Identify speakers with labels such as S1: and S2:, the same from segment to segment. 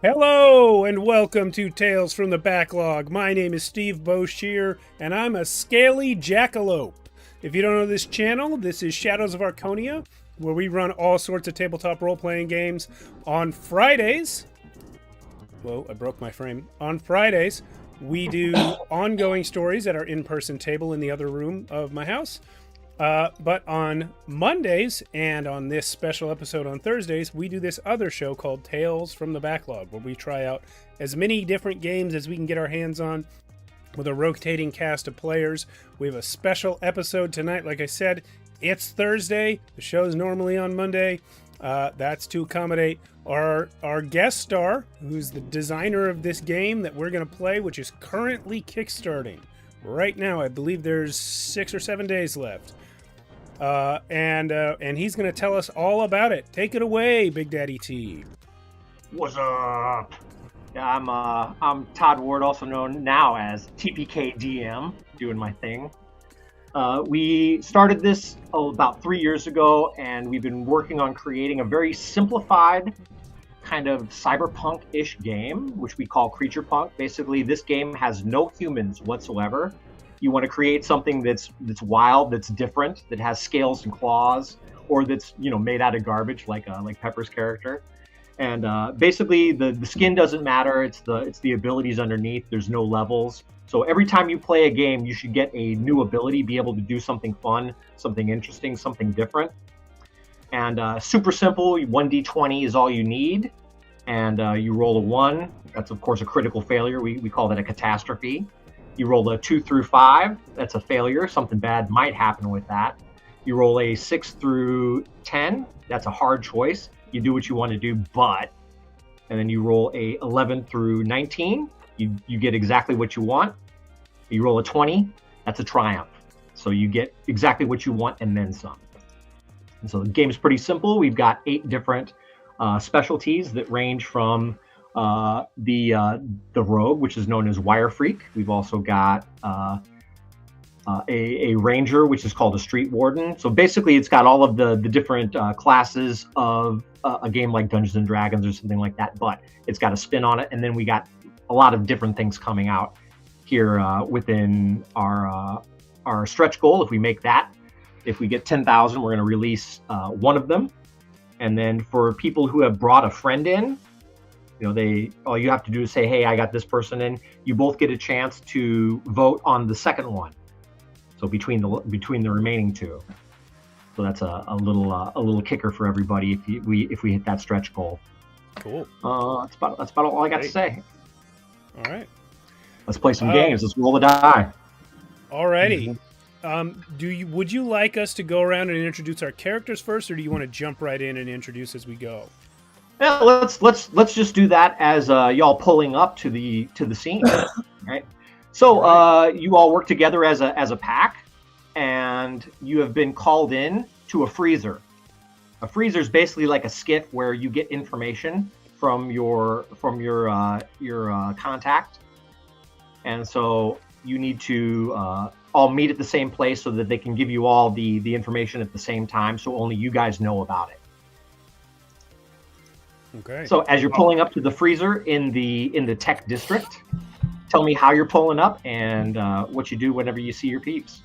S1: Hello and welcome to Tales from the Backlog. My name is Steve Boshear and I'm a scaly jackalope. If you don't know this channel, this is Shadows of Archonia, where we run all sorts of tabletop role-playing games on Fridays. Whoa, I broke my frame. On Fridays, we do ongoing stories at our in-person table in the other room of my house. But on Mondays and on this special episode on Thursdays, we do this other show called Tales from the Backlog, where we try out as many different games as we can get our hands on with a rotating cast of players. We have a special episode tonight. Like I said, it's Thursday. The show is normally on Monday. That's to accommodate our guest star, who's the designer of this game that we're going to play, which is currently kickstarting. Right now, I believe there's 6 or 7 days left. And he's going to tell us all about it. Take it away, Big Daddy T.
S2: What's up? Yeah, I'm Todd Ward, also known now as TPKDM, doing my thing. We started this about 3 years ago, and we've been working on creating a very simplified kind of cyberpunk-ish game, which we call creaturepunk. Basically, this game has no humans whatsoever. You want to create something that's wild, that's different, that has scales and claws, or that's made out of garbage, like Pepper's character. And basically, the skin doesn't matter. It's the abilities underneath. There's no levels. So every time you play a game, you should get a new ability, be able to do something fun, something interesting, something different. And super simple. 1d20 is all you need, and you roll a 1. That's of course a critical failure. We call that a catastrophe. You roll a 2 through 5, that's a failure. Something bad might happen with that. You roll a 6 through 10, that's a hard choice. You do what you want to do, but. And then you roll a 11 through 19, you get exactly what you want. You roll a 20, that's a triumph. So you get exactly what you want and then some. And so the game's pretty simple. We've got 8 different specialties that range from the rogue, which is known as Wire Freak. We've also got a ranger, which is called a street warden. So basically, it's got all of the different classes of a game like Dungeons and Dragons or something like that, but it's got a spin on it. And then we got a lot of different things coming out here within our stretch goal. If we make that, if we get 10,000, we're going to release one of them. And then for people who have brought a friend in, all you have to do is say, hey, I got this person in. You both get a chance to vote on the second one. So between the remaining 2. So that's a little kicker for everybody if we hit that stretch goal.
S1: Cool.
S2: That's about all I got to say.
S1: All right.
S2: Let's play some games. Let's roll the die.
S1: Alrighty. Would you like us to go around and introduce our characters first, or do you want to jump right in and introduce as we go?
S2: Yeah, let's just do that as y'all pulling up to the scene, right? So you all work together as a pack, and you have been called in to a freezer. A freezer is basically like a skiff where you get information from your contact, and so you need to all meet at the same place so that they can give you all the information at the same time, so only you guys know about it.
S1: Okay.
S2: So as you're pulling up to the freezer in the tech district, tell me how you're pulling up and what you do whenever you see your peeps.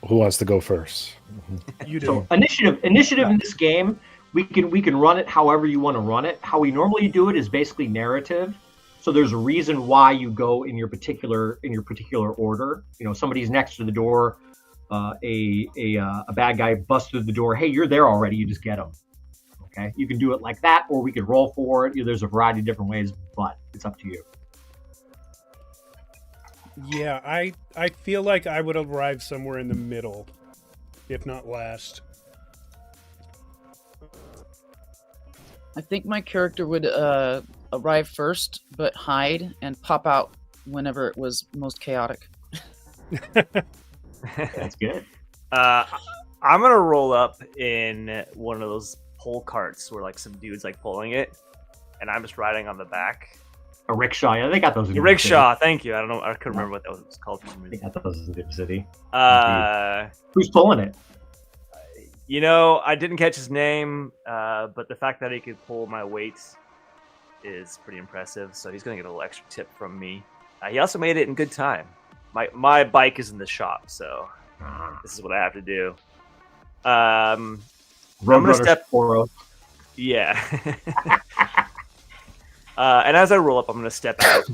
S3: Who wants to go first?
S1: You do.
S2: So initiative in this game, we can run it however you want to run it. How we normally do it is basically narrative. So there's a reason why you go in your particular order. Somebody's next to the door. A bad guy busts through the door. Hey, you're there already. You just get them. Okay. You can do it like that, or we could roll for it. There's a variety of different ways, but it's up to you.
S1: Yeah, I feel like I would arrive somewhere in the middle, if not last.
S4: I think my character would arrive first, but hide and pop out whenever it was most chaotic.
S2: That's good.
S5: I'm gonna roll up in one of those pull carts where some dude's pulling it, and I'm just riding on the back.
S2: A rickshaw, yeah, they got those in
S5: A rickshaw, thank you. I don't know, I couldn't remember what that was called for some
S2: They
S5: reason.
S2: got those in Good City.
S5: Uh,
S2: Who's pulling it?
S5: I didn't catch his name, but the fact that he could pull my weight is pretty impressive. So he's gonna get a little extra tip from me. He also made it in good time. My bike is in the shop, so this is what I have to do. I'm gonna step. Yeah. And as I roll up, I'm gonna step out,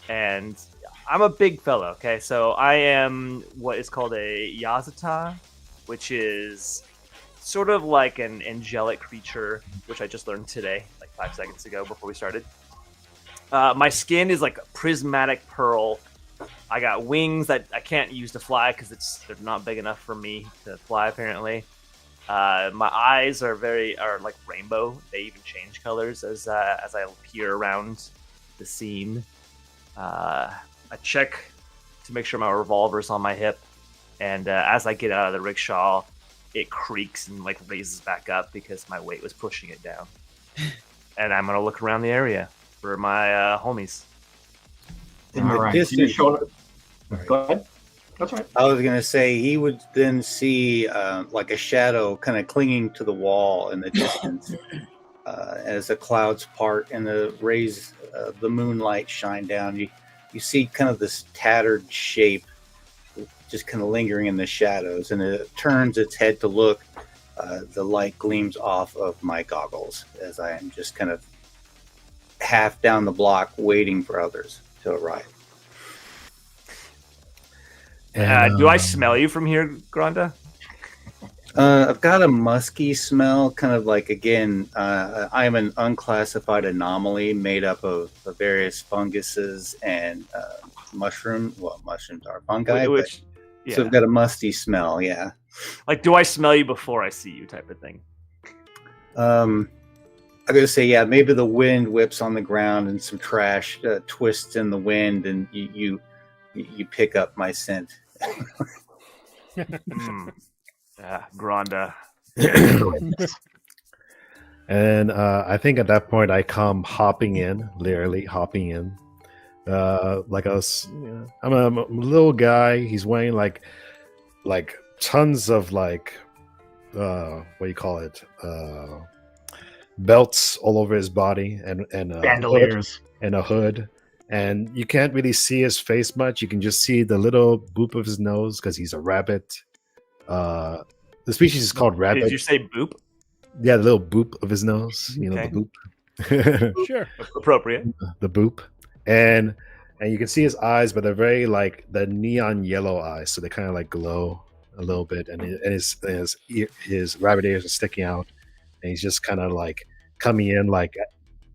S5: and I'm a big fellow. Okay, so I am what is called a Yazata, which is sort of like an angelic creature, which I just learned today, like 5 seconds ago before we started. My skin is like prismatic pearl. I got wings that I can't use to fly because they're not big enough for me to fly, apparently. My eyes are like rainbow. They even change colors as I appear around the scene. I check to make sure my revolver's on my hip, and as I get out of the rickshaw, it creaks and like raises back up because my weight was pushing it down. And I'm gonna look around the area for my homies.
S2: All right. So go ahead. That's right.
S3: I was gonna say he would then see like a shadow kind of clinging to the wall in the distance as the clouds part and the rays of the moonlight shine down. You see kind of this tattered shape just kind of lingering in the shadows, and it turns its head to look. The light gleams off of my goggles as I am just kind of half down the block waiting for others to arrive.
S5: Do I smell you from here, Granda?
S3: I've got a musky smell, kind of like, again, I am an unclassified anomaly made up of various funguses and mushrooms. Well, mushrooms are fungi, so I've got a musty smell, yeah.
S5: Like, do I smell you before I see you type of thing?
S3: I'm going to say, yeah, maybe the wind whips on the ground and some trash twists in the wind, and you pick up my scent.
S5: Granda.
S6: And I think at that point I come hopping in, literally hopping in. Like I'm a little guy. He's wearing like tons of like what do you call it? Belts all over his body and
S2: bandoliers
S6: and a hood. And you can't really see his face much. You can just see the little boop of his nose because he's a rabbit. The species is called rabbit.
S5: Did you say boop?
S6: Yeah, the little boop of his nose. You know, the boop.
S1: Sure.
S5: Appropriate.
S6: The boop. And you can see his eyes, but they're very like the neon yellow eyes. So they kind of like glow a little bit. And his rabbit ears are sticking out. And he's just kind of like coming in like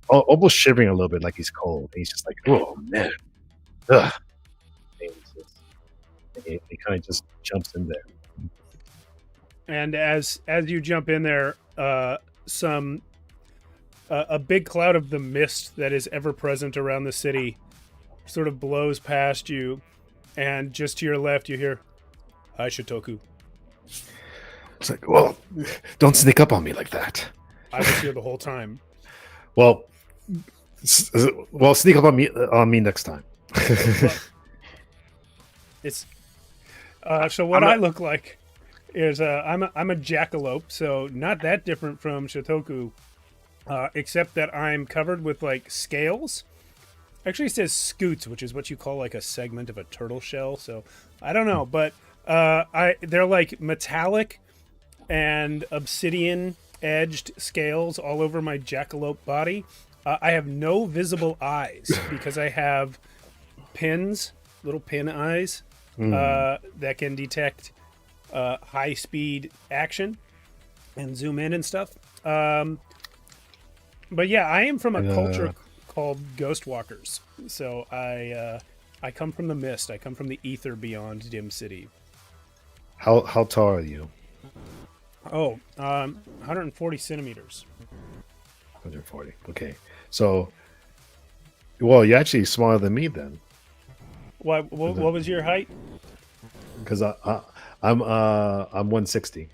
S6: almost shivering a little bit, like he's cold. He's just like, oh man, ugh. He kind of just jumps in there.
S1: And as you jump in there, a big cloud of the mist that is ever present around the city sort of blows past you, and just to your left you hear, "Hi, Shitoku."
S6: It's like, well, don't sneak up on me like that.
S1: I was here the whole time.
S6: Well, sneak up on me next time.
S1: It's so what I look like is I'm a jackalope, so not that different from Shitoku, except that I'm covered with like scales. Actually, it says scutes, which is what you call like a segment of a turtle shell. So I don't know, but they're like metallic and obsidian edged scales all over my jackalope body. I have no visible eyes because I have pins, little pin eyes that can detect high speed action and zoom in and stuff. But yeah, I am from a culture called Ghost Walkers. So I come from the mist. I come from the ether beyond Dimm City.
S6: How tall are you?
S1: 140 centimeters.
S6: 140. Okay. So, well, you're actually smaller than me then.
S1: What was your height?
S6: Because I'm 160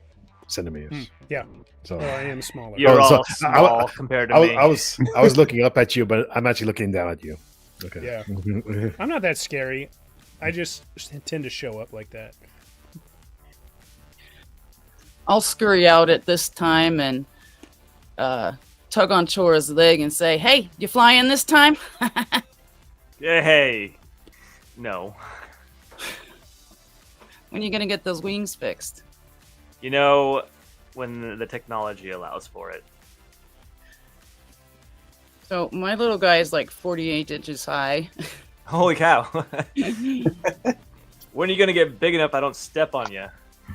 S6: centimeters.
S1: Yeah.
S6: So
S1: I am smaller.
S5: You're all small compared to me.
S6: I was looking up at you, but I'm actually looking down at you. Okay.
S1: Yeah. I'm not that scary. I just tend to show up like that.
S4: I'll scurry out at this time and tug on Chora's leg and say, "Hey, you flying this time?"
S5: Hey, no.
S4: When are you gonna get those wings fixed?
S5: You know, when the technology allows for it.
S4: So my little guy is like 48 inches high.
S5: Holy cow! When are you gonna get big enough I don't step on you?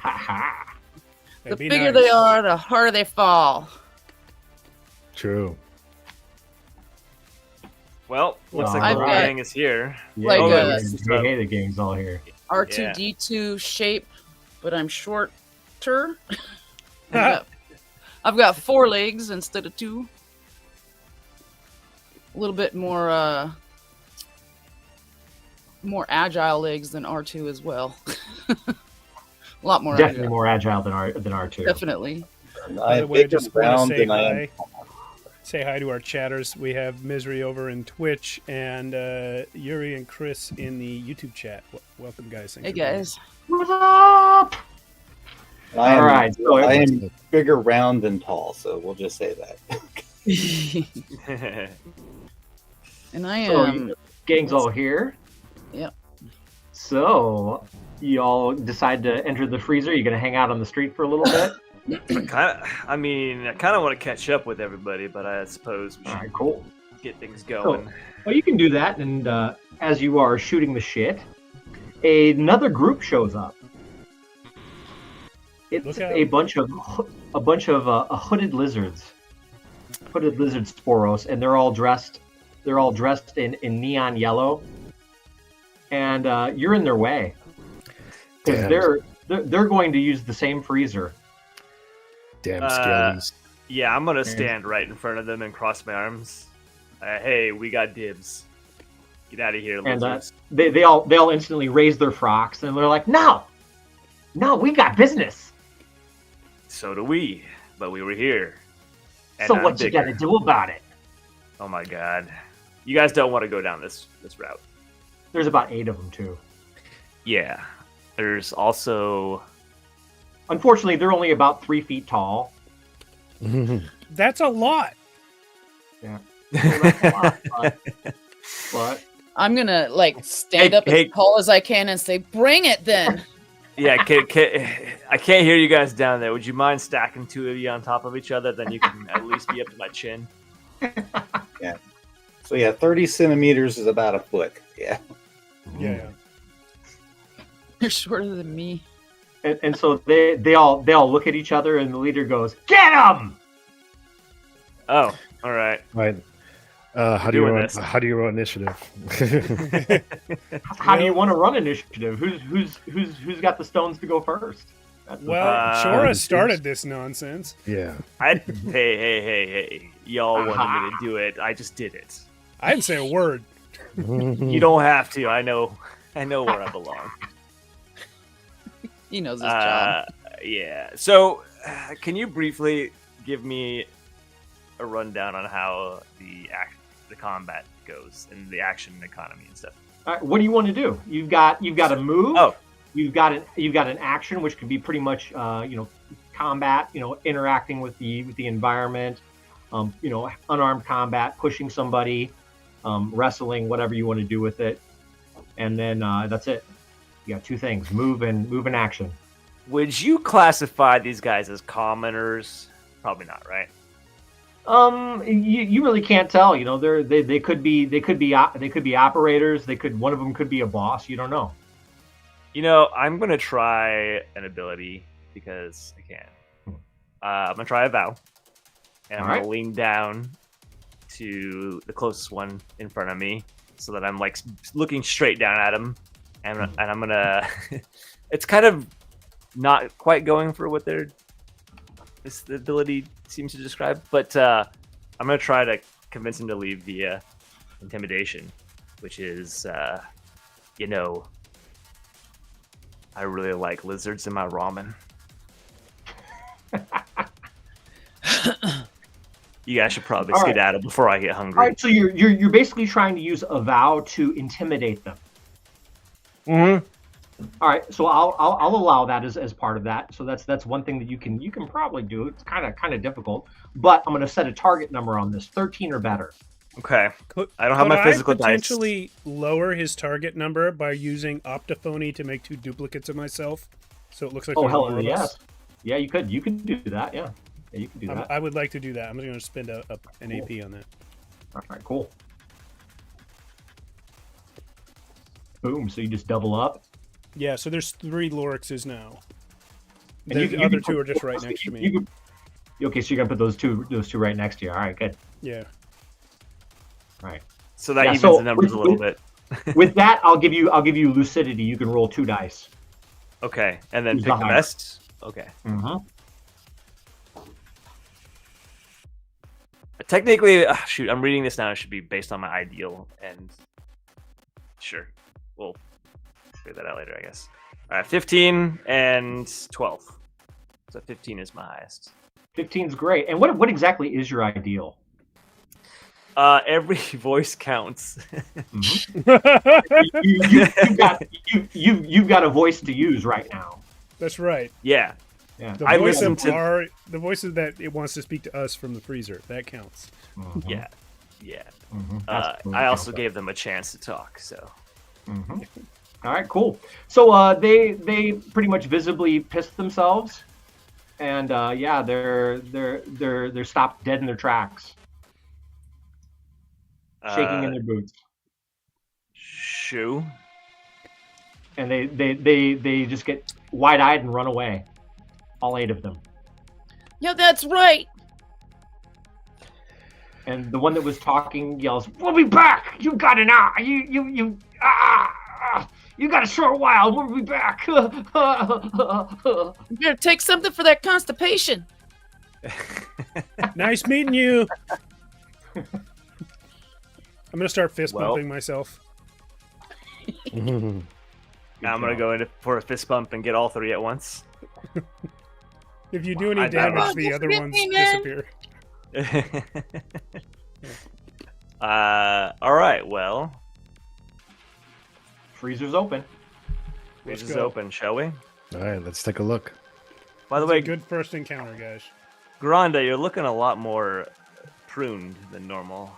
S2: Ha
S4: The
S1: That'd be
S4: bigger
S1: nice.
S4: they are, the harder they fall.
S6: True.
S5: Well, looks like
S4: I've
S5: the whole
S4: got-
S5: gang is here.
S2: Yeah,
S4: Like,
S2: hey, the gang's all here.
S4: R2D2 shape, but I'm shorter. I've got 4 legs instead of 2. A little bit more agile legs than R2 as well. A lot more
S2: Definitely
S4: agile.
S2: more agile than R2.
S4: Definitely.
S3: I
S1: By the
S3: am
S1: way, I
S3: bigger
S1: just want to
S3: round
S1: say
S3: than I am.
S1: hi. Say hi to our chatters. We have Misery over in Twitch and Yuri and Chris in the YouTube chat. Welcome, guys. Thanks
S4: Hey
S1: for being here.
S4: guys.
S2: What's up?
S3: I am,
S2: All right, so
S3: I am bigger round than tall, so we'll just say that.
S4: And I
S2: So,
S4: am.
S2: Gang's all here.
S4: Yep.
S2: So, you all decide to enter the freezer. You're gonna hang out on the street for a little bit.
S5: I kind of want to catch up with everybody, but I suppose we
S2: All
S5: should
S2: right, cool.
S5: get things going.
S2: Well, you can do that, and as you are shooting the shit, another group shows up. It's
S1: Look out.
S2: a bunch of hooded lizards, Sporos, and they're all dressed in neon yellow, and you're in their way because
S6: Damn.
S2: they're going to use the same freezer.
S6: Damn scalies.
S5: Yeah, I'm gonna stand right in front of them and cross my arms. Hey, we got dibs. Get out of here,
S2: And
S5: lizards.
S2: they all instantly raise their frocks, and they're like, no, we got business.
S5: So do we, but we were here. And
S2: So
S5: I'm
S2: what you
S5: bigger.
S2: got to do about it?
S5: Oh my god, you guys don't want to go down this route.
S2: There's about 8 of them too.
S5: Yeah, there's also
S2: Unfortunately, they're only about 3 feet tall.
S1: That's a lot.
S2: So that's a lot, but
S4: I'm gonna like stand
S5: Hey,
S4: up
S5: hey.
S4: as tall as I can and say, "Bring it then."
S5: yeah. I can't hear you guys down there. Would you mind stacking 2 of you on top of each other? Then you can at least be up to my chin.
S3: So yeah, 30 centimeters is about a foot. Yeah.
S1: Yeah.
S4: You're shorter than me.
S2: and so they all look at each other, and the leader goes, "Get him!"
S5: Oh, all right.
S6: Right. How do you run initiative?
S2: How do you want to run initiative? Who's got the stones to go first? That's the
S1: Well,
S5: Uh,
S1: Chora started this nonsense.
S6: Yeah.
S5: Hey. Y'all wanted me to do it. I just did it.
S1: I didn't say a word.
S5: You don't have to. I know where I belong.
S4: He knows his job.
S5: Yeah. So, can you briefly give me a rundown on how the combat goes and the action economy and stuff?
S2: All right, what do you want to do? You've got a move.
S5: Oh.
S2: You've got an action, which could be pretty much combat. Interacting with the environment. Unarmed combat, pushing somebody, wrestling, whatever you want to do with it, and then that's it. You got 2 things: move and action.
S5: Would you classify these guys as commoners? Probably not, right?
S2: You really can't tell. They could be operators. One of them could be a boss. You don't know.
S5: I'm gonna try an ability because I can. I'm gonna try a vow, and I'm
S2: All right.
S5: gonna lean down to the closest one in front of me, so that I'm like looking straight down at him, and I'm gonna. It's kind of not quite going for what the ability seems to describe, but I'm gonna try to convince him to leave via intimidation, which is, I really like lizards in my ramen. You guys should probably
S2: All right.
S5: skedaddle before I get hungry.
S2: All right, so you're basically trying to use a vow to intimidate them.
S5: Mm-hmm.
S2: All right, so I'll allow that as part of that. So that's one thing that you can probably do. It's kind of difficult, but I'm going to set a target number on this: 13 or better.
S5: Okay.
S1: Could,
S5: I don't have my physical
S1: I
S5: dice.
S1: potentially lower his target number by using optophony to make 2 duplicates of myself, so it looks like
S2: Oh
S1: there's
S2: hell
S1: more of
S2: yes,
S1: us?
S2: yeah, you could do that. Yeah, you can do that.
S1: I would like to do that. I'm going to spend an AP on that.
S2: All right, cool. Boom. So you just double up.
S1: Yeah, so there's 3 Lorixes now.
S2: And
S1: The other 2 are just right next to me.
S2: Okay, so you're gonna put those two right next to you. All right, good.
S1: Yeah.
S2: All right.
S5: So that
S2: Yeah,
S5: evens
S2: so
S5: the numbers a little bit.
S2: With that, I'll give you lucidity. You can roll 2 dice.
S5: Okay, and then
S2: Who's
S5: pick
S2: the
S5: the
S2: higher?
S5: best. Okay.
S2: Mm-hmm.
S5: Technically, shoot, I'm reading this now. It should be based on my ideal, and sure, we'll figure that out later, I guess. All right, 15 and 12. So 15 is my highest.
S2: 15's great. And what exactly is your ideal?
S5: Every voice counts.
S2: You've got a voice to use right now.
S1: That's right.
S5: Yeah.
S2: Yeah.
S1: The
S5: I
S1: voice
S5: listen
S1: of
S5: to-
S1: the voices that it wants to speak to us from the freezer. That counts.
S2: Mhm.
S5: Yeah. Yeah.
S2: Mhm. That's totally
S5: I also
S2: counts.
S5: gave them a chance to talk, so.
S2: Mhm. All right, cool. So they pretty much visibly pissed themselves, and yeah, they're stopped dead in their tracks, shaking in their boots,
S5: Shoo.
S2: and they just get wide-eyed and run away. All 8 of them.
S4: Yeah, that's right.
S2: And the one that was talking yells, "We'll be back! You got an eye! You got a short while. We'll be back."
S4: You better take something for that constipation.
S1: Nice meeting you. I'm gonna start fist
S5: Well.
S1: bumping myself.
S5: Now I'm going to go in for a fist bump and get all 3 at once.
S1: If you do any
S5: I-
S1: damage,
S4: Oh,
S1: the
S4: just
S1: other
S4: hit
S1: ones
S4: me, man.
S1: disappear.
S5: All right, well,
S2: Freezer's open.
S1: Let's
S5: this is
S1: go.
S5: open, shall we?
S6: All right, let's take a look.
S5: By the
S1: It's a
S5: way,
S1: good first encounter, guys.
S5: Granda, you're looking a lot more pruned than normal.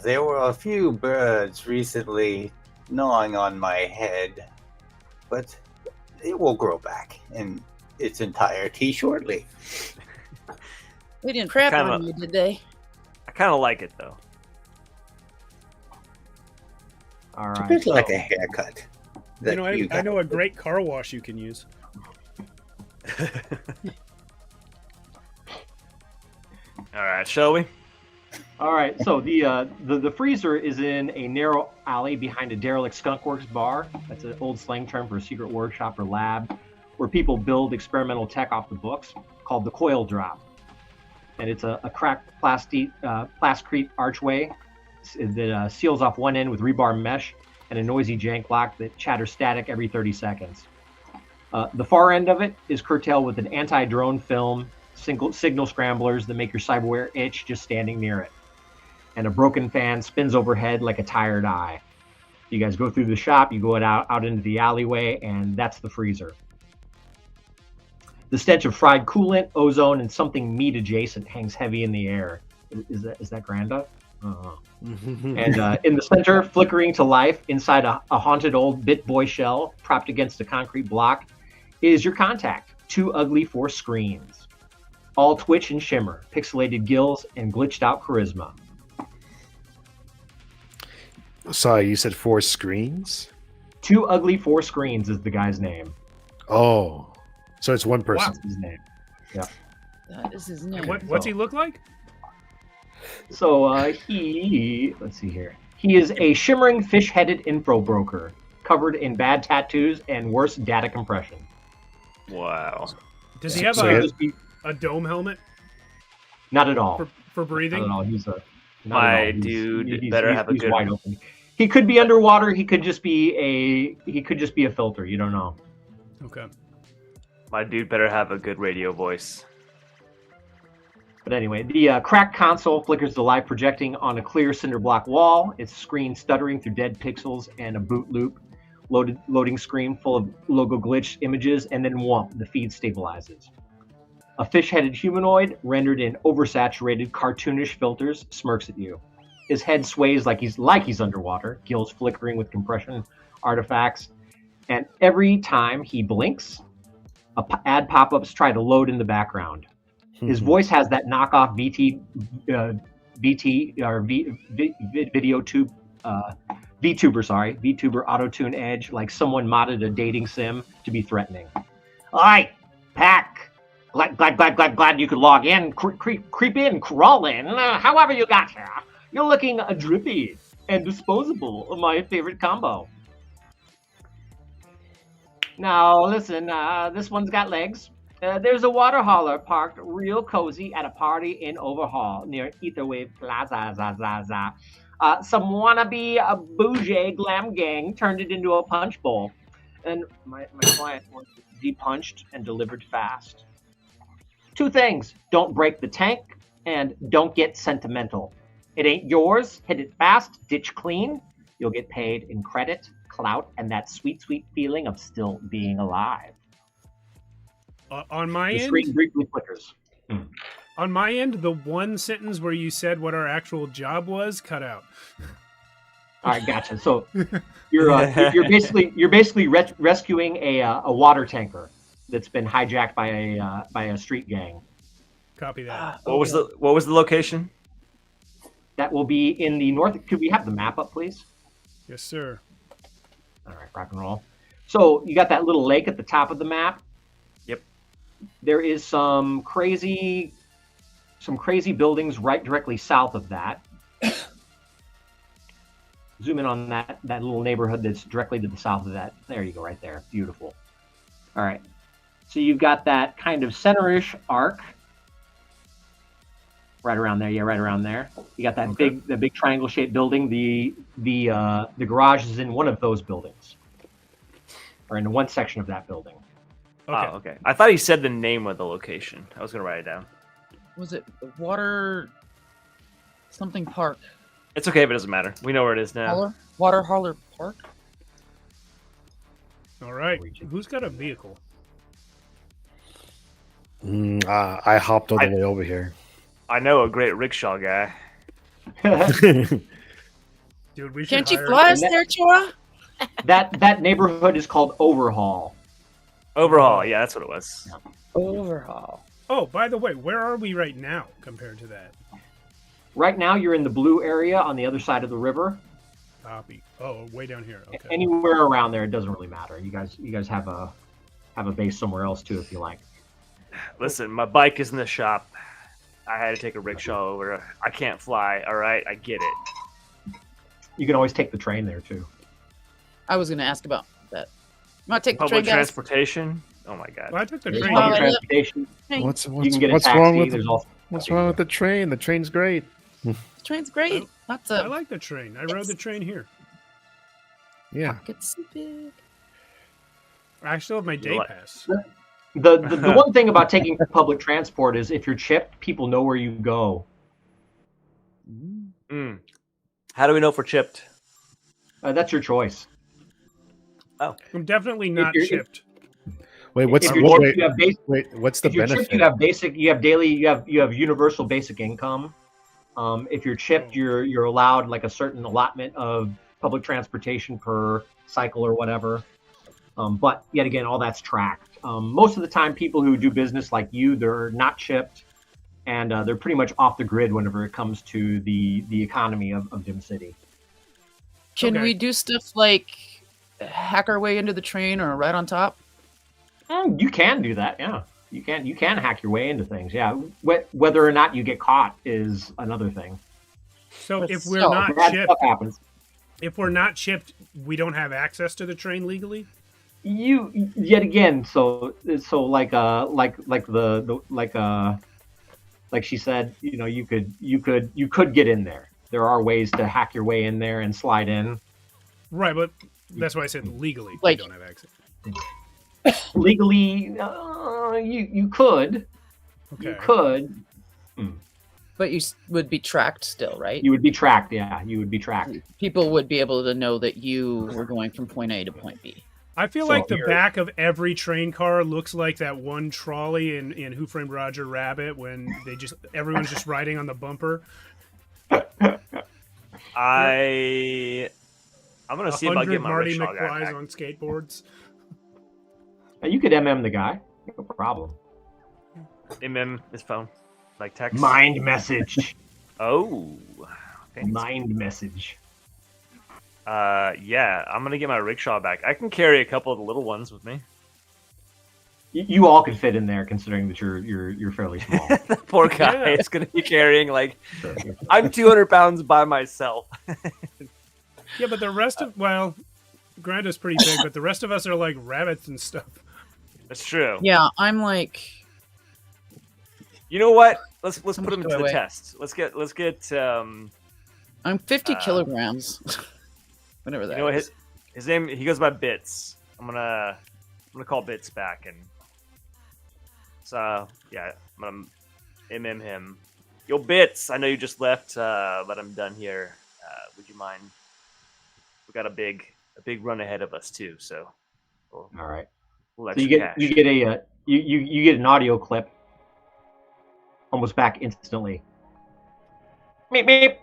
S3: There were a few birds recently gnawing on my head, but it will grow back in its entirety shortly.
S4: They didn't crap
S5: Kinda-
S4: on you, did they?
S5: I kind of like it, though.
S2: All
S3: It's a
S2: right.
S3: bit like
S2: so-
S3: a haircut. That
S1: You know, I
S3: got.
S1: know a great car wash you can use.
S5: All right, shall we?
S2: All right, so the freezer is in a narrow alley behind a derelict skunkworks bar. That's an old slang term for a secret workshop or lab where people build experimental tech off the books, called the coil drop. And it's a cracked plasticrete archway that seals off one end with rebar mesh and a noisy jank lock that chatters static every 30 seconds. The far end of it is curtailed with an anti-drone film, signal scramblers that make your cyberware itch just standing near it. And a broken fan spins overhead like a tired eye. You guys go through the shop, you go out into the alleyway, and that's the freezer. The stench of fried coolant, ozone, and something meat adjacent hangs heavy in the air. Is that Granda? And in the center, flickering to life inside a haunted old bit boy shell propped against a concrete block, is your contact. 2 ugly 4 screens. All twitch and shimmer, pixelated gills, and glitched out charisma.
S6: Sorry, you said 4 screens?
S2: 2 ugly 4 screens is the guy's name.
S6: Oh, so it's one person.
S2: That's his name.
S4: That is his name.
S1: What's he look like?
S2: So let's see here. He is a shimmering fish-headed info broker, covered in bad tattoos and worse data compression.
S5: Wow.
S1: Does he have
S6: So-
S1: a dome helmet
S2: Not at all.
S1: for breathing?
S2: Not at all. He's a not
S5: My
S2: at all. He's-
S5: dude better have a
S2: he's
S5: good-
S2: wide open. He could be underwater. He could just be a filter. You don't know.
S1: Okay.
S5: My dude better have a good radio voice.
S2: But anyway, the cracked console flickers the light projecting on a clear cinder block wall, its screen stuttering through dead pixels and a boot loop. loading screen full of logo glitch images, and then whoomp, the feed stabilizes. A fish-headed humanoid, rendered in oversaturated, cartoonish filters, smirks at you. His head sways like he's underwater, gills flickering with compression artifacts, and every time he blinks, ad pop-ups try to load in the background. His voice has that knockoff VTuber auto-tune edge, like someone modded a dating sim to be threatening. Alright, Pack. Glad you could log in, creep in, crawl in, however you got here. You're looking drippy and disposable, my favorite combo. Now, listen, this one's got legs. There's a water hauler parked real cozy at a party in Overhaul near Etherwave Plaza. Some wannabe bougie glam gang turned it into a punch bowl. And my client wants it de-punched and delivered fast. 2 things: don't break the tank, and don't get sentimental. It ain't yours. Hit it fast, ditch clean. You'll get paid in credit, clout, and that sweet, sweet feeling of still being alive.
S1: On my
S2: The
S1: end,
S2: screen briefly flickers.
S1: on my end, the one sentence where you said what our actual job was cut out.
S2: All right, gotcha. So you're basically rescuing a water tanker that's been hijacked by a street gang.
S1: Copy that.
S5: What was the location?
S2: That will be in the north. Could we have the map up, please?
S1: Yes, sir.
S2: All right, rock and roll. So you got that little lake at the top of the map.
S5: Yep.
S2: There is some crazy buildings right directly south of that. Zoom in on that little neighborhood that's directly to the south of that. There you go, right there. Beautiful. All right. So you've got that kind of center-ish arc. Right around there, yeah, right around there. You got that big triangle-shaped building. The garage is in one of those buildings, or in one section of that building.
S1: Okay.
S5: Oh, okay. I thought he said the name of the location. I was gonna write it down.
S4: Was it Water something Park?
S5: It's okay if it doesn't matter. We know where it is now.
S4: Water Hauler Park?
S1: All right. Who's got a vehicle?
S6: I hopped all the way over here.
S5: I know a great rickshaw guy.
S1: Dude, we should
S4: Can't you
S1: hire-
S4: fly us there, Chua?
S2: That neighborhood is called Overhaul.
S5: Overhaul, yeah, that's what it was.
S4: Overhaul.
S1: Oh, by the way, where are we right now compared to that?
S2: Right now, you're in the blue area on the other side of the river.
S1: Copy. Oh, way down here. Okay.
S2: Anywhere around there, it doesn't really matter. You guys have a base somewhere else too, if you like.
S5: Listen, my bike is in the shop. I had to take a rickshaw over. I can't fly, all right? I get it.
S2: You can always take the train there too.
S4: I was going to ask about that. You want to take the
S5: Public
S4: train, guys?
S5: transportation? Oh my god.
S1: Well, I took the
S4: There's
S1: train.
S4: one-
S2: Public
S4: yeah.
S2: transportation.
S4: Hey,
S6: What's
S2: You can get a
S6: what's
S2: taxi.
S6: wrong with
S2: There's also
S6: what's wrong with the train? The train's great.
S4: the train's great. Lots
S1: I
S4: of
S1: like the train. I rode the train here.
S6: Yeah.
S4: pockets so big.
S1: I still have my day
S5: like-
S1: pass.
S2: The one thing about taking public transport is if you're chipped, people know where you go.
S5: How do we know if we're chipped?
S2: That's your choice.
S1: I'm definitely not
S2: you're-
S1: chipped.
S6: Wait, what's
S2: If you're chipped, you
S6: wait,
S2: have basic.
S6: wait, what's the
S2: If you're
S6: benefit?
S2: chipped, you have basic. You have daily. You have universal basic income. If you're chipped, you're allowed like a certain allotment of public transportation per cycle or whatever. But yet again, all that's tracked. Most of the time, people who do business like you, they're not chipped, and they're pretty much off the grid whenever it comes to the economy of Dimm City.
S4: Can
S1: Okay.
S4: we do stuff like hack our way into the train or right on top?
S2: You can do that, yeah. You can hack your way into things, yeah. Whether or not you get caught is another thing.
S1: So
S4: But
S1: if we're
S4: still,
S1: not
S2: Bad
S1: chipped,
S2: stuff happens.
S1: if we're not chipped, we don't have access to the train legally.
S2: You yet again, so like she said, you know, you could get in there. There are ways to hack your way in there and slide in.
S1: Right, but that's why I said legally
S4: Like-
S1: we don't have access.
S2: Legally, you could.
S1: Okay.
S2: You could.
S4: But you would be tracked still, right?
S2: You would be tracked. Yeah, you would be tracked.
S4: People would be able to know that you were going from point A to point B.
S1: I feel
S2: So
S1: like the
S2: here-
S1: back of every train car looks like that one trolley in Who Framed Roger Rabbit when everyone's just riding on the bumper.
S5: I'm gonna see if I
S1: 100
S5: get my
S1: Marty
S5: rickshaw guy
S1: McFlys
S5: back.
S1: on skateboards.
S2: You could MM the guy. No problem.
S5: MM his phone, like text.
S2: Mind message.
S5: Oh. fancy.
S2: Mind message.
S5: Yeah, I'm gonna get my rickshaw back. I can carry a couple of the little ones with me.
S2: You all could fit in there, considering that you're fairly small.
S5: The poor guy
S1: Yeah.
S5: is gonna be carrying I'm 200 pounds by myself.
S1: Yeah, but the rest of Granda's pretty big, but the rest of us are like rabbits and stuff.
S5: That's true.
S4: Yeah, I'm like,
S5: You know what? Let's
S4: How
S5: put
S4: much
S5: him
S4: do
S5: to
S4: I
S5: the
S4: weigh?
S5: test. Let's get
S4: I'm 50 kilograms. Whatever that
S5: you know what
S4: is.
S5: his name. He goes by Bits. I'm gonna call Bits back and so yeah, I'm gonna MM him. Yo, Bits. I know you just left, but I'm done here. Would you mind? We got a big run ahead of us too, so
S2: All right.
S5: we'll
S2: So you get you get an audio clip almost back instantly. Meep meep.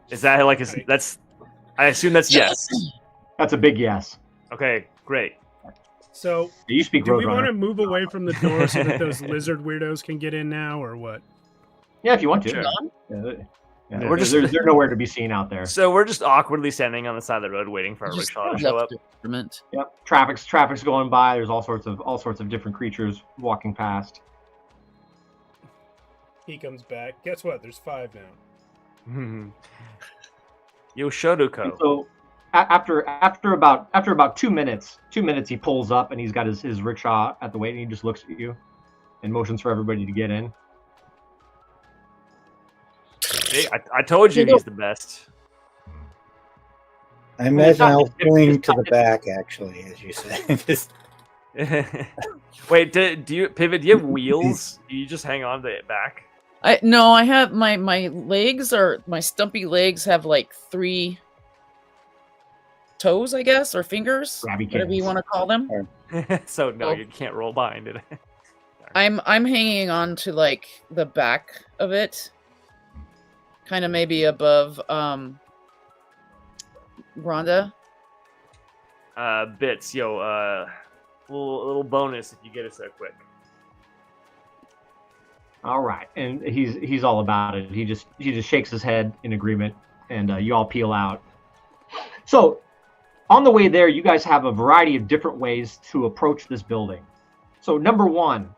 S5: Is that that's? I assume that's yes.
S2: That's a big yes.
S5: Okay, great.
S1: So,
S2: You speak
S1: do we want to
S2: Roadrunner.
S1: move away from the door so that those lizard weirdos can get in now, or what?
S2: Yeah, if you want to.
S5: Sure.
S2: Yeah,
S5: We're just-
S2: they're nowhere to be seen out there.
S5: So we're just awkwardly standing on the side of the road waiting for our
S4: Just
S5: rickshaw to show
S4: left
S5: up.
S4: the instrument.
S2: Yep. Traffic's going by. There's all sorts of different creatures walking past.
S1: He comes back. Guess what? There's 5 now.
S5: Yo, Shoduko.
S2: So after about 2 minutes, he pulls up and he's got his rickshaw at the wait and he just looks at you and motions for everybody to get in.
S5: Hey, I told you he's the best.
S3: I imagine I'll
S2: it's
S3: swing to
S2: not-
S3: the back, actually, as you say. Just-
S5: Wait, do you pivot? Do you have wheels? Do you just hang on to it back?
S4: No, I have my legs my stumpy legs have like 3 toes, I guess, or fingers,
S2: Grabby
S4: whatever you
S2: kittens.
S4: want to call them.
S5: So no,
S4: Oh.
S5: you can't roll behind it.
S4: I'm hanging on to like the back of it, kind of maybe above Rhonda.
S5: Bits, yo, little bonus if you get us there quick.
S2: All right, and he's all about it. He just shakes his head in agreement, and you all peel out. So, on the way there, you guys have a variety of different ways to approach this building. So, number 1,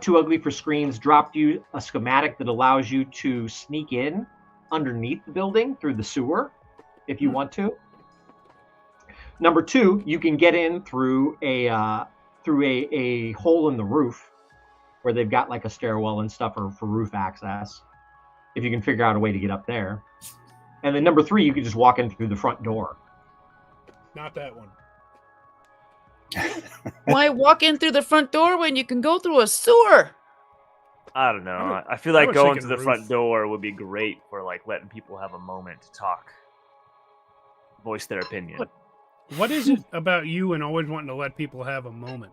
S2: Too Ugly for Screens dropped you a schematic that allows you to sneak in underneath the building through the sewer, if you want to. Number 2, you can get in through a hole in the roof, where they've got like a stairwell and stuff for roof access, if you can figure out a way to get up there. And then number 3, you can just walk in through the front door.
S1: Not that one.
S4: Why walk in through the front door when you can go through a sewer?
S5: I don't know. I feel
S1: I
S5: like
S1: was
S5: going
S1: thinking
S5: to the front
S1: roof.
S5: door would be great for letting people have a moment to talk, voice their opinion.
S1: What is it about you and always wanting to let people have a moment?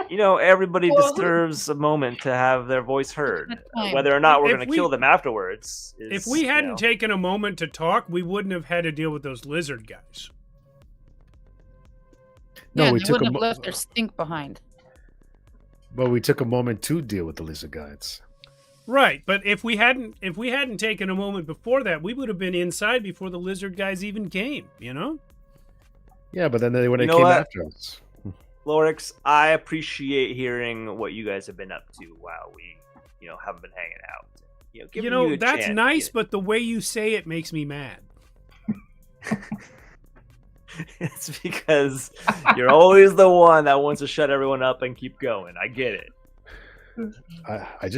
S5: You know, everybody
S4: Well,
S5: deserves a moment to have their voice heard.
S4: That's fine.
S5: Whether or not we're
S1: If
S5: going to
S1: we-
S5: kill them afterwards.
S1: If we hadn't taken a moment to talk, we wouldn't have had to deal with those lizard guys.
S6: No,
S4: Yeah,
S6: we
S4: they
S6: took
S4: wouldn't have left their stink behind.
S6: but we took a moment to deal with the lizard guides.
S1: Right, but if we hadn't taken a moment before that, we would have been inside before the lizard guys even came, you know?
S6: Yeah, but then when they
S5: You know
S6: came
S5: what?
S6: after us.
S5: Lorix, I appreciate hearing what you guys have been up to while we, haven't been hanging out. Giving you a
S1: That's
S5: chance
S1: nice,
S5: to-
S1: but the way you say it makes me mad.
S5: It's because you're always the one that wants to shut everyone up and keep going. I get it.
S6: I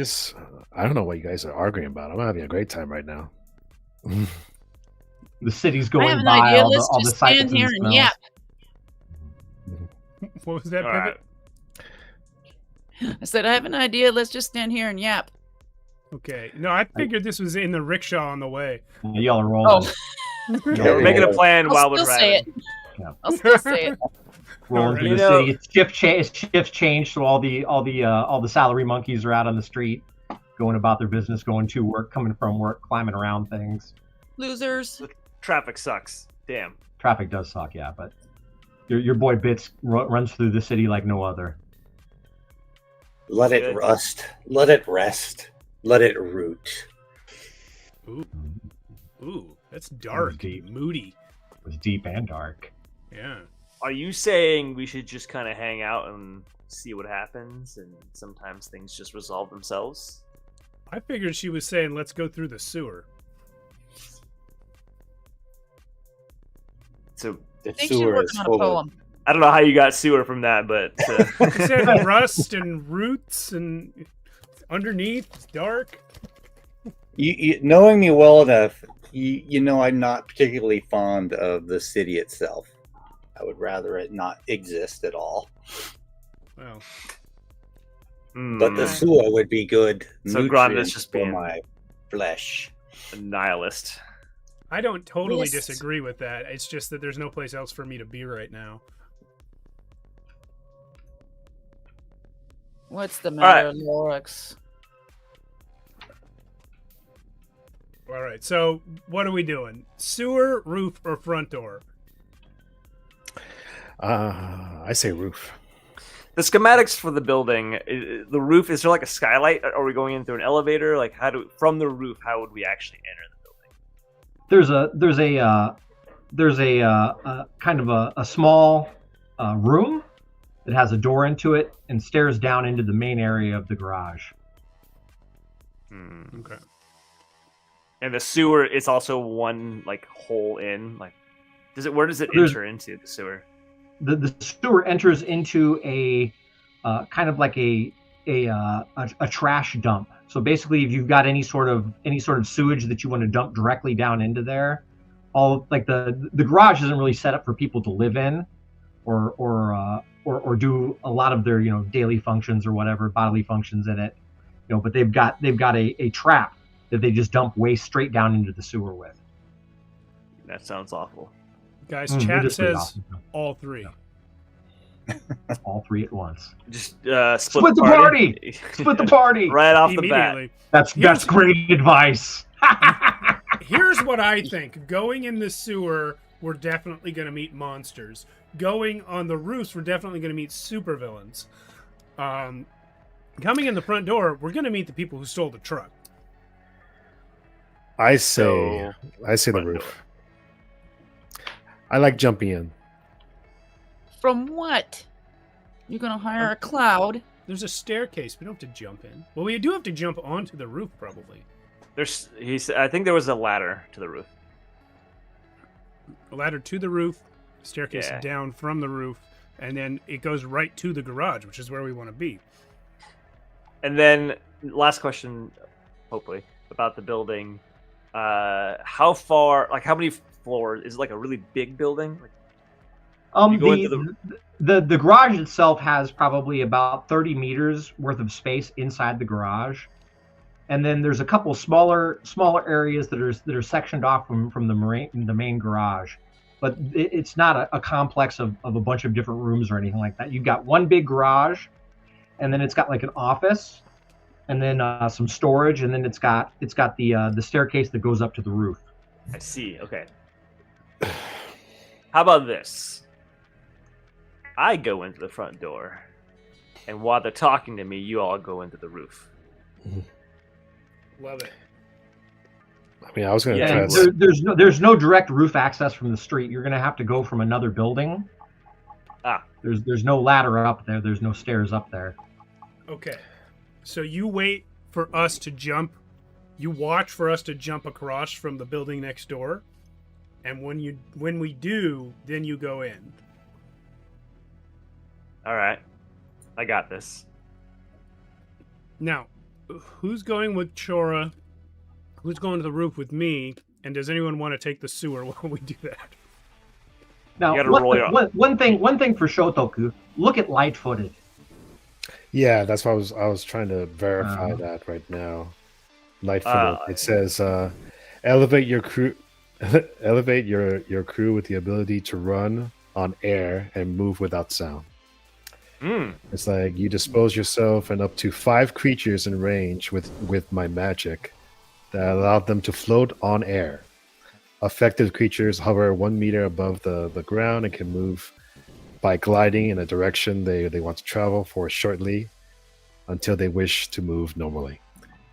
S6: don't know what you guys are arguing about. I'm having a great time right now.
S2: The city's
S4: I
S2: going
S4: have an
S2: by.
S4: idea.
S2: All
S4: Let's
S2: the
S4: just
S2: sights
S4: stand
S2: and
S4: here and
S2: smells.
S4: yap.
S1: What was that,
S5: All
S1: Pivot?
S5: right.
S4: I said, I have an idea. Let's just stand here and yap.
S1: Okay. No, I figured this was in the rickshaw on the way.
S2: Y'all are rolling.
S4: Oh,
S5: Yeah, we're making a plan
S4: I'll
S5: while we're
S4: still say
S5: driving.
S2: Yeah.
S4: I'll still say it.
S2: Rolling
S1: Alright.
S2: through
S5: You
S2: the
S5: know-
S2: city. Shifts change, so all the salary monkeys are out on the street, going about their business, going to work, coming from work, climbing around things.
S4: Losers.
S5: Traffic sucks. Damn.
S2: Traffic does suck, yeah, but your boy Bits runs through the city like no other.
S3: Let it
S5: Good.
S3: rust. Let it rest. Let it root.
S1: Ooh, that's dark,
S2: deep.
S1: moody.
S2: It was deep and dark.
S1: Yeah.
S5: Are you saying we should just kind of hang out and see what happens, and sometimes things just resolve themselves?
S1: I figured she was saying, let's go through the sewer.
S5: So
S3: The
S4: I think she's
S3: sewer is
S4: working on a
S3: full of
S4: poem.
S5: I don't know how you got sewer from that, but
S1: She said rust and roots and underneath it's dark.
S3: knowing me well enough, you know I'm not particularly fond of the city itself. I would rather it not exist at all.
S1: Well,
S3: But the
S5: Hmm,
S3: sewer would be good.
S5: So Granda is
S3: nutrients
S5: just
S3: for
S5: being-
S3: my flesh.
S5: a nihilist.
S1: I don't totally
S4: Yes.
S1: disagree with that. It's just that there's no place else for me to be right now.
S4: What's the matter,
S5: right.
S4: Lorax?
S1: All right, so what are we doing? Sewer, roof, or front door?
S6: I say roof.
S5: The schematics for the building, the roof, is there like a skylight? Are we going in through an elevator? Like, from the roof, how would we actually enter the building?
S2: There's a kind of a small room that has a door into it and stairs down into the main area of the garage.
S1: Okay.
S5: And the sewer is also one like hole in. Like, where does it
S2: There's-
S5: enter into the sewer?
S2: The sewer enters into a kind of like a trash dump. So basically, if you've got any sort of sewage that you want to dump directly down into there, all like the garage isn't really set up for people to live in, or do a lot of their daily functions or whatever bodily functions in it, But they've got a trap that they just dump waste straight down into the sewer with.
S5: That sounds awful.
S1: Guys,
S2: It
S1: chat
S2: is pretty
S1: says
S2: awesome.
S1: all three.
S2: All three at once.
S5: Just
S2: Split the party! Split the party.
S5: right off the bat.
S1: Immediately.
S2: That's great advice.
S1: Here's what I think. Going in the sewer, we're definitely going to meet monsters. Going on the roofs, we're definitely going to meet supervillains. Coming in the front door, we're going to meet the people who stole the truck.
S6: I say the
S5: front
S6: roof. I like jumping in.
S4: From what? You're gonna hire a cloud?
S1: There's a staircase. We don't have to jump in. Well, we do have to jump onto the roof, probably.
S5: I think there was a ladder to the roof.
S1: A ladder to the roof, staircase
S5: Yeah.
S1: down from the roof, and then it goes right to the garage, which is where we want to be.
S5: And then last question, hopefully, about the building. How far? Like, how many floors? Is it like a really big building? Like, you go into
S2: The garage itself has probably about 30 meters worth of space inside the garage, and then there's a couple smaller areas that are sectioned off from the main garage. But it's not a complex of a bunch of different rooms or anything like that. You've got one big garage, and then it's got like an office, and then some storage, and then it's got the staircase that goes up to the roof.
S5: I see. Okay. How about this? I go into the front door, and while they're talking to me, you all go into the roof.
S1: Love it.
S6: I mean, I was going to
S5: Yeah,
S6: try
S2: And
S6: to...
S2: there's no direct roof access from the street. You're going to have to go from another building.
S5: Ah.
S2: There's no ladder up there. There's no stairs up there.
S1: Okay. So you wait for us to jump. You watch for us to jump across from the building next door. And when we do, then you go in.
S5: All right. I got this.
S1: Now, who's going with Chora? Who's going to the roof with me? And does anyone want to take the sewer while we do that?
S2: Now,
S5: You gotta roll your-
S2: one thing for Shotoku, look at light-footed.
S6: Yeah, that's why I was trying to verify that right now. Lightfoot. It says elevate your crew elevate your crew with the ability to run on air and move without sound. It's like you dispose yourself and up to 5 creatures in range with my magic that allowed them to float on air. Affected creatures hover 1 meter above the ground and can move by gliding in a direction they want to travel for shortly until they wish to move normally.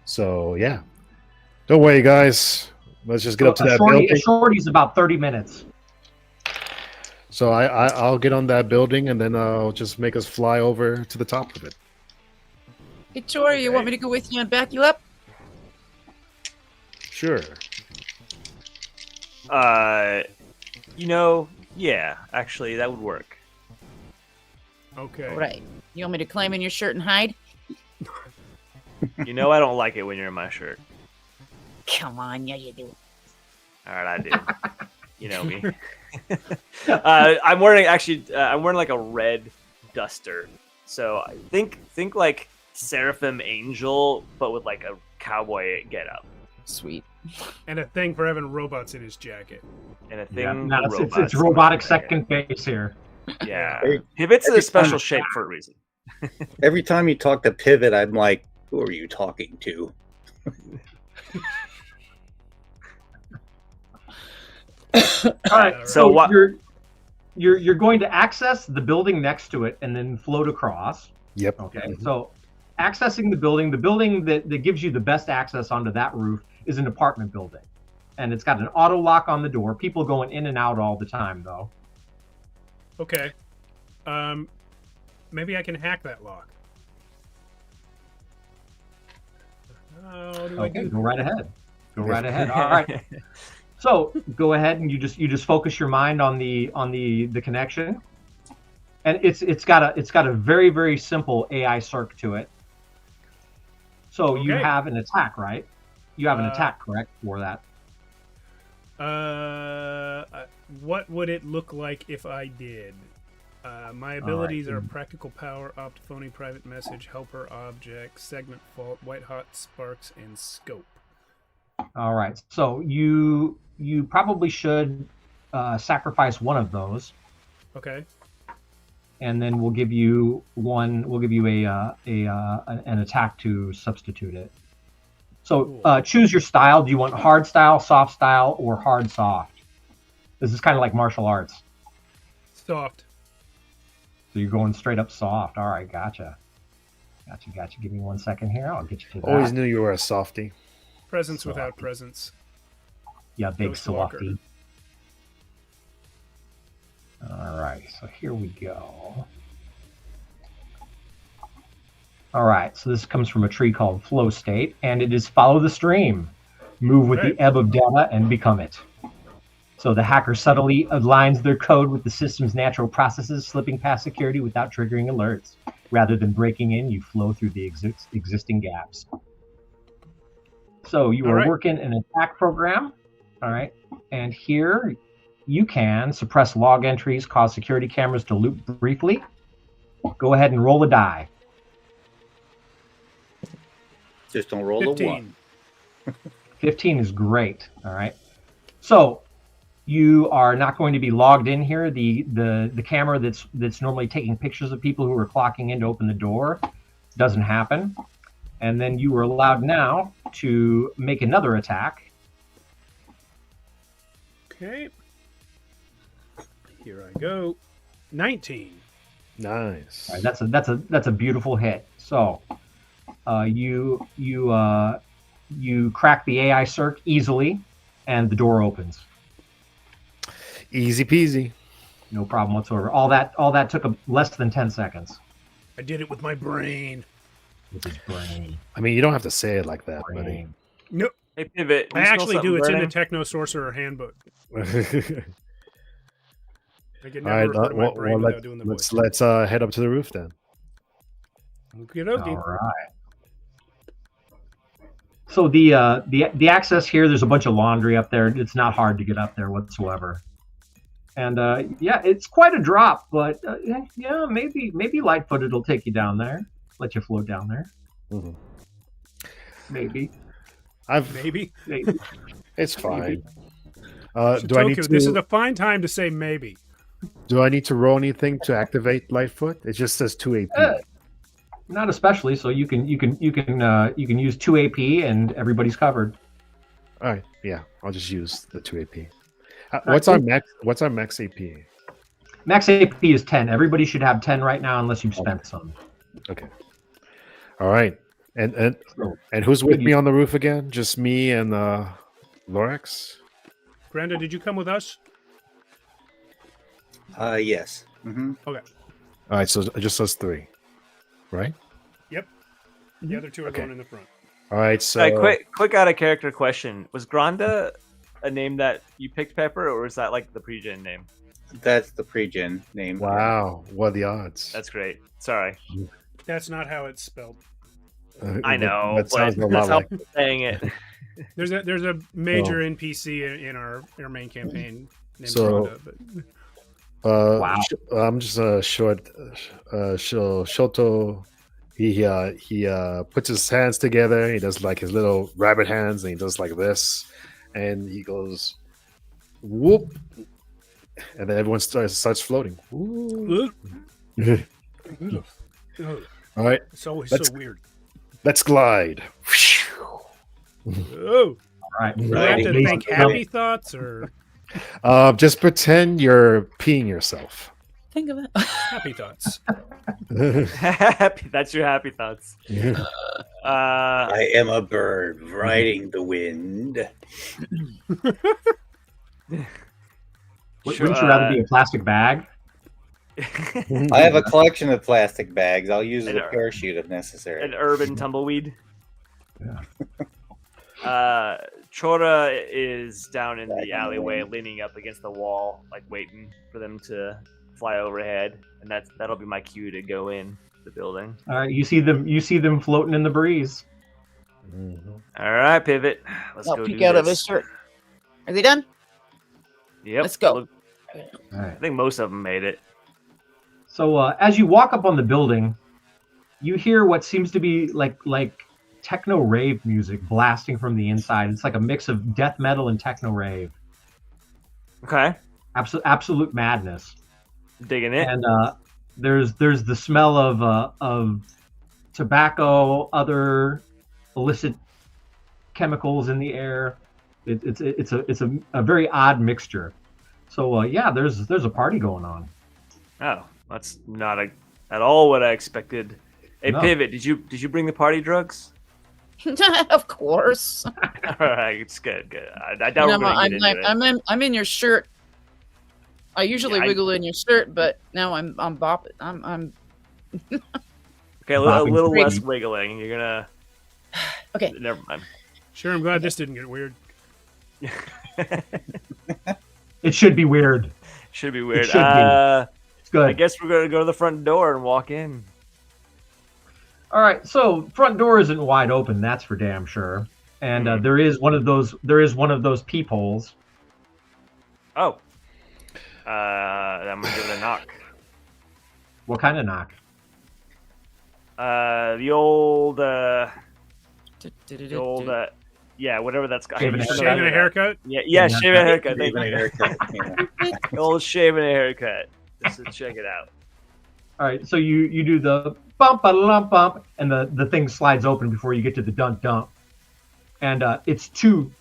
S6: So, yeah. Don't worry, guys. Let's just get up to that building.
S2: A shorty's about 30 minutes.
S6: So I'll get on that building, and then I'll just make us fly over to the top of it.
S4: Hey, Tori, you want me to go with you and back you up?
S6: Sure.
S5: Yeah, actually, that would work.
S1: Okay.
S4: All right. You want me to climb in your shirt and hide?
S5: I don't like it when you're in my shirt.
S4: Come on, yeah, you do.
S5: All right, I do. You know me. I'm wearing like a red duster. So I think like Seraphim Angel, but with like a cowboy getup.
S4: Sweet.
S1: And a thing for having robots in his jacket.
S5: And a thing.
S2: It's robotic second base here.
S5: Yeah. Pivot's a special shape for a reason.
S3: Every time you talk to Pivot, I'm like, who are you talking to?
S2: All right. So what you're going to access the building next to it and then float across.
S6: Yep.
S2: Okay. Mm-hmm. So accessing the building that gives you the best access onto that roof is an apartment building. And it's got an auto lock on the door. People going in and out all the time though.
S1: Okay. Maybe I can hack that lock. How do I do?
S2: Go right ahead. Go right ahead. All right. So go ahead and you just focus your mind on the connection, and it's got a very, very simple AI circ to it. So you have an attack, right? You have an attack, correct, for that?
S1: What would it look like if I did? My abilities are Practical Power, Optophony, Private Message, Helper Object, Segment Fault, White Hot Sparks, and Scope.
S2: All right. So you probably should sacrifice one of those.
S1: Okay.
S2: And then we'll give you one. We'll give you an attack to substitute it. So choose your style. Do you want hard style, soft style, or hard soft? This is kind of like martial arts.
S1: Soft.
S2: So you're going straight up soft. All right, gotcha. Give me 1 second here. I'll get you to that.
S6: Always knew you were a softie.
S1: Presence without presence.
S2: Yeah, big
S1: Ghost Walker.
S2: softy. All right, so here we go. All right, so this comes from a tree called Flow State, and it is follow the stream. Move with the ebb of data and become it. So the hacker subtly aligns their code with the system's natural processes, slipping past security without triggering alerts. Rather than breaking in, you flow through the existing gaps. So you are working an attack program, all right? And here you can suppress log entries, cause security cameras to loop briefly. Go ahead and roll a die.
S3: Just don't roll
S1: 15.
S3: a 1.
S2: 15 is great, all right? So you are not going to be logged in here. The camera that's normally taking pictures of people who are clocking in to open the door doesn't happen. And then you are allowed now to make another attack.
S1: Okay. Here I go. 19.
S6: Nice.
S2: All right, that's a beautiful hit. So you crack the AI circ easily, and the door opens.
S6: Easy peasy.
S2: No problem whatsoever. All that took less than 10 seconds.
S1: I did it with my brain.
S2: With his brain.
S6: I mean, you don't have to say it like that, buddy.
S1: No.
S5: Hey, Pivot.
S1: I actually do. It's in the Techno Sorcerer Handbook. I can never refer to my brain without doing the voice.
S6: Let's head up to the roof then.
S1: Okay.
S2: All right. So the access here, there's a bunch of laundry up there. It's not hard to get up there whatsoever. And yeah, it's quite a drop, but yeah, maybe Lightfoot will take you down there. let you float down there.
S6: Mhm.
S2: Maybe.
S1: Maybe.
S6: It's fine.
S1: Shitoku,
S6: Do I need to?
S1: this is a fine time to say maybe.
S6: Do I need to roll anything to activate Lightfoot? It just says 2 AP.
S2: Not especially. So you can use 2 AP and everybody's covered.
S6: All right, yeah, I'll just use the 2 AP.
S2: right,
S6: What's our max? What's our max AP?
S2: Max AP is 10. Everybody should have 10 right now, unless you've spent some.
S6: Okay. All right, and who's with me on the roof again? Just me and Lorax.
S1: Brenda, did you come with us?
S3: Yes. Mm-hmm.
S1: Okay.
S6: All right, so just us 3, right?
S1: Yep. The other 2 are
S6: Okay.
S1: going in the front.
S6: All right, so
S5: Quick out of character question: was Granda a name that you picked, Pepper, or was that like the pre-gen name?
S3: That's the pre-gen name.
S6: wow, what are the odds?
S5: That's great. Sorry,
S1: That's not how it's spelled.
S5: I know,
S6: That sounds a
S5: but
S6: lot
S5: that's how
S6: like.
S5: I'm saying it.
S1: There's a major NPC in our main campaign named
S6: So-
S1: Rhonda, but
S2: Wow.
S6: I'm just Shoto. He puts his hands together. He does like his little rabbit hands, and he does like this, and he goes whoop, and then everyone starts floating. Woo.
S1: oh,
S6: All right,
S1: it's always
S6: Let's-
S1: so weird.
S6: let's glide.
S1: Oh,
S2: All right.
S1: do I have to
S3: Right.
S1: think happy thoughts or
S6: Just pretend you're peeing yourself.
S4: Think of it.
S1: happy thoughts?
S5: Happy. That's your happy thoughts.
S3: I am a bird riding the wind.
S2: Wouldn't you rather be a plastic bag?
S3: I have a collection of plastic bags. I'll use
S5: And
S3: a parachute if necessary.
S5: an urban tumbleweed.
S2: Yeah.
S5: Chora is down in the alleyway, leaning up against the wall, like waiting for them to fly overhead, and that'll be my cue to go in the building.
S2: All right. You see them floating in the breeze.
S5: All right, pivot. Let's
S4: I'll
S5: go.
S4: peek
S5: do
S4: out of
S5: this.
S4: his shirt. Are they done?
S5: Yep.
S4: Let's go.
S5: Look,
S2: All right.
S5: I think most of them made it.
S2: So as you walk up on the building, you hear what seems to be like techno rave music blasting from the inside. It's like a mix of death metal and techno rave.
S5: Okay,
S2: Absolute madness.
S5: digging it.
S2: And there's the smell of tobacco, other illicit chemicals in the air. It's a very odd mixture. So yeah, there's a party going on.
S5: Oh, that's not at all what I expected. Hey,
S2: No.
S5: pivot. Did you bring the party drugs?
S4: Of course.
S5: All right, it's good. I doubt we're gonna get into it.
S4: I'm in your shirt. I usually
S5: Yeah,
S4: wiggle in your shirt, but now I'm bopping. I'm
S5: Okay, a
S2: Bopping
S5: little
S4: crazy.
S5: less wiggling. You're gonna.
S4: Okay.
S5: Never mind.
S1: Sure, I'm glad this didn't get weird.
S2: It should be weird.
S5: Should be weird.
S2: should be. It's good.
S5: I guess we're gonna go to the front door and walk in.
S2: All right, so front door isn't wide open, that's for damn sure. And there is one of those peepholes.
S5: Oh. I'm gonna give it a knock.
S2: What kind of knock?
S5: The old, yeah, whatever that's got.
S2: Shaving a
S1: Shaving a haircut?
S5: Yeah, shaving a haircut. Thank
S3: Even a
S5: you.
S3: haircut, yeah.
S5: The old shaving a haircut. Just to check it out.
S2: All right, so you do the bump a lump bump, and the thing slides open before you get to the dunk dump, and it's two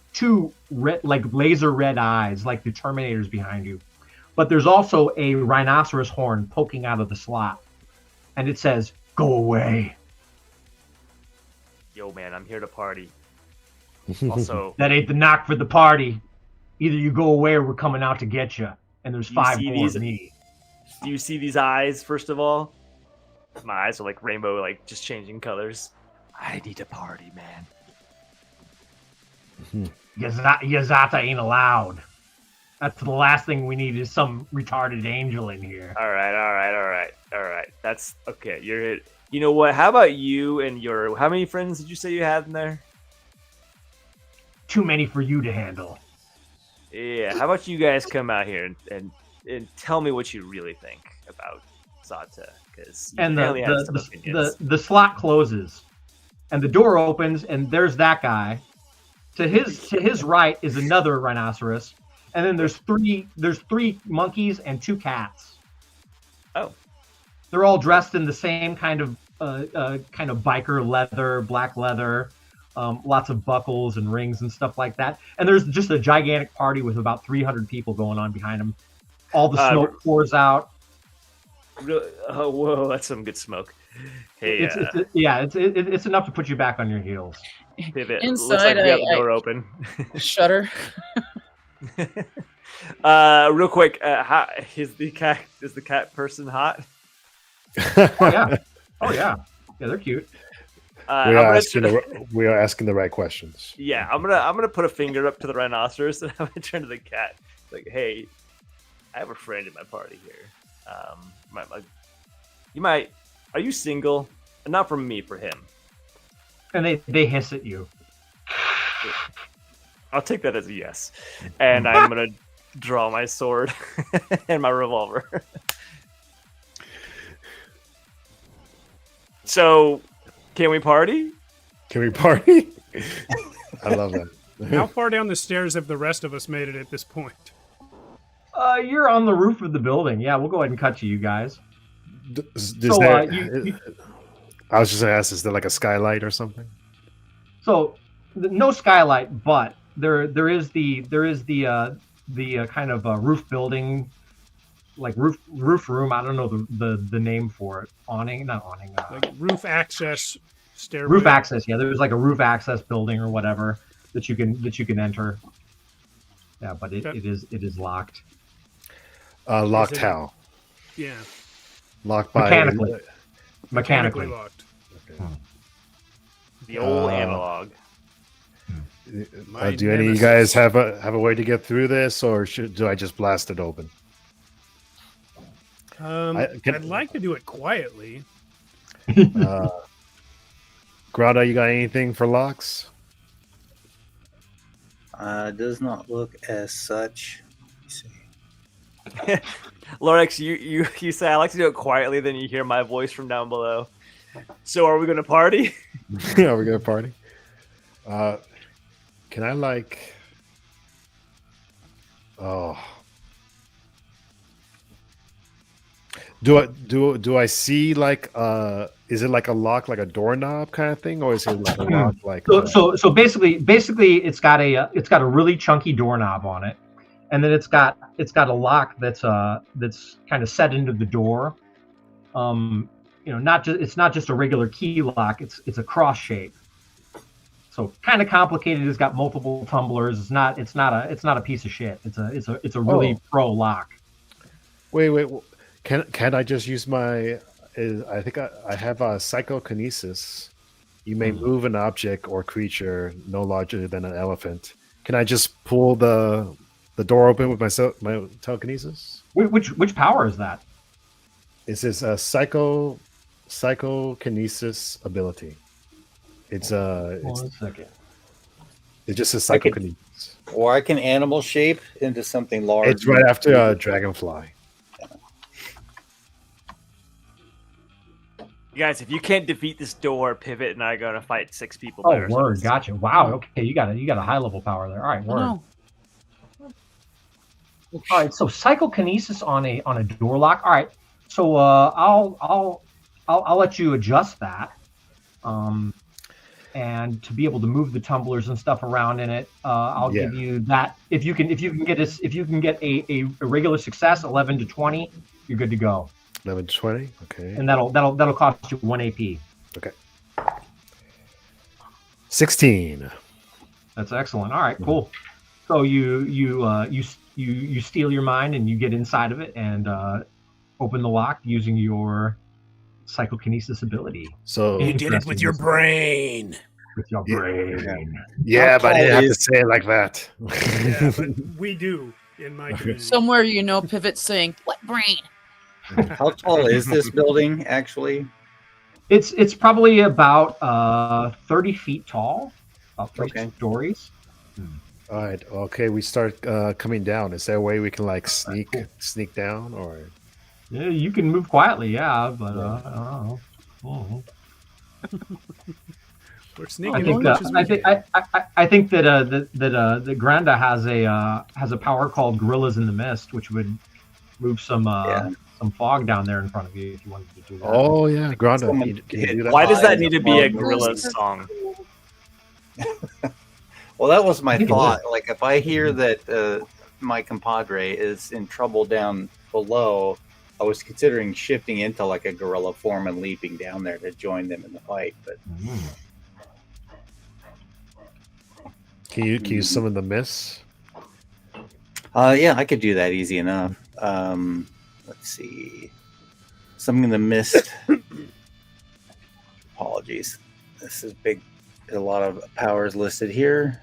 S2: red, like laser red eyes, like the Terminator's behind you, but there's also a rhinoceros horn poking out of the slot, and it says, "Go away."
S5: Yo, man, I'm here to party. Also,
S2: That ain't the knock for the party. Either you go away or we're coming out to get you. And there's
S5: You
S2: 5
S5: see
S2: more
S5: these-
S2: of me.
S5: do you see these eyes? First of all, my eyes are like rainbow, like just changing colors. I need to party, man.
S2: Yazata ain't allowed. That's the last thing we need is some retarded angel in here.
S5: All right. That's okay. You're. You know what? How about you and your? How many friends did you say you had in there?
S2: Too many for you to handle.
S5: Yeah. How about you guys come out here and tell me what you really think about Sata, because
S2: And
S5: apparently has some opinions.
S2: the slot closes, and the door opens, and there's that guy. To his right is another rhinoceros, and then there's three monkeys and 2 cats.
S5: Oh.
S2: They're all dressed in the same kind of biker leather, black leather, lots of buckles and rings and stuff like that. And there's just a gigantic party with about 300 people going on behind them. All the smoke pours out.
S5: Oh, whoa, that's some good smoke. Hey,
S2: it's enough to put you back on your heels.
S5: Pivot.
S4: Inside,
S5: Looks like we have the door open.
S4: Shudder.
S5: Real quick, is the cat person hot?
S2: Oh yeah, they're cute.
S6: We are asking the right questions.
S5: Yeah, I'm gonna put a finger up to the rhinoceros and I'm gonna turn to the cat. Like, hey, I have a friend in my party here. Are you single? Not from me, for him.
S2: And they hiss at you.
S5: I'll take that as a yes. And I'm gonna draw my sword and my revolver. So, can we party?
S6: Can we party? I love that.
S1: How far down the stairs have the rest of us made it at this point?
S2: You're on the roof of the building. Yeah, we'll go ahead and cut to you guys.
S6: I was just gonna ask, is there like a skylight or something?
S2: So, no skylight, but there is the kind of roof building, like roof room. I don't know the name for it. Not awning.
S1: Like roof access stairway.
S2: Roof access. Yeah, there's like a roof access building or whatever that you can enter. Yeah, but it is locked.
S6: Locked how?
S1: Yeah.
S6: Locked by
S2: mechanically
S1: locked.
S6: Okay.
S5: The old analog.
S6: Do any of you guys have a way to get through this, or do I just blast it open?
S1: I'd like to do it quietly.
S6: Grada, you got anything for locks?
S3: Does not look as such. Let me see.
S5: Lorex, you say I like to do it quietly, then you hear my voice from down below. So are we gonna party?
S6: Yeah, we're gonna party. Can I like? Oh, do I see like is it like a lock, like a doorknob kind of thing, or is it like a lock like?
S2: So basically it's got a really chunky doorknob on it, and then it's got a lock that's kind of set into the door. It's not just a regular key lock. It's a cross shape. So kind of complicated. It's got multiple tumblers. It's not a piece of shit. It's a really pro lock.
S6: Wait. Can I just use my? I think I have a psychokinesis. You may move an object or creature no larger than an elephant. Can I just pull the door open with my telekinesis?
S2: Which power is that?
S6: It says a psychokinesis ability. It's
S2: One second.
S6: It just says psychokinesis.
S3: Or I can animal shape into something large.
S6: It's right after dragonfly.
S5: You guys, if you can't defeat this door, Pivot and I are gonna fight 6 people.
S2: Oh, word, gotcha. Wow, okay, you got a high level power there. All right, word.
S4: No.
S2: All right, so psychokinesis on a door lock. All right, so I'll let you adjust that, and to be able to move the tumblers and stuff around in it, I'll give you that. If you can get a regular success, 11 to 20, you're good to go.
S6: 11 to 20, okay.
S2: And that'll cost you 1 AP.
S6: Okay. 16.
S2: That's excellent. All right, cool. So you steal your mind and you get inside of it and open the lock using your psychokinesis ability.
S6: So
S1: you did it with your brain.
S2: With your brain.
S6: Yeah, but I didn't have to say it like that.
S1: Yeah, but we do in my community.
S4: Somewhere Pivot saying, "What brain?"
S3: How tall is this building actually?
S2: It's probably about 30 feet tall, about 3 stories.
S6: All right. Okay, we start coming down. Is there a way we can like sneak down, or?
S2: Yeah, you can move quietly, yeah, but I don't know. Oh.
S1: We're
S2: I
S1: sneaking
S2: think
S1: as much as we can.
S2: I think that that Granda has a power called Gorillas in the Mist, which would move some fog down there in front of you if you wanted to do that.
S6: Oh yeah, Granda,
S3: Someone
S6: can you do
S3: hit
S6: that?
S5: Why does that
S3: eyes
S5: need to be a
S3: above the
S5: Gorillaz
S3: roof.
S5: song?
S3: Well, that was my
S2: I think it
S3: thought. Like, if I hear that my compadre is in trouble down below, I was considering shifting into like a gorilla form and leaping down there to join them in the fight. But
S6: Can you summon the mists?
S3: yeah, I could do that easy enough. Let's see. Something in the mist. Apologies. This is big. A lot of powers listed here.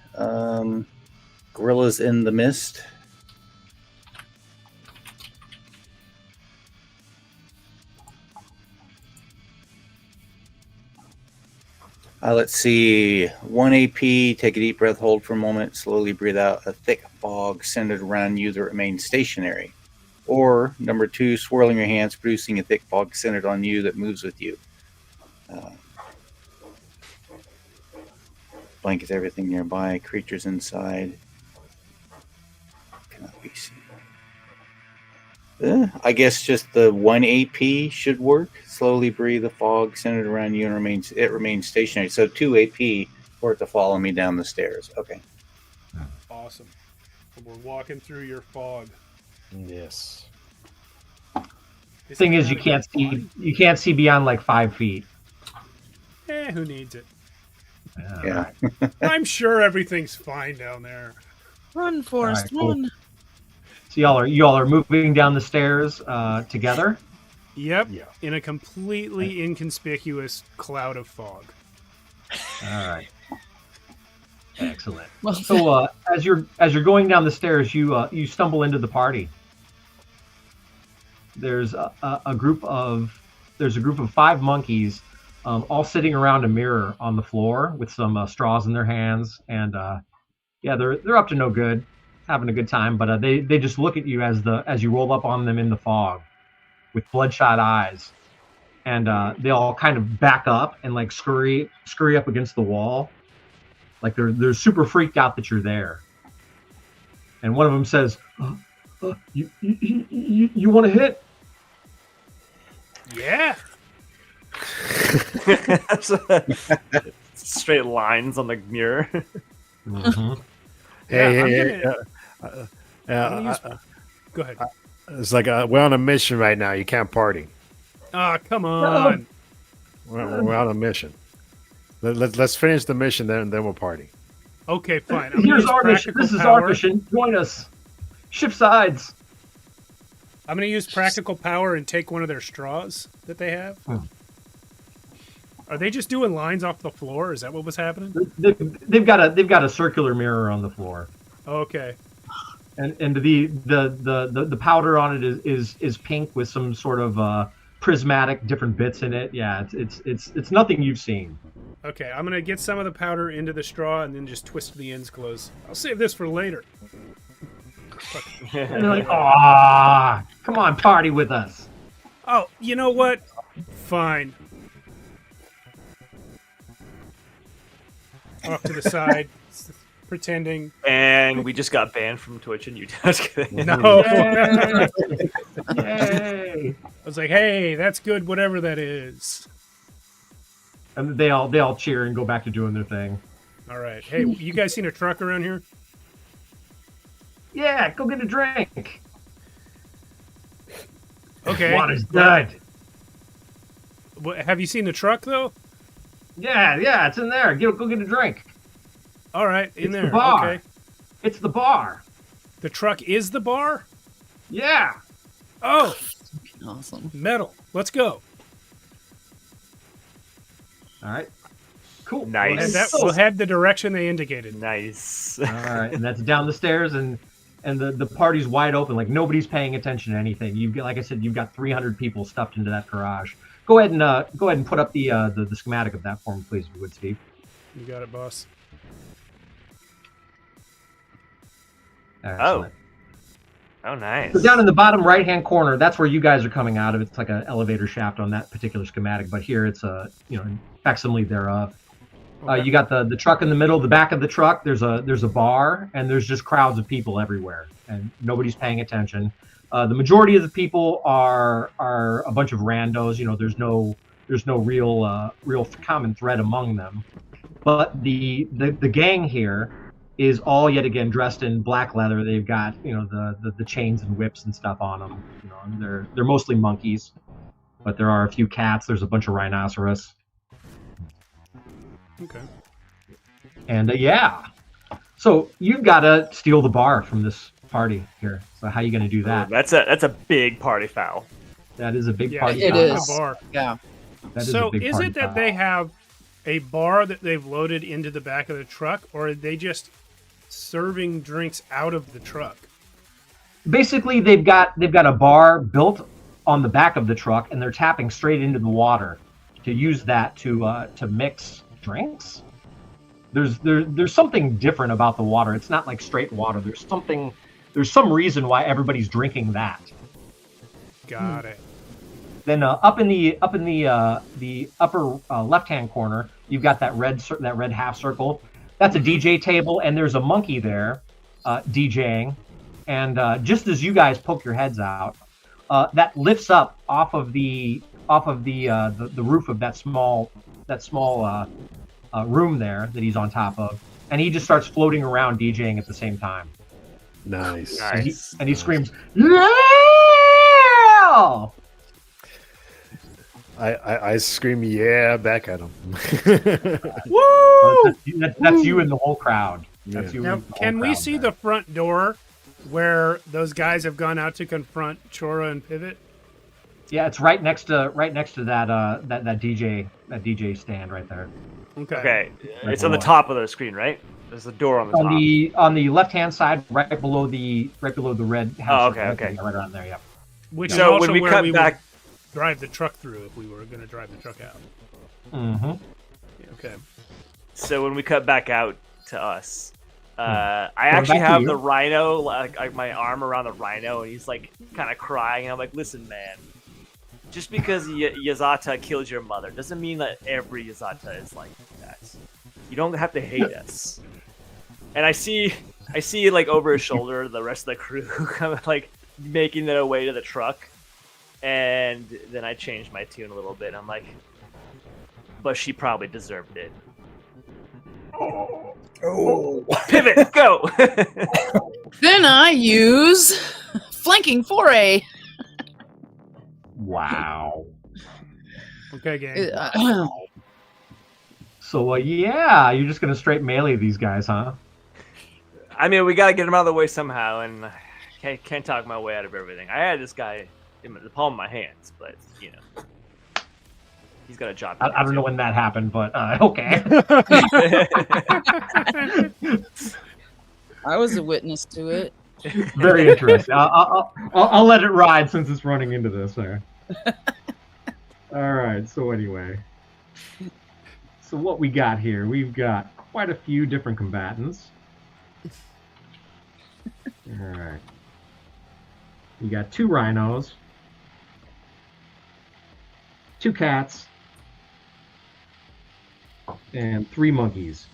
S3: Gorillas in the mist. Let's see. 1 AP. Take a deep breath, hold for a moment, slowly breathe out. A thick fog centered around you that remains stationary. Or number 2, swirling your hands, producing a thick fog centered on you that moves with you. Blankets everything nearby. Creatures inside cannot be seen. I guess just the 1 AP should work. Slowly breathe the fog centered around you and remains stationary. So 2 AP for it to follow me down the stairs. Okay.
S1: Awesome. So we're walking through your fog.
S6: Yes.
S2: Thing is, you can't see beyond like 5 feet.
S1: Who needs it?
S3: Yeah.
S1: I'm sure everything's fine down there.
S4: Run, Forrest,
S2: All right, cool.
S4: run.
S2: So y'all are moving down the stairs together.
S1: Yep.
S6: Yeah.
S1: In a completely inconspicuous cloud of fog.
S2: All right. Excellent.
S4: Well,
S2: So as you're going down the stairs, you stumble into the party. There's a group of 5 monkeys, all sitting around a mirror on the floor with some straws in their hands, and they're up to no good, having a good time. But they just look at you as you roll up on them in the fog, with bloodshot eyes, and they all kind of back up and like scurry up against the wall, like they're super freaked out that you're there. And one of them says, "You want to hit?"
S1: Yeah.
S5: Straight lines on the mirror.
S2: Mm-hmm.
S6: Hey,
S1: I'm gonna use- Go ahead.
S6: it's like we're on a mission right now. You can't party.
S1: Ah, come on.
S6: We're on a mission. Let's finish the mission, then we'll party.
S1: Okay, fine. I'm gonna
S2: Here's
S1: use
S2: our mission.
S1: practical
S2: This is
S1: power.
S2: our mission. Join us. Shift sides.
S1: I'm going to use practical power and take one of their straws that they have. Are they just doing lines off the floor? Is that what was happening?
S2: They've got a circular mirror on the floor,
S1: Okay.
S2: and the powder on it is pink with some sort of prismatic different bits in it. Yeah, it's nothing you've seen.
S1: Okay, I'm going to get some of the powder into the straw and then just twist the ends close. I'll save this for later.
S2: And they're like, "Ah, come on, party with us."
S1: Oh, you know what? Fine. Off to the side, pretending.
S5: And we just got banned from Twitch and YouTube. Just kidding.
S1: No.
S2: Yay!
S1: I was like, hey, that's good, whatever that is.
S2: And they all cheer and go back to doing their thing.
S1: All right. Hey, you guys seen a truck around here?
S2: Yeah, go get a drink.
S1: Okay.
S2: Water's good.
S1: Have you seen the truck, though?
S2: Yeah, it's in there. Go get a drink.
S1: All right, in
S2: It's
S1: there.
S2: the bar.
S1: Okay.
S2: It's the bar.
S1: The truck is the bar?
S2: Yeah.
S1: Oh,
S4: Awesome.
S1: metal. Let's go.
S2: All right. Cool.
S5: Nice.
S1: We'll head the direction they indicated.
S5: Nice.
S2: All right, and that's down the stairs, and the party's wide open, like nobody's paying attention to anything. Like I said, you've got 300 people stuffed into that garage. Go ahead and put up the schematic of that for me, please, if you would, Steve.
S1: You got it, boss.
S2: Excellent.
S5: Oh, nice.
S2: So down in the bottom right-hand corner, that's where you guys are coming out of. It's like an elevator shaft on that particular schematic, but here it's a facsimile thereof.
S1: Okay.
S2: You got the truck in the middle. The back of the truck, there's a bar, and there's just crowds of people everywhere, and nobody's paying attention. The majority of the people are a bunch of randos. There's no real common thread among them. But the gang here is all yet again dressed in black leather. They've got the chains and whips and stuff on them. And they're mostly monkeys, but there are a few cats. There's a bunch of rhinoceros.
S1: Okay.
S2: And yeah, so you've got to steal the bar from this party here. So how are you going to do that?
S5: That's a big party foul.
S2: That is a big
S1: Yeah,
S2: party.
S4: it
S2: foul.
S4: is.
S1: A bar.
S4: Yeah.
S2: That
S1: So
S2: a big
S1: is
S2: party
S1: it that
S2: foul.
S1: they have a bar that they've loaded into the back of the truck, or are they just serving drinks out of the truck?
S2: Basically they've got a bar built on the back of the truck, and they're tapping straight into the water to use that to mix drinks? There's something different about the water. It's not like straight water. There's some reason why everybody's drinking that.
S1: Got it.
S2: Then up in the upper left-hand corner, you've got that red half circle. That's a DJ table, and there's a monkey there DJing. And just as you guys poke your heads out, that lifts up off of the roof of that small room there that he's on top of, and he just starts floating around DJing at the same time.
S6: Nice.
S2: And he screams, "Yeah!"
S6: I scream yeah back at him.
S1: Woo!
S2: That's you and the whole crowd. That's
S6: Yeah.
S2: you.
S1: Now,
S2: and the whole
S1: can we
S2: crowd
S1: see
S2: there.
S1: the front door where those guys have gone out to confront Chora and Pivot?
S2: Yeah, it's right next to that DJ stand right there.
S1: Okay.
S5: Okay,
S2: Right
S5: it's on the
S2: below it.
S5: top of the screen, right? There's a door on the top.
S2: On the left hand side, right below the red house.
S5: Oh, okay.
S2: Right around there. Yeah.
S1: Which is
S5: So
S1: also
S5: when we
S1: where
S5: cut
S1: we
S5: back,
S1: would drive the truck through if we were going to drive the truck out.
S2: Mm-hmm.
S1: Okay.
S5: so when we cut back out to us, I
S2: back
S5: actually
S2: to
S5: have
S2: you.
S5: the rhino, like my arm around the rhino, and he's like kind of crying. And I'm like, listen, man, just because Yazata killed your mother doesn't mean that every Yazata is like that. You don't have to hate us. And I see like over his shoulder the rest of the crew kind of like making their way to the truck, and then I changed my tune a little bit. I'm like, but she probably deserved it.
S3: Oh,
S5: Pivot, go!
S4: Then I use flanking foray.
S2: Wow.
S1: Okay, gang.
S2: So yeah, you're just gonna straight melee these guys, huh?
S5: I mean, we gotta get him out of the way somehow, and can't talk my way out of everything. I had this guy in the palm of my hands, but he's got a job.
S2: I don't know when that happened, but okay.
S4: I was a witness to it.
S2: Very interesting. I'll let it ride since it's running into this there. All right. So anyway, so what we got here? We've got quite a few different combatants. All right. We got 2 rhinos, 2 cats, and 3 monkeys.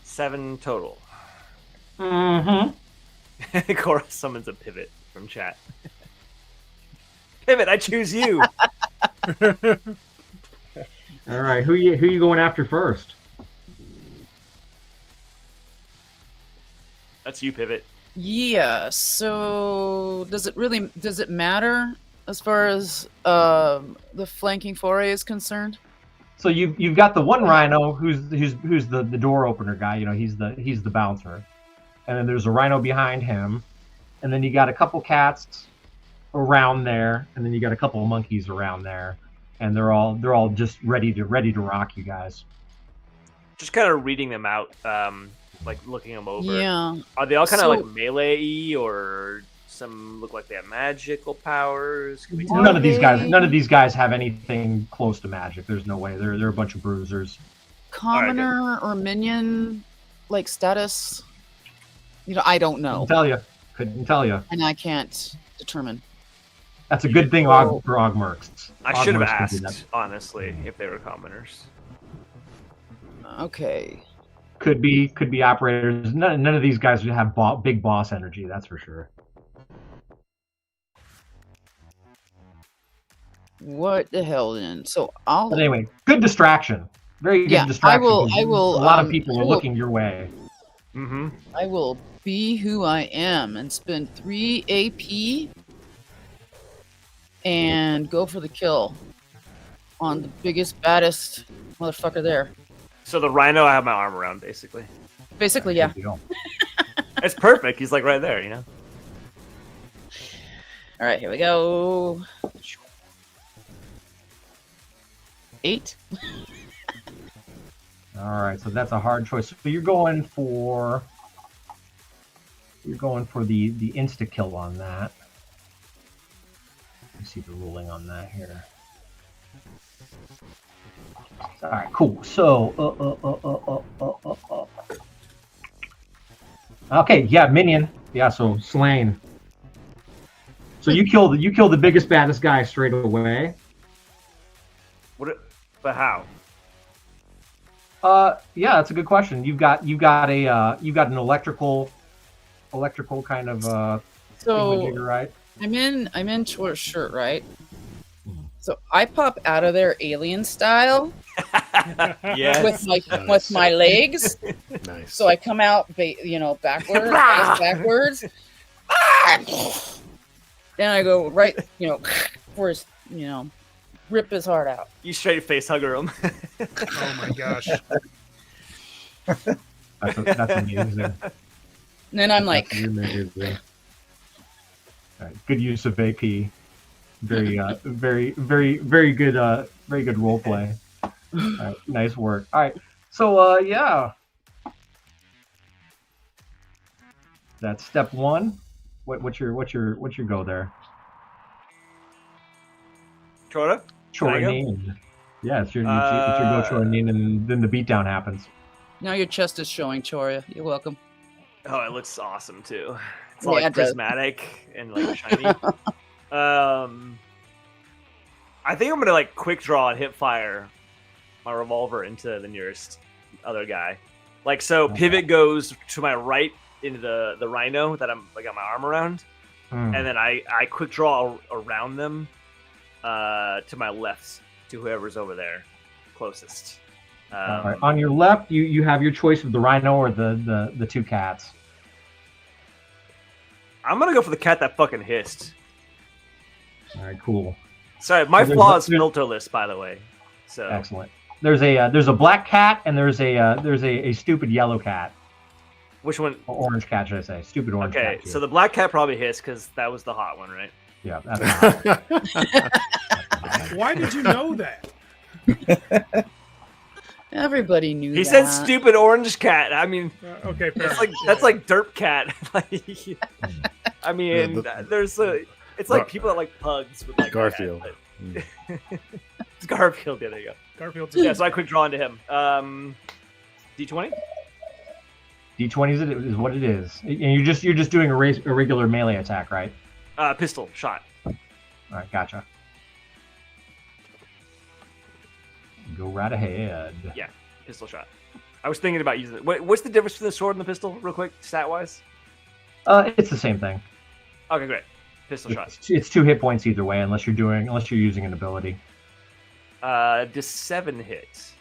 S5: 7 total.
S2: Mm-hmm.
S5: Cora summons a pivot from chat. Pivot, I choose you.
S2: All right. Who you going after first?
S5: That's you, Pivot.
S4: Yeah. So does it matter as far as the flanking foray is concerned?
S2: So you've got the one rhino who's the door opener guy. He's the bouncer, and then there's a rhino behind him, and then you got a couple cats around there, and then you got a couple of monkeys around there, and they're all just ready to rock you guys.
S5: Just kind of reading them out, like looking them over.
S4: Yeah.
S5: Are they all kind of
S4: So-
S5: like melee-y, or some look like they have magical powers? Can we tell?
S2: None of these guys have anything close to magic. There's no way. They're a bunch of bruisers.
S4: Commoner or minion like status? I don't know,
S7: Couldn't tell you.
S4: and I can't determine.
S7: That's a good thing for Ogmerks.
S5: I should have
S7: Ogmerks can do
S5: asked, honestly, if they were commoners.
S4: Okay.
S7: Could be operators. None of these guys would have big boss energy. That's for sure.
S4: What the hell then? So I'll.
S7: But anyway, good distraction. Very good distraction.
S4: I will.
S7: A lot of people are looking your way.
S5: Mm-hmm.
S4: I will be who I am and spend 3 AP and go for the kill on the biggest, baddest motherfucker there.
S5: So the rhino, I have my arm around, basically.
S4: Basically, yeah.
S5: It's perfect. He's like right there, you know.
S4: All right, here we go. 8.
S7: All right, so that's a hard choice. So you're going for the insta kill on that. Let me see the ruling on that here. All right, cool. So, okay, yeah, minion. Yeah, so slain. So you kill the biggest baddest guy straight away.
S5: But how?
S7: Yeah, that's a good question. You've got an electrical kind of
S4: So
S7: right?
S4: I'm in short shirt, right? So I pop out of there alien style
S5: Yes.
S4: with my legs.
S6: Nice.
S4: So I come out, backwards. Then I go right, for his, rip his heart out.
S5: You straight face hugger him.
S1: Oh my gosh.
S7: That's amazing.
S4: And then I'm like,
S7: All right, good use of AP. Very good role play. All right, nice work. All right, so yeah, that's step one. What's your go there?
S5: Chora?
S7: Choranin. Yeah, it's your go Choranin, and then the beatdown happens.
S4: now your chest is showing, Choria. You're welcome.
S5: Oh, it looks awesome too. It's all
S4: Yeah,
S5: like
S4: it does.
S5: prismatic and like shiny. I think I'm gonna like quick draw and hip fire my revolver into the nearest other guy. Like so, pivot goes to my right into the rhino that I got my arm around, and then I quick draw around them to my left to whoever's over there closest.
S7: All right. On your left, you have your choice of the rhino or the two cats.
S5: I'm gonna go for the cat that fucking hissed.
S7: All right, cool.
S5: Sorry, my
S7: There's
S5: flaw is
S7: there's-
S5: filterless, by the way. So
S7: Excellent. There's a black cat and there's a stupid yellow cat.
S5: which one?
S7: Or orange cat, should I say? Stupid orange
S5: Okay,
S7: cat. too.
S5: so the black cat probably hissed because that was the hot one, right?
S7: Yeah, that's
S1: Why did you know that?
S4: Everybody knew
S5: He
S4: that.
S5: said stupid orange cat. I mean,
S1: Okay, fair
S5: that's
S1: enough.
S5: like derp cat. I mean, there's it's like
S6: Gar-
S5: people that like pugs with like
S6: Garfield.
S5: Cat, it's Garfield. Yeah, there you go.
S1: Garfield's
S5: Yeah, so I quick draw into him. D20.
S7: D20 is what it is, and you're just doing a regular melee attack, right?
S5: Pistol shot.
S7: All right, gotcha. Go right ahead.
S5: Yeah, pistol shot. I was thinking about using it. What's the difference between the sword and the pistol, real quick, stat wise?
S7: It's the same thing.
S5: Okay, great. Pistol shot.
S7: It's 2 hit points either way, unless you're using an ability.
S5: Does 7 hit?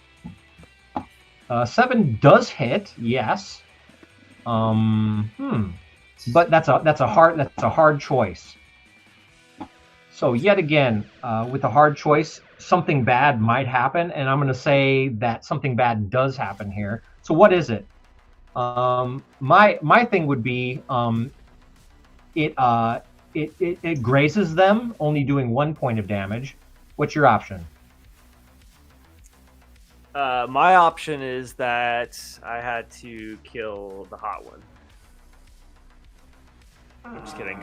S7: 7 does hit, yes. But that's a hard choice. So yet again, with a hard choice, something bad might happen, and I'm going to say that something bad does happen here. So what is it? My thing would be it grazes them, only doing 1 point of damage. What's your option?
S5: My option is that I had to kill the hot one. I'm just kidding.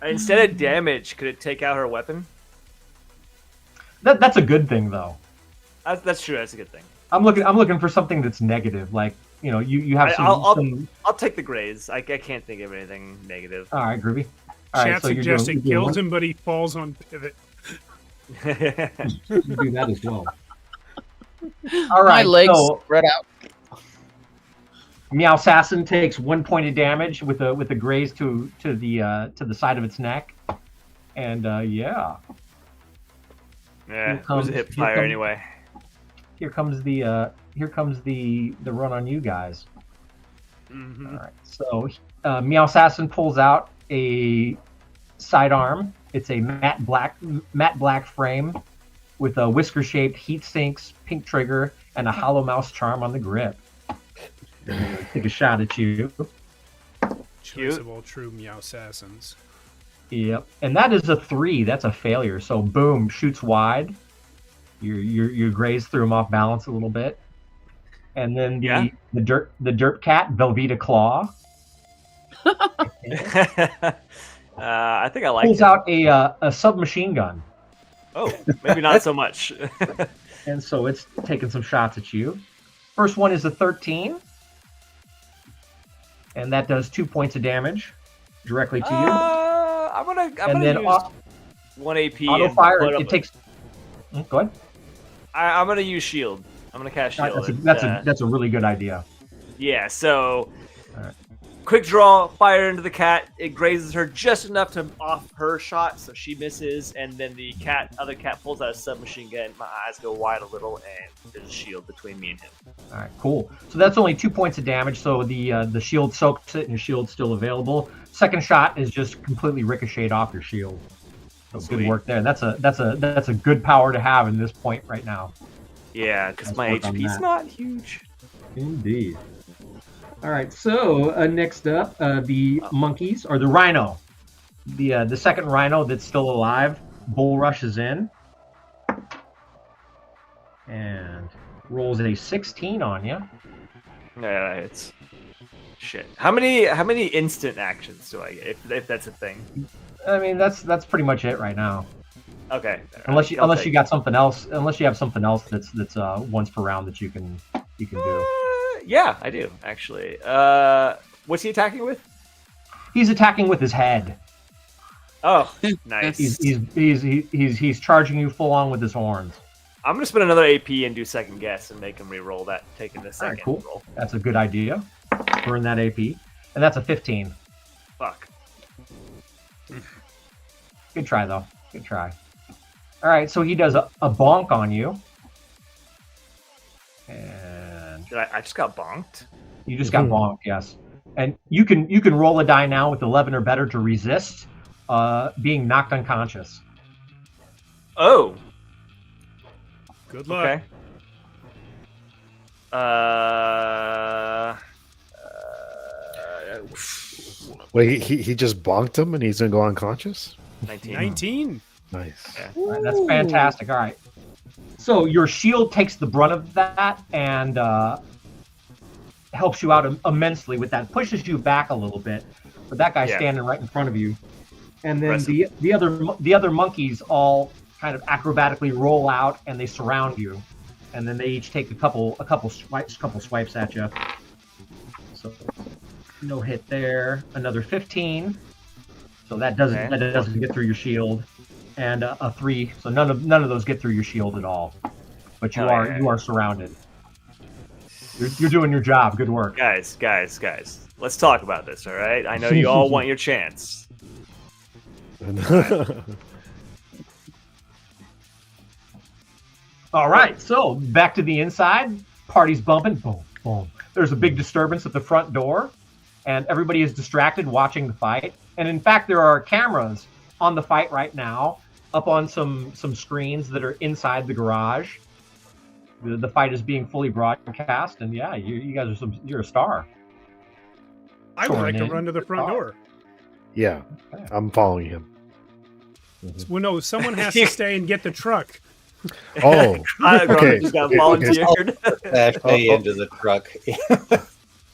S5: Instead of damage, could it take out her weapon?
S7: That's a good thing, though.
S5: That's true. That's a good thing.
S7: I'm looking for something that's negative, like you have some.
S5: I'll take the graze. I can't think of anything negative.
S7: All right, groovy. All right,
S1: Chat
S7: so
S1: suggesting kills him, but he falls on pivot.
S7: You do that as well. All right,
S4: My legs
S7: so
S4: spread out.
S7: Meow Assassin takes 1 point of damage with a graze to the side of its neck, and yeah.
S5: Yeah, it was a hip fire anyway.
S7: Here comes the run on you guys.
S5: Mm-hmm.
S7: All right, so Meow Assassin pulls out a sidearm. It's a matte black frame with a whisker-shaped heat sinks, pink trigger, and a hollow mouse charm on the grip. Take a shot at you.
S1: Choice of all true Meow Assassins.
S7: Yep, and that is a 3. That's a failure. So boom, shoots wide. You graze threw him off balance a little bit, and then the dirt cat Velveeta Claw.
S5: I think I like.
S7: Pulls out a submachine gun.
S5: Oh, maybe not so much.
S7: And so it's taking some shots at you. First one is a 13, and that does 2 points of damage directly to you.
S5: I'm gonna use 1 AP.
S7: Auto fire. It takes. Go ahead.
S5: I'm gonna use shield. I'm gonna cast shield.
S7: That's a really good idea.
S5: Yeah. So, quick draw, fire into the cat. It grazes her just enough to off her shot, so she misses. And then the other cat pulls out a submachine gun. My eyes go wide a little, and there's a shield between me and him.
S7: All right, cool. So that's only 2 points of damage. So the shield soaks it, and your shield's still available. Second shot is just completely ricocheted off your shield. So good work there. That's a good power to have in this point right now.
S5: Yeah, because my HP's not huge.
S7: Indeed. All right, so next up, the monkeys, or the rhino. The second rhino that's still alive, bull rushes in and rolls a 16 on you.
S5: Yeah, it's shit. How many instant actions do I get if that's a thing?
S7: I mean, that's pretty much it right now.
S5: Okay.
S7: Unless you got something else, unless you have something else that's once per round that you can do.
S5: Yeah, I do actually. What's he attacking with?
S7: He's attacking with his head.
S5: Oh, nice.
S7: He's charging you full on with his horns.
S5: I'm gonna spend another AP and do second guess and make him re-roll that, taking the second
S7: cool.
S5: roll.
S7: That's a good idea. Burn that AP, and that's a 15.
S5: Fuck.
S7: Good try though. Good try. All right, so he does a bonk on you, and
S5: I just got bonked.
S7: You just got bonked, yes. And you can roll a die now with 11 or better to resist being knocked unconscious.
S5: Oh.
S1: Good luck.
S5: Okay.
S6: Wait, he just bonked him and he's gonna go unconscious?
S1: 19.
S6: Nice.
S5: Yeah.
S7: All right, that's fantastic. All right. So your shield takes the brunt of that and helps you out immensely with that. Pushes you back a little bit, but that guy's standing right in front of you. And then the other monkeys all kind of acrobatically roll out and they surround you, and then they each take a couple swipes at you. So no hit there. Another 15. So that doesn't get through your shield, and a 3. So none of those get through your shield at all. But you are surrounded. You're doing your job. Good work,
S5: guys. Let's talk about this. All right. I know you all want your chance.
S7: All right. So back to the inside. Party's bumping. Boom, boom. There's a big disturbance at the front door, and everybody is distracted watching the fight. And in fact, there are cameras on the fight right now, up on some screens that are inside the garage. The fight is being fully broadcast, and yeah, you guys you're a star.
S1: I would like to run to the front door.
S6: Yeah, I'm following him.
S1: Well, no, someone has to stay and get the truck.
S6: Oh, okay.
S5: Just got volunteered.
S3: Into the truck.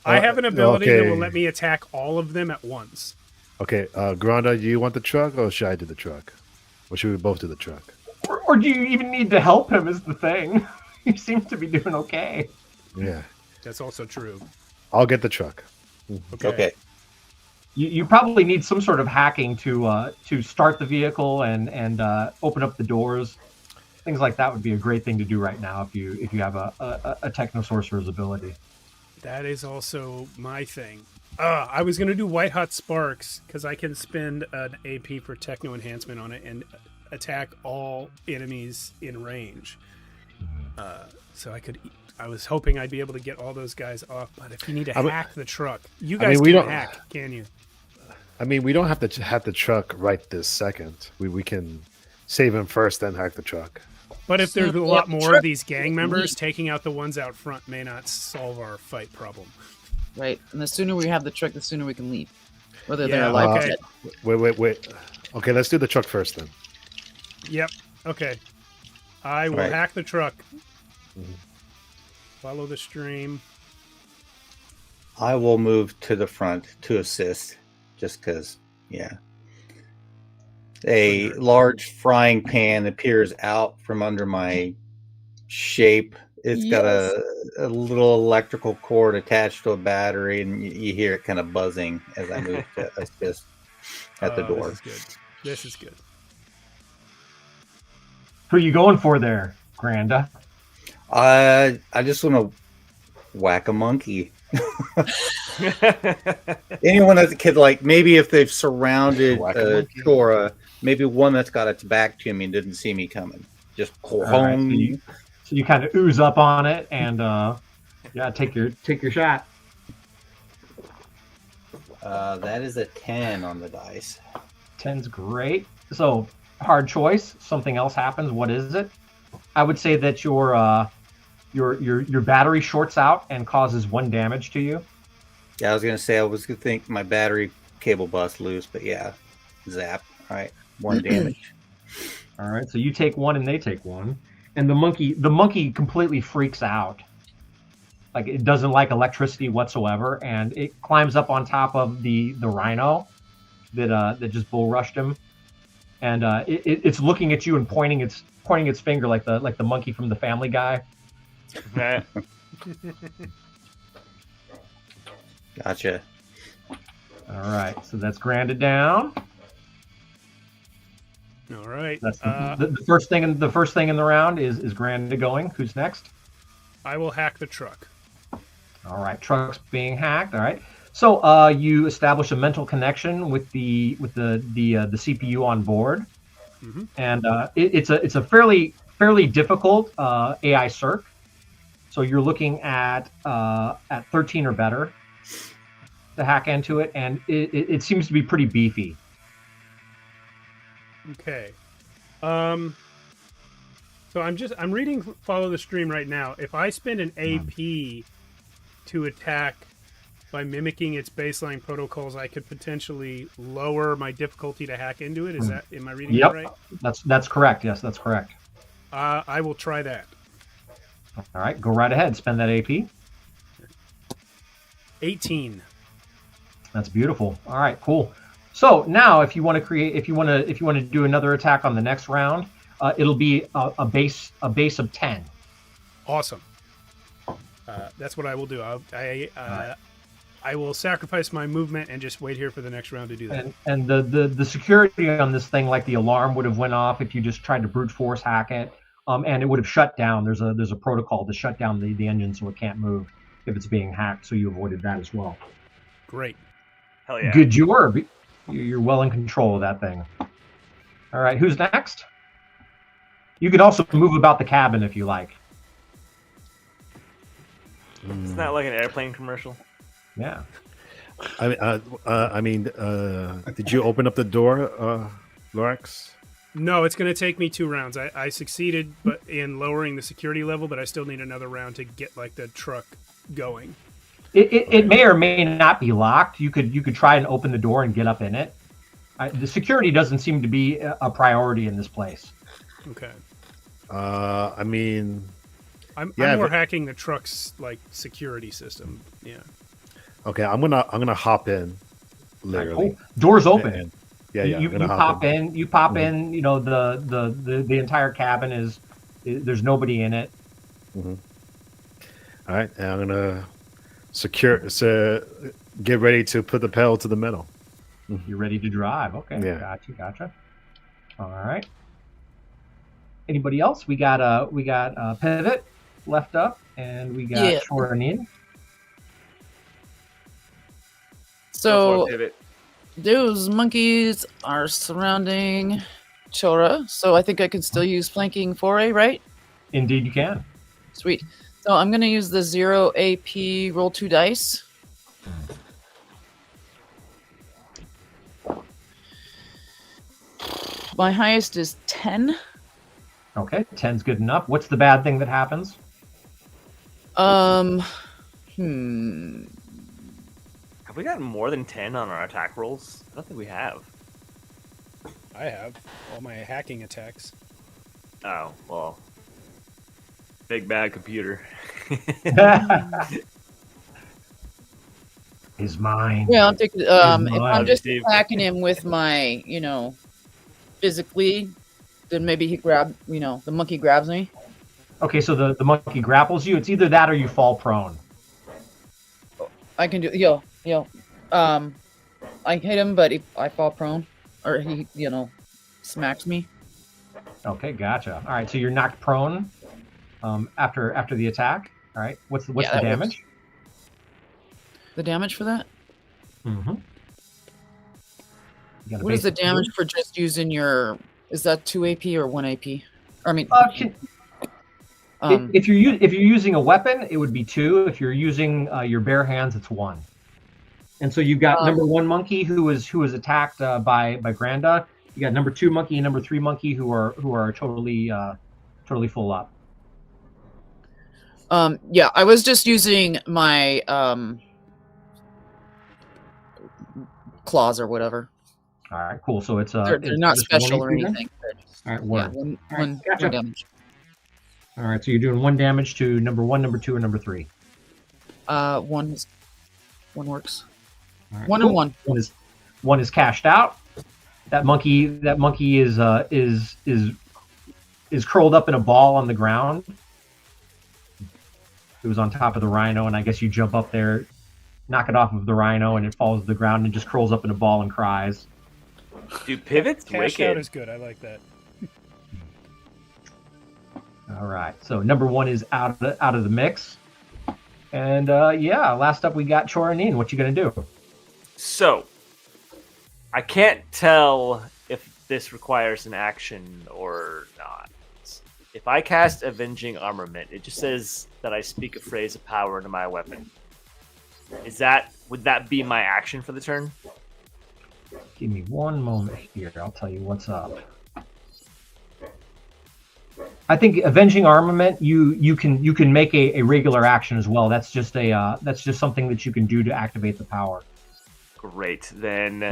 S1: I have an ability that will let me attack all of them at once.
S6: Okay, Granda, do you want the truck or should I do the truck? Or should we both do the truck?
S7: Or do you even need to help him is the thing. You seem to be doing okay.
S6: Yeah.
S1: That's also true.
S6: I'll get the truck.
S3: Okay.
S7: You probably need some sort of hacking to start the vehicle and open up the doors. Things like that would be a great thing to do right now if you have a techno sorcerer's ability.
S1: That is also my thing. I was going to do White Hot Sparks because I can spend an AP for techno enhancement on it and attack all enemies in range. So I was hoping I'd be able to get all those guys off, but if you need to hack the truck, you guys can't hack, can you?
S6: I mean, we don't have to hack the truck right this second. We can save him first, then hack the truck.
S1: But if there's a lot more of these gang members, taking out the ones out front may not solve our fight problem.
S4: Right, and the sooner we have the truck, the sooner we can leave. Whether they're alive or dead.
S6: Wait. Okay, let's do the truck first then.
S1: Yep. Okay. I will hack the truck.
S6: Mm-hmm.
S1: Follow the stream.
S3: I will move to the front to assist, just because, yeah. A large frying pan appears out from under my shape. It's got a little electrical cord attached to a battery, and you hear it kind of buzzing as I move to assist at the door.
S1: This is good.
S7: Who are you going for there, Granda?
S3: I just want to whack a monkey. Anyone that could, like, maybe if they've surrounded Chora, maybe one that's got its back to me and didn't see me coming. Just
S7: right, so you kind of ooze up on it and take your shot.
S3: That is a 10 on the dice.
S7: 10's great. So hard choice. Something else happens. What is it? I would say that your battery shorts out and causes 1 damage to you.
S3: Yeah, I was gonna say I was gonna think my battery cable bust loose, but yeah, zap. All right, 1 damage.
S7: All right, so you take 1 and they take 1, and the monkey completely freaks out. Like, it doesn't like electricity whatsoever, and it climbs up on top of the rhino that just bull rushed him, and it's looking at you and pointing its finger like the monkey from the Family Guy.
S3: Gotcha.
S7: All right, so that's Granda down.
S1: All right.
S7: That's the first thing in the round is Granda going. Who's next?
S1: I will hack the truck.
S7: All right, truck's being hacked. All right. So you establish a mental connection with the CPU on board, and it's a fairly difficult AI circ. So you're looking at 13 or better to hack into it, and it seems to be pretty beefy.
S1: Okay. So I'm reading Follow the Stream right now. If I spend an AP to attack by mimicking its baseline protocols, I could potentially lower my difficulty to hack into it. Am I reading that right?
S7: That's correct. Yes, that's correct.
S1: I will try that.
S7: All right, go right ahead. Spend that AP.
S1: 18.
S7: That's beautiful. All right, cool. So now, if you want to do another attack on the next round, it'll be a base of 10.
S1: Awesome. That's what I will do. I will sacrifice my movement and just wait here for the next round to do that.
S7: And the security on this thing, like the alarm would have went off if you just tried to brute force hack it, and it would have shut down. There's a protocol to shut down the engine so it can't move if it's being hacked. So you avoided that as well.
S1: Great.
S5: Hell yeah.
S7: Good job. You're well in control of that thing. All right, who's next? You could also move about the cabin if you like.
S5: Isn't that like an airplane commercial?
S7: Yeah.
S6: I mean, did you open up the door, Lorax?
S1: No, it's going to take me 2 rounds. I succeeded, but in lowering the security level, but I still need another round to get like the truck going.
S7: It may or may not be locked. You could try and open the door and get up in it. The security doesn't seem to be a priority in this place.
S1: Okay.
S6: I mean,
S1: I'm more hacking the truck's like security system. Yeah.
S6: Okay, I'm gonna hop in. Literally,
S7: right, cool. Doors open.
S6: You
S7: pop in. You pop in. You know the entire cabin is there's nobody in it.
S6: All right, and I'm gonna get ready to put the pedal to the metal.
S7: You're ready to drive. Okay,
S6: Yeah.
S7: gotcha. All right. Anybody else? We got Pivot left up, and we got
S4: Yeah.
S7: Choranin.
S4: So
S5: Pivot.
S4: those monkeys are surrounding Chora, so I think I can still use flanking foray, right?
S7: Indeed, you can.
S4: Sweet. So I'm gonna use the 0 AP roll 2 dice. My highest is 10.
S7: Okay, 10's good enough. What's the bad thing that happens?
S5: Have we gotten more than 10 on our attack rolls? I don't think we have.
S1: I have all my hacking attacks.
S5: Oh, well. Big bad computer.
S7: Is mine.
S4: Yeah, I'll take it. If
S7: mine.
S4: I'm just
S5: Steve.
S4: attacking him with my, physically, then maybe the monkey grabs me.
S7: Okay, so the monkey grapples you. It's either that or you fall prone.
S4: I can do, I hit him, but if I fall prone, or he, smacks me.
S7: Okay, gotcha. All right, so you're knocked prone after the attack. All right, what's the
S4: that
S7: damage?
S4: The damage for that?
S7: Mm-hmm.
S4: What is the damage for just using your? Is that 2 AP or 1 AP? I mean,
S7: if you're using a weapon, it would be 2. If you're using your bare hands, it's 1. And so you've got number 1 monkey who was attacked by Granda. You got number 2 monkey and number 3 monkey who are totally full up.
S4: Yeah, I was just using my claws or whatever.
S7: All right, cool. So it's
S4: They're not
S7: just
S4: special
S7: 1
S4: or
S7: AP then?
S4: anything.
S7: All right,
S4: Yeah,
S7: word.
S4: one
S7: All right, gotcha.
S4: damage.
S7: All right, so you're doing 1 damage to number 1, number 2, and number 3.
S4: One works.
S7: All right,
S4: 1
S7: cool.
S4: and 1.
S7: One is cashed out. That monkey is curled up in a ball on the ground. It was on top of the rhino, and I guess you jump up there, knock it off of the rhino, and it falls to the ground and just curls up in a ball and cries.
S5: Dude, Pivot's
S1: Cash out
S5: wicked.
S1: is good. I like that.
S7: All right, so number 1 is out of the mix, and last up we got Choranin. What you gonna do?
S5: So, I can't tell if this requires an action or not. If I cast Avenging Armament, it just says that I speak a phrase of power into my weapon. Would that be my action for the turn?
S7: Give me 1 moment here. I'll tell you what's up. I think Avenging Armament, you can make a regular action as well. That's just something that you can do to activate the power.
S5: Great. Then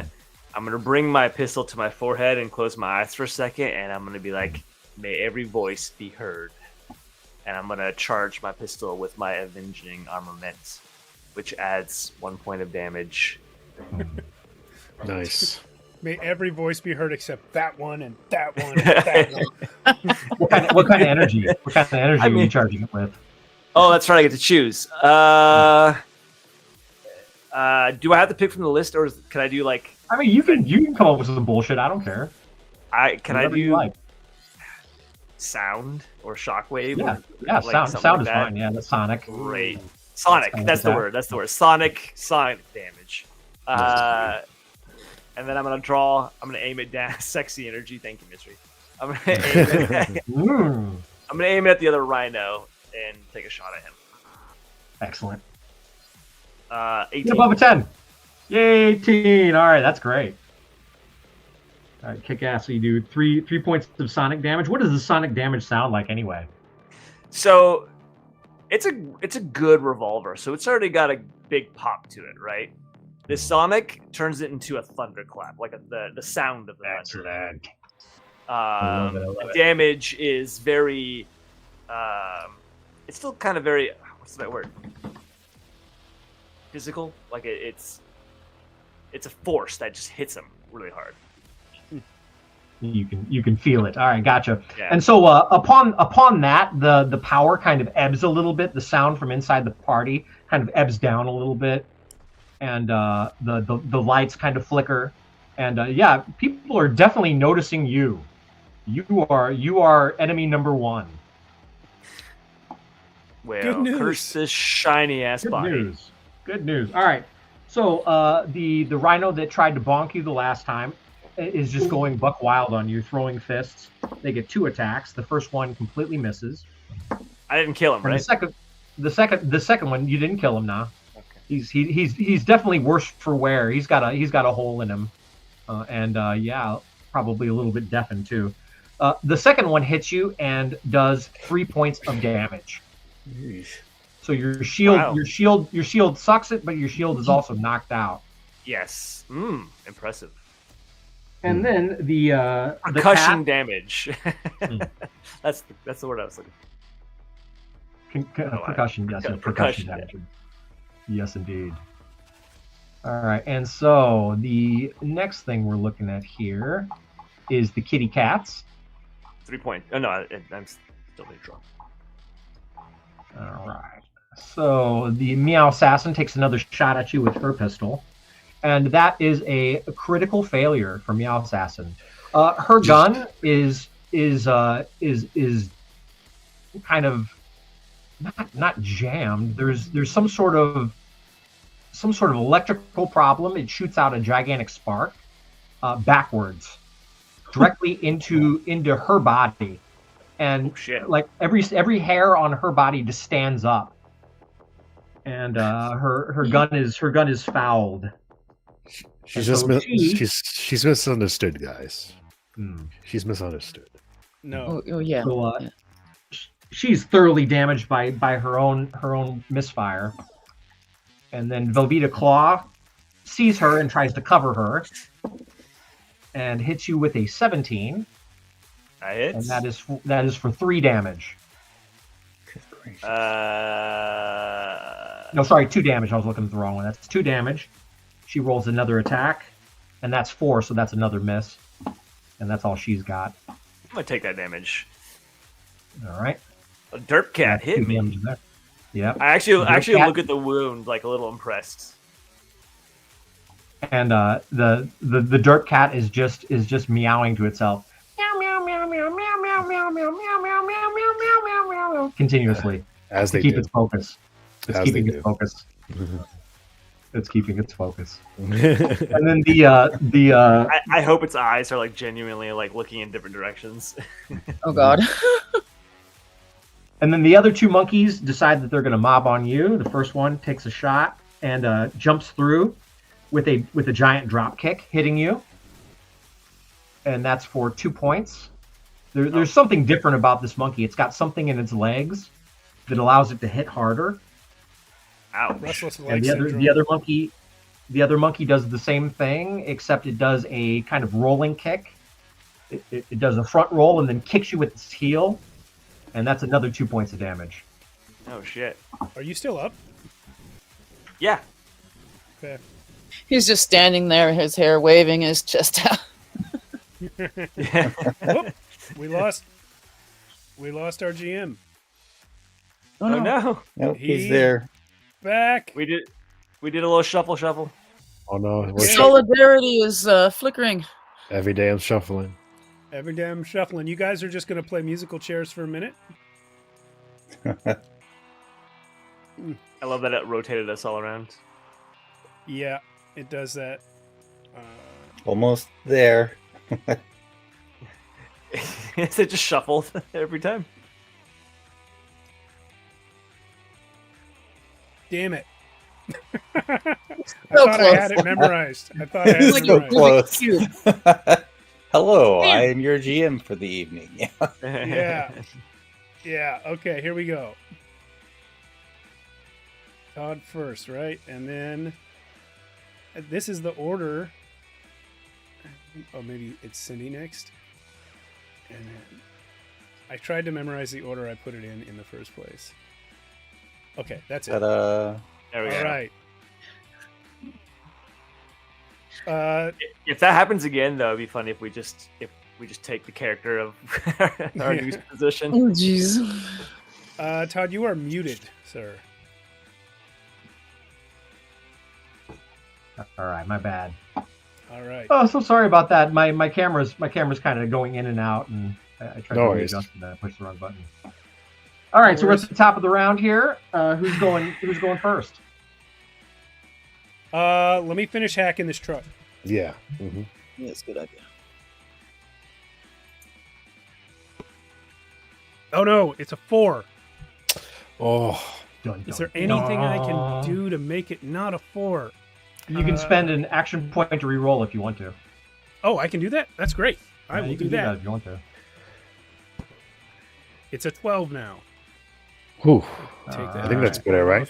S5: I'm gonna bring my pistol to my forehead and close my eyes for a second, and I'm gonna be like, "May every voice be heard." And I'm gonna charge my pistol with my Avenging Armament, which adds 1 point of damage.
S6: Nice.
S1: May every voice be heard except that one and that one and that one.
S7: What kind of energy? What kind of energy are you charging it with?
S5: Oh, that's right. I get to choose. Do I have to pick from the list, or can I do like?
S7: I mean, you can come up with some bullshit. I don't care.
S5: Can
S7: Whatever
S5: I
S7: you
S5: do
S7: like.
S5: sound or shockwave?
S7: Yeah,
S5: Like
S7: sound
S5: something
S7: is
S5: like that?
S7: fine. Yeah, that's sonic.
S5: Great. Sonic.
S7: Sound
S5: That's the
S7: attack.
S5: word. That's the word. Sonic damage. And then I'm gonna aim it down. Sexy energy. Thank you, Mystery. I'm gonna aim it at the other rhino and take a shot at him.
S7: Excellent.
S5: 18.
S7: Get above a 10. Yay, 18. All right, that's great. All right, kick ass. So you do three points of sonic damage. What does the sonic damage sound like anyway?
S5: So it's a good revolver. So it's already got a big pop to it, right? The sonic turns it into a thunderclap, like the sound of the thunder.
S7: Excellent. I love it.
S5: The damage is very. It's still kind of very. What's that word? Physical, like it's a force that just hits him really hard.
S7: You can feel it. All right, gotcha.
S5: Yeah.
S7: And so upon that, the power kind of ebbs a little bit. The sound from inside the party kind of ebbs down a little bit, and the lights kind of flicker. And yeah, people are definitely noticing you. You are enemy number one.
S5: Well,
S1: Good news.
S5: curse this shiny ass body.
S7: Good news. All right. So the rhino that tried to bonk you the last time is just going buck wild on you, throwing fists. They get 2 attacks. The first one completely misses.
S5: I didn't kill him,
S7: And
S5: right?
S7: the second one, you didn't kill him. Nah. Okay. He's definitely worse for wear. He's got a hole in him, and yeah, probably a little bit deafened too. The second one hits you and does 3 points of damage.
S3: Yeesh.
S7: So your shield,
S5: Wow.
S7: your shield sucks it, but your shield is also knocked out.
S5: Yes. Impressive.
S7: And then the
S5: Percussion
S7: cat,
S5: damage. That's the word I was looking.
S7: percussion, yes,
S5: Percussion,
S7: percussion
S5: yeah.
S7: damage. Yes, indeed. All right, and so the next thing we're looking at here is the kitty cats.
S5: 3 points. Oh no, I'm still neutral.
S7: All right. So the Meow Assassin takes another shot at you with her pistol, and that is a critical failure for Meow Assassin. Her gun is kind of not jammed. There's some sort of electrical problem. It shoots out a gigantic spark backwards, directly into her body, and
S5: Oh, shit.
S7: like every hair on her body just stands up, and her gun is fouled.
S6: She's
S7: And
S6: just
S7: so she-
S6: she's misunderstood, guys.
S7: Hmm.
S6: She's misunderstood.
S1: No.
S4: Oh yeah.
S7: So,
S4: yeah.
S7: She's thoroughly damaged by her own misfire, and then Velveeta Claw sees her and tries to cover her, and hits you with a 17,
S5: That hits.
S7: and that is for 3 damage. No, sorry, 2 damage. I was looking at the wrong one. That's 2 damage. She rolls another attack, and that's 4, so that's another miss, and that's all she's got.
S5: I'm gonna take that damage.
S7: All right.
S5: A derp cat
S7: That's
S5: hit
S7: 2
S5: me.
S7: damage there. Yep.
S5: I actually
S7: cat-
S5: look at the wound like a little impressed.
S7: And the dirt cat is just meowing to itself. Meow meow meow meow meow meow meow meow meow meow meow meow meow meow meow continuously
S6: As
S7: to
S6: they
S7: keep
S6: do.
S7: its focus. It's
S6: As
S7: keeping
S6: they
S7: its
S6: do.
S7: focus. It's keeping its focus. And then the
S5: I hope its eyes are like genuinely like looking in different directions.
S4: Oh god.
S7: and then the other 2 monkeys decide that they're going to mob on you. The first one takes a shot and jumps through with a giant drop kick, hitting you, and that's for 2 points. There's something different about this monkey. It's got something in its legs that allows it to hit harder.
S5: Ouch.
S1: Restless
S7: And
S1: leg
S7: the
S1: syndrome.
S7: other monkey does the same thing, except it does a kind of rolling kick. It does a front roll and then kicks you with its heel, and that's another 2 points of damage.
S5: Oh shit.
S1: Are you still up?
S5: Yeah.
S1: Okay.
S4: He's just standing there, his hair waving, his chest out.
S1: Whoop, we lost our GM.
S4: Oh,
S5: Oh
S4: no.
S5: no.
S3: Nope,
S1: He-
S3: he's there.
S1: Back.
S5: We did a little shuffle.
S6: Oh no, we're
S4: Solidarity is flickering.
S6: every day I'm shuffling.
S1: Every day I'm shuffling. You guys are just going to play musical chairs for a minute?
S5: I love that it rotated us all around.
S1: Yeah, it does that.
S3: Almost there.
S5: It just shuffled every time.
S1: Damn it. I
S4: So
S1: thought I had
S4: close.
S1: it memorized. I thought I had
S3: It's
S1: it
S3: so
S1: memorized.
S3: close.
S4: Cube.
S3: Hello,
S4: Damn.
S3: I am your GM for the evening.
S1: Yeah. Yeah, okay, here we go. Todd first, right? And then this is the order. Oh, maybe it's Cindy next. And then I tried to memorize the order I put it in the first place. Okay, that's it.
S3: Ta-da.
S5: There we
S1: All
S5: go.
S1: right.
S5: If that happens again, though, it'd be funny if we just take the character of our new position.
S4: Oh, jeez.
S1: Todd, you are muted, sir.
S7: All right, my bad.
S1: All right.
S7: Oh, so sorry about that. My camera's kind of going in and out, and I tried
S6: No
S7: to
S6: worries.
S7: readjust and I pushed the wrong button. All right, so we're at the top of the round here. Who's going first?
S1: Let me finish hacking this truck.
S6: Yeah. Mm-hmm.
S4: Yeah, that's a good idea.
S1: Oh no, it's a 4.
S6: Oh,
S7: Dun,
S1: Is
S7: dun,
S1: there anything I can
S7: dun.
S1: do to make it not a 4?
S7: You can spend an action point to re-roll if you want to.
S1: Oh, I can do that? That's great. I
S7: Yeah,
S1: will
S7: you
S1: do
S7: can
S1: that.
S7: if you want to.
S1: It's a 12 now.
S6: whew.
S1: Take that.
S6: I think that's better, right?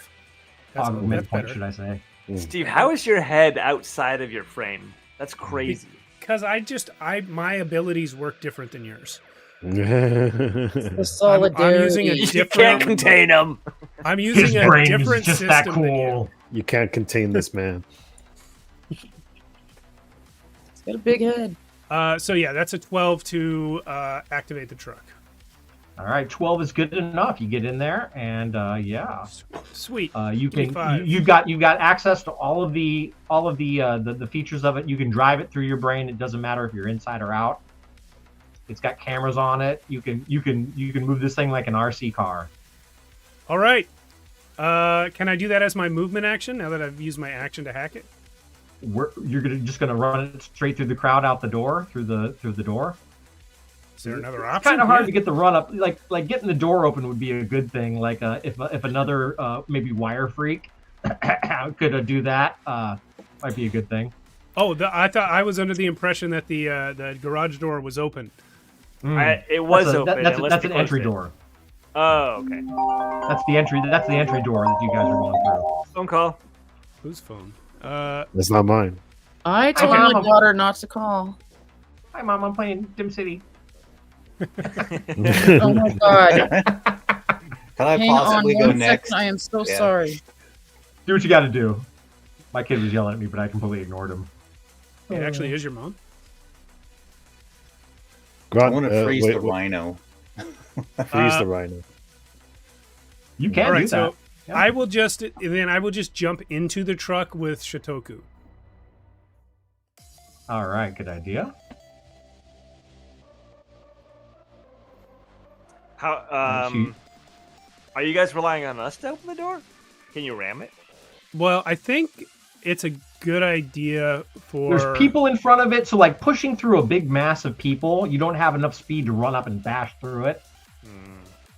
S1: That's
S7: Augment point,
S1: better.
S7: should I say?
S5: Steve, how is your head outside of your frame? That's crazy.
S1: Because my abilities work different than yours.
S4: The
S1: I'm
S4: solidarity.
S1: using a
S5: You
S1: different.
S5: can't contain him.
S1: I'm
S7: His
S1: using a
S7: brain
S1: different
S7: is just
S1: system
S7: that
S1: than you.
S7: cool.
S6: You can't contain this man.
S4: He's got a big head.
S1: So yeah, that's a 12 to activate the truck.
S7: All right, 12 is good enough. You get in there, and yeah,
S1: Sweet.
S7: you can.
S1: 25.
S7: You've got access to all of the features of it. You can drive it through your brain. It doesn't matter if you're inside or out. It's got cameras on it. You can move this thing like an RC car.
S1: All right. Can I do that as my movement action now that I've used my action to hack it?
S7: You're just gonna run it straight through the crowd out the door through the door.
S1: Is there another
S7: It's
S1: option?
S7: kind of hard
S1: Yeah.
S7: to get the run up. Like getting the door open would be a good thing. Like if another maybe wire freak could do that, might be a good thing.
S1: Oh, I thought I was under the impression that the garage door was open.
S5: It was
S7: That's a-
S5: open.
S7: That's,
S5: unless
S7: that's
S5: they
S7: an entry
S5: closed it.
S7: door.
S5: Oh, okay.
S7: That's the entry. That's the entry door that you guys are going through.
S5: Phone call.
S1: Whose phone?
S6: That's not mine.
S4: I told
S7: Okay.
S4: my daughter not to call.
S7: Hi, Mom. I'm playing Dim City.
S4: Oh my god.
S3: Can I
S4: Hang
S3: possibly
S4: on
S3: go
S4: one
S3: next?
S4: second. I am so
S3: Yeah.
S4: sorry.
S7: Do what you got to do. My kid was yelling at me, but I completely ignored him.
S1: It actually is your mom.
S3: I
S6: Grant,
S3: want to freeze
S6: wait,
S3: the
S6: wait,
S3: rhino.
S6: freeze the rhino.
S7: You can
S1: All right,
S7: do that.
S1: so
S7: Yeah.
S1: I will just jump into the truck with Shitoku.
S7: All right, good idea.
S5: How?
S7: Shoot.
S5: Are you guys relying on us to open the door? Can you ram it?
S1: Well, I think it's a good idea for.
S7: There's people in front of it, so like pushing through a big mass of people, you don't have enough speed to run up and bash through it.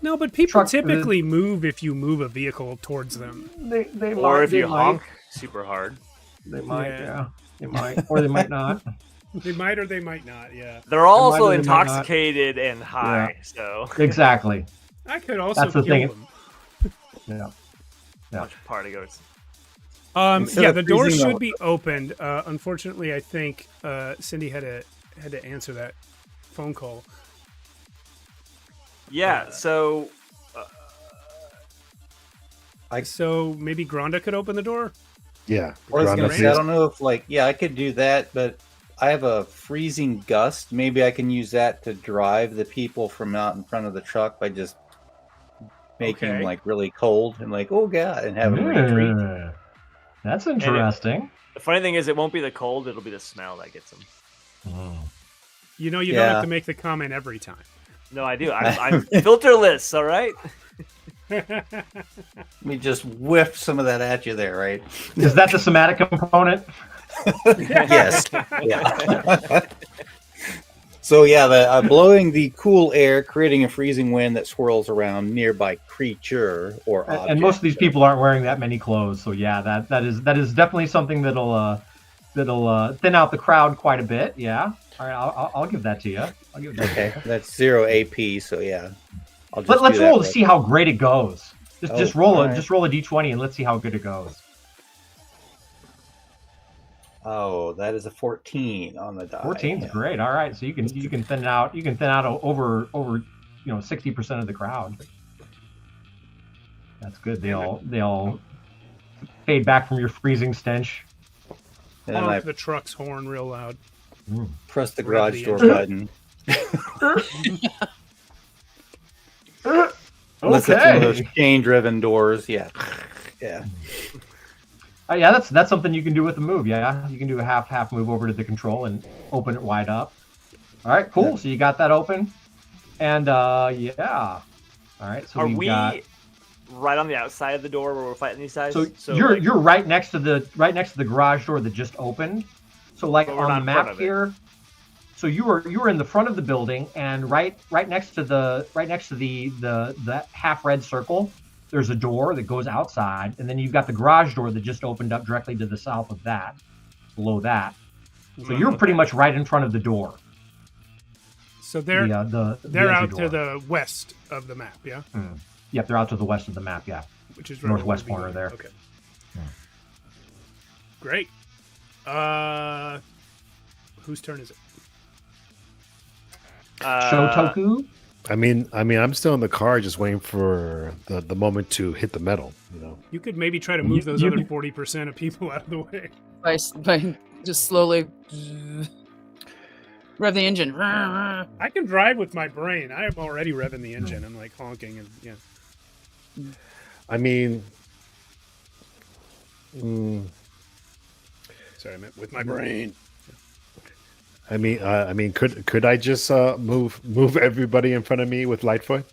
S1: No, but people
S7: Truck-
S1: typically move if you move a vehicle towards them.
S7: They
S5: Or
S7: might,
S5: if
S7: they
S5: you
S7: might.
S5: honk super hard.
S7: They might,
S1: Yeah.
S7: yeah. They might, or they might not.
S1: They might or they might not. Yeah,
S5: They're also
S7: or they might not.
S5: intoxicated and high, so
S7: Exactly.
S1: I could also
S7: That's the
S1: kill
S7: thing.
S1: them.
S7: Yeah.
S5: bunch of party goers.
S3: Instead
S1: Yeah,
S3: of
S1: the door
S3: freezing the-
S1: should be opened. Unfortunately, I think Cindy had to answer that phone call.
S5: Yeah, so
S1: So maybe Gronda could open the door.
S6: Yeah.
S3: Or I was
S6: Grant,
S3: gonna
S6: that's
S3: say, I
S6: yours.
S3: don't know if I could do that, but I have a freezing gust. Maybe I can use that to drive the people from out in front of the truck by just making
S1: Okay.
S3: them really cold and oh god, and have them retreat.
S7: Yeah. That's interesting.
S5: the funny thing is, it won't be the cold; it'll be the smell that gets them.
S1: You know, you
S3: Yeah.
S1: don't have to make the comment every time.
S5: No, I do. I'm filterless. All right.
S3: Let me just whiff some of that at you there, right?
S7: Is that the somatic component?
S3: Yes. Yeah. So yeah, blowing the cool air, creating a freezing wind that swirls around nearby creature or object.
S7: And most of these people aren't wearing that many clothes, so yeah, that is definitely something that'll thin out the crowd quite a bit. Yeah. All right, I'll give that to you. I'll give that.
S3: Okay, that's 0 AP. So yeah, I'll just
S7: Let's
S3: do that
S7: roll to
S3: right.
S7: see how great it goes. Just roll
S3: alright.
S7: just roll a d20 and let's see how good it goes.
S3: Oh, that is a 14 on the die.
S7: 14 is
S3: Yeah.
S7: great. All right, so you can thin it out. You can thin out over 60% of the crowd. That's good. They'll fade back from your freezing stench.
S3: And then I
S1: Honk the truck's horn real loud.
S3: press the
S1: Grab
S3: garage
S1: the
S3: door
S1: engine.
S3: button. Unless it's one of those
S7: Okay.
S3: chain-driven doors. Yeah. Yeah.
S7: Yeah, that's something you can do with the move. Yeah, you can do a half move over to the control and open it wide up. All right, cool.
S3: Yeah.
S7: So you got that open, and yeah. All right, so
S5: Are
S7: we've
S5: we
S7: got.
S5: right on the outside of the door where we're fighting these guys?
S7: So you're
S5: like,
S7: right next to the garage door that just opened. So like
S5: But we're
S7: on
S5: not
S7: the
S5: in front
S7: map
S5: of it.
S7: here. So you were in the front of the building, and right next to the half red circle, there's a door that goes outside, and then you've got the garage door that just opened up directly to the south of that, below that. So you're pretty much right in front of the door.
S1: So they're
S7: the
S1: they're
S7: entry
S1: out
S7: door.
S1: to the west of the map, yeah,
S7: Yep, they're out to the west of the map. Yeah.
S1: which is right
S7: Northwest
S1: where we'll
S7: corner
S1: be
S7: there.
S1: going. Okay. Great. Whose turn is it?
S7: Shotoku.
S6: I mean, I'm still in the car, just waiting for the moment to hit the metal. You know.
S1: You could maybe try to move those
S7: you
S1: other
S7: could-
S1: 40% of people out of the way.
S4: By just slowly rev the engine.
S1: I can drive with my brain. I am already revving the engine. I'm like honking and yeah.
S6: I mean,
S1: Sorry, I meant with my brain.
S6: I mean, could I just move everybody in front of me with Lightfoot?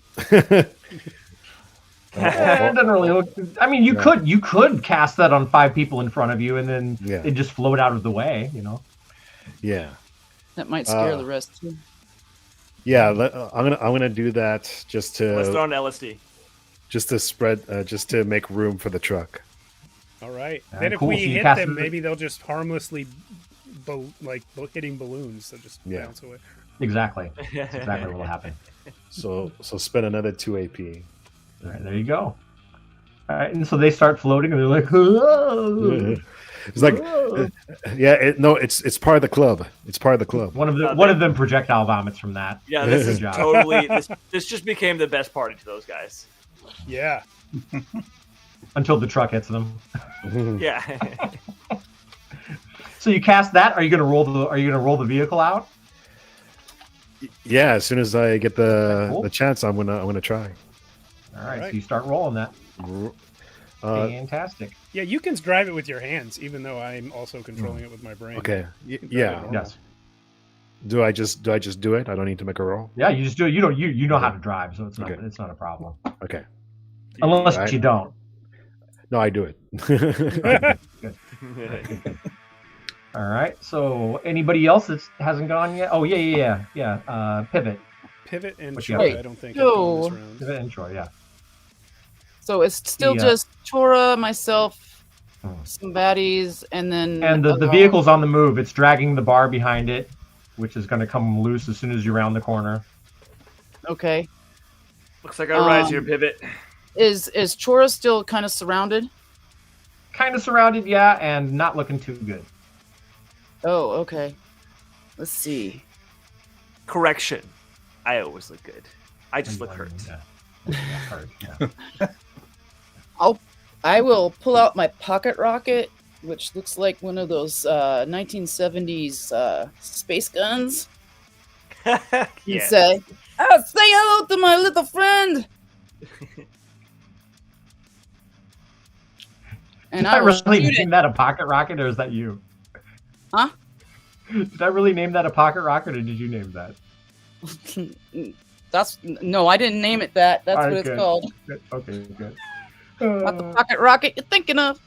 S7: It doesn't really look. I mean, you could cast that on 5 people in front of you, and then
S6: Yeah.
S7: it just float out of the way. You know.
S6: Yeah,
S4: That might scare the rest too.
S6: yeah. I'm gonna do that just
S5: let's throw
S6: to
S5: on LSD.
S6: spread, just to make room for the truck.
S1: All right.
S7: All
S1: Then
S7: right,
S1: if
S7: cool.
S1: we
S7: So you
S1: hit
S7: cast
S1: them,
S7: it-
S1: maybe they'll just harmlessly, hitting balloons. They'll just
S6: Yeah.
S1: bounce away.
S7: Exactly. That's exactly what will happen.
S6: So spend another 2 AP.
S7: All right, there you go. All right, and so they start floating, and they're like, "Whoa."
S6: It's like,
S7: Whoa.
S6: yeah, it's part of the club. It's part of the club.
S7: one of them projectile vomits from that.
S5: Yeah, this
S7: Good
S5: is
S7: job.
S5: totally. This just became the best party to those guys.
S1: Yeah.
S7: Until the truck hits them.
S5: Yeah.
S7: So you cast that. Are you gonna roll the vehicle out?
S6: Yeah, as soon as I get
S7: Cool.
S6: the chance, I'm gonna try.
S7: All right,
S1: right.
S7: so you start rolling that. Fantastic.
S1: Yeah, you can drive it with your hands, even though I'm also controlling it with my brain.
S6: Okay.
S1: You can drive it
S6: Yeah.
S1: normal.
S7: Yes.
S6: Do I just do it? I don't need to make a roll.
S7: Yeah, you just do it. You know how to drive, so it's not
S6: Okay.
S7: it's not a problem.
S6: Okay.
S7: Unless
S6: Right.
S7: you don't.
S6: No, I do it.
S7: All right. So anybody else that hasn't gone yet? Oh yeah. Pivot
S1: Pivot and
S7: What you
S1: Troy,
S7: got?
S1: I don't think have gone this
S4: Yo.
S1: round.
S7: Pivot and Troy. Yeah.
S4: So it's still
S7: Yeah.
S4: just Chora, myself,
S7: Hmm.
S4: some baddies, and then
S7: And the vehicle's on the move. It's dragging the bar behind it, which is going to come loose as soon as you round the corner.
S4: Okay.
S5: Looks like our ride's here, Pivot.
S4: Is Chora still kind of surrounded?
S7: Kind of surrounded, yeah, and not looking too good.
S4: Oh, okay. Let's see.
S5: Correction. I always look good. I just look hurt.
S7: Yeah. Hurt. Yeah.
S4: I will pull out my pocket rocket, which looks like one of those 1970s space guns, and
S5: Yeah.
S4: say, "Oh, say hello to my little friend." And
S7: Did I
S4: I will
S7: really
S4: shoot
S7: name that a pocket rocket, or is that you?
S4: Huh?
S7: Did I really name that a pocket rocket, or did you name that?
S4: it. No, I didn't name it that. That's
S7: All
S4: what
S7: right,
S4: it's
S7: good.
S4: called.
S7: Good. Okay, good.
S4: Not the pocket rocket you're thinking of.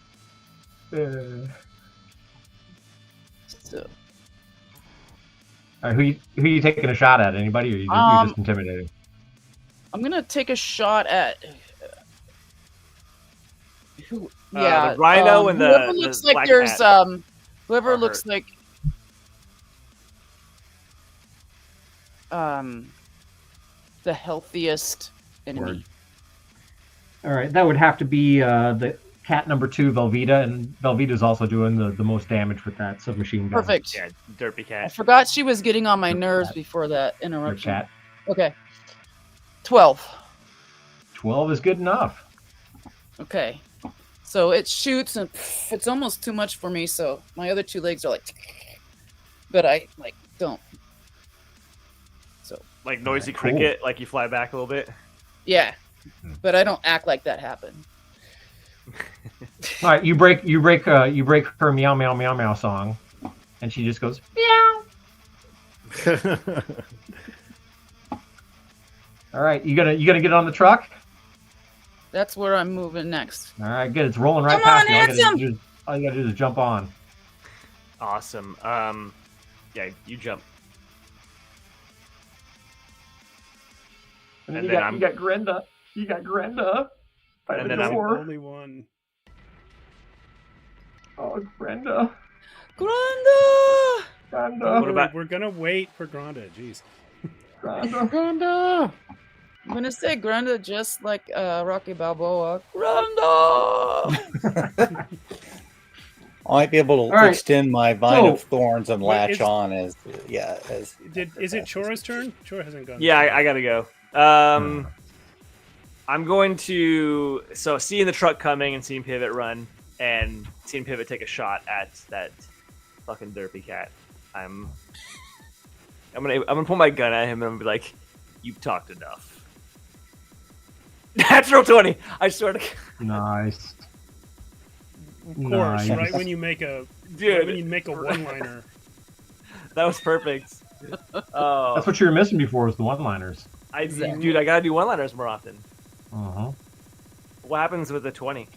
S4: So,
S7: All right, who you taking a shot at? Anybody, or you just intimidating?
S4: I'm gonna take a shot at. Who? Yeah,
S5: the rhino and
S4: whoever
S5: the
S4: looks like
S5: black
S4: there's
S5: hat
S4: whoever
S5: are
S4: looks
S5: hurt.
S4: like the healthiest enemy.
S7: Word. All right, that would have to be the cat number 2, Velveeta, and Velveeta's also doing the most damage with that submachine gun.
S4: Perfect.
S5: Yeah, derpy
S4: I
S5: cat.
S4: forgot she was getting on my
S7: Your
S4: nerves
S7: cat.
S4: before that
S7: Your
S4: interruption.
S7: cat.
S4: Okay. 12.
S7: 12 is good enough.
S4: Okay. So it shoots and it's almost too much for me, so my other 2 legs are like but I don't. So
S5: Like noisy
S7: Cool.
S5: cricket, like you fly back a little bit.
S4: yeah, but I don't act like that happened.
S7: All right, you break her meow meow meow meow song, and she just goes meow. All right, you gonna get on the truck?
S4: That's where I'm moving next.
S7: All right, good. It's rolling right
S4: Come
S7: past
S4: on,
S7: you. All you gotta do is jump on.
S5: Awesome. Yeah, you jump.
S7: And,
S5: And
S7: you
S5: then
S7: got Grenda. You got Grenda. By
S5: And
S7: the
S5: then I'm-
S7: door.
S1: Only one.
S7: Oh, Grenda.
S4: Granda!
S7: Grenda.
S5: What about-
S1: We're gonna wait for Granda. Jeez.
S7: Grenda.
S6: Granda!
S4: I'm gonna say Granda just like Rocky Balboa. Granda!
S3: I might be able to
S7: All right.
S3: extend my vine
S7: So-
S3: of thorns and
S1: Wait,
S3: latch
S1: is-
S3: on as
S1: Is it Chora's turn? Chora hasn't gone.
S5: Yeah, I gotta go. I'm going to seeing the truck coming and seeing Pivot run and seeing Pivot take a shot at that fucking derpy cat. I'm gonna pull my gun at him and I'm gonna be like, "You've talked enough." Natural 20. I swear to
S7: Nice.
S1: Of course,
S7: Nice.
S1: right when you make a
S5: Dude,
S1: when you make a one-liner.
S5: that was perfect. Oh,
S7: That's what you were missing before was the one-liners.
S5: dude, I gotta do one-liners more often.
S7: Uh-huh.
S5: What happens with a 20?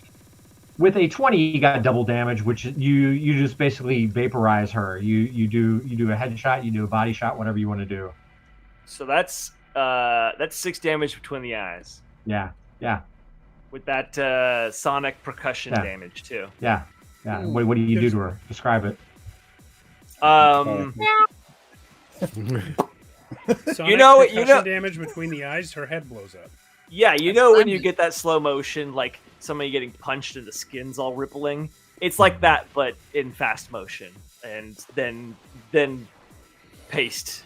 S7: With a 20, you got double damage, which you just basically vaporize her. You do a headshot, you do a body shot, whatever you want to do.
S5: So that's 6 damage between the eyes.
S7: Yeah.
S5: With that sonic percussion
S7: Yeah.
S5: damage too.
S7: Yeah. What do you do to her? Describe it.
S1: Sonic
S5: know-
S1: percussion damage between the eyes. Her head blows up.
S5: Yeah, you know when you get that slow motion, like somebody getting punched and the skin's all rippling. It's like that, but in fast motion, and then paste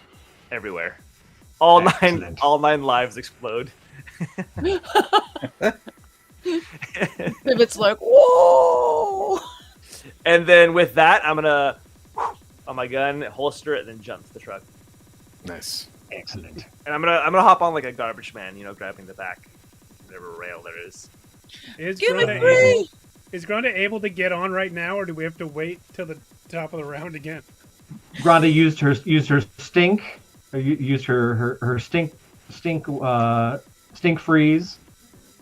S5: everywhere. All
S7: Excellent.
S5: nine lives explode.
S4: Pivot's like, whoa!
S5: And then with that, I'm gonna on my gun, holster it, and then jump to the truck.
S6: Nice.
S7: Excellent.
S5: And I'm gonna hop on like a garbage man, grabbing the back, whatever rail there is.
S1: Is
S4: Give me
S1: Granda
S4: three!
S1: able? Is Granda able to get on right now, or do we have to wait till the top of the round again?
S7: Granda used her stink, or used her stink freeze,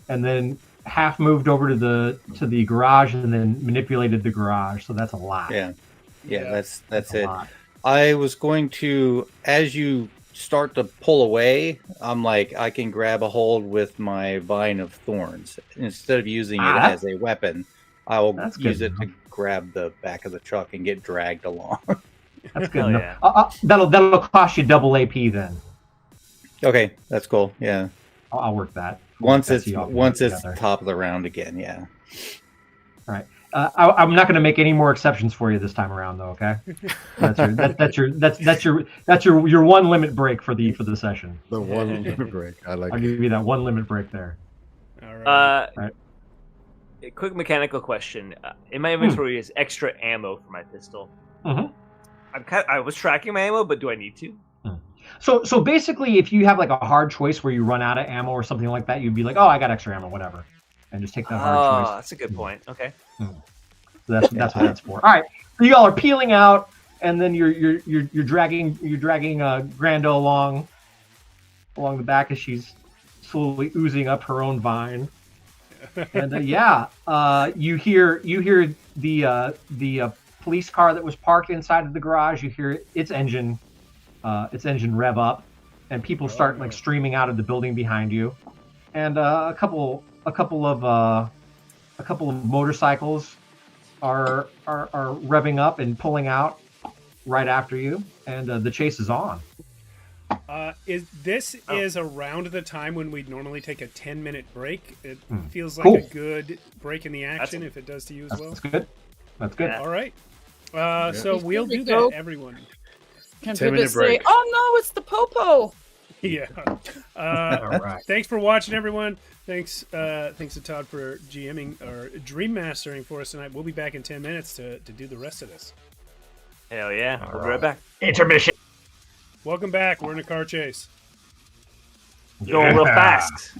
S7: and then half moved over to the garage and then manipulated the garage. So that's a lot.
S3: Yeah, that's
S7: a
S3: it.
S7: lot.
S3: I was going to, as you start to pull away, I'm like, I can grab a hold with my vine of thorns instead of using it as a weapon. I will
S7: That's
S3: use
S7: good
S3: it to grab the back of the truck and get dragged along.
S7: That's good
S5: Hell
S7: enough.
S5: yeah.
S7: That'll cost you double AP then.
S3: Okay, that's cool. Yeah,
S7: I'll work that.
S3: once
S7: That's
S3: it's
S7: you all together.
S3: top of the round again. Yeah.
S7: I'm not going to make any more exceptions for you this time around, though. Okay, that's your one limit break for the session.
S6: The one limit break. I like
S7: I'll
S6: it.
S7: give you that one limit break there.
S1: All right.
S7: Right.
S5: A quick mechanical question. In my inventory is extra ammo for my pistol.
S7: Mhm.
S5: I was tracking my ammo, but do I need to?
S7: So basically, if you have like a hard choice where you run out of ammo or something like that, you'd be like, oh, I got extra ammo, whatever, and just take that hard choice.
S5: That's a good point. Okay.
S7: So that's what that's for. All right, so y'all are peeling out, and then you're dragging Granda along the back as she's slowly oozing up her own vine. And you hear the police car that was parked inside of the garage. You hear its engine rev up, and people start like streaming out of the building behind you, and a couple of motorcycles are revving up and pulling out right after you, and the chase is on.
S1: Is around the time when we'd normally take a 10-minute break. It feels like
S7: Cool.
S1: a good break in the action if it does to you as well.
S7: That's good. That's good.
S1: All right. So we'll do
S4: go.
S1: that, everyone.
S4: Can
S6: 10-minute
S4: Pivot say,
S6: break.
S4: oh no, it's the Popo!
S1: Yeah.
S7: All right.
S1: Thanks for watching, everyone. Thanks to Todd for GMing or Dream Mastering for us tonight. We'll be back in 10 minutes to do the rest of this.
S5: Hell yeah. We'll be
S7: right.
S5: right back.
S2: Intermission.
S1: Welcome back. We're in a car chase.
S5: Going real fast.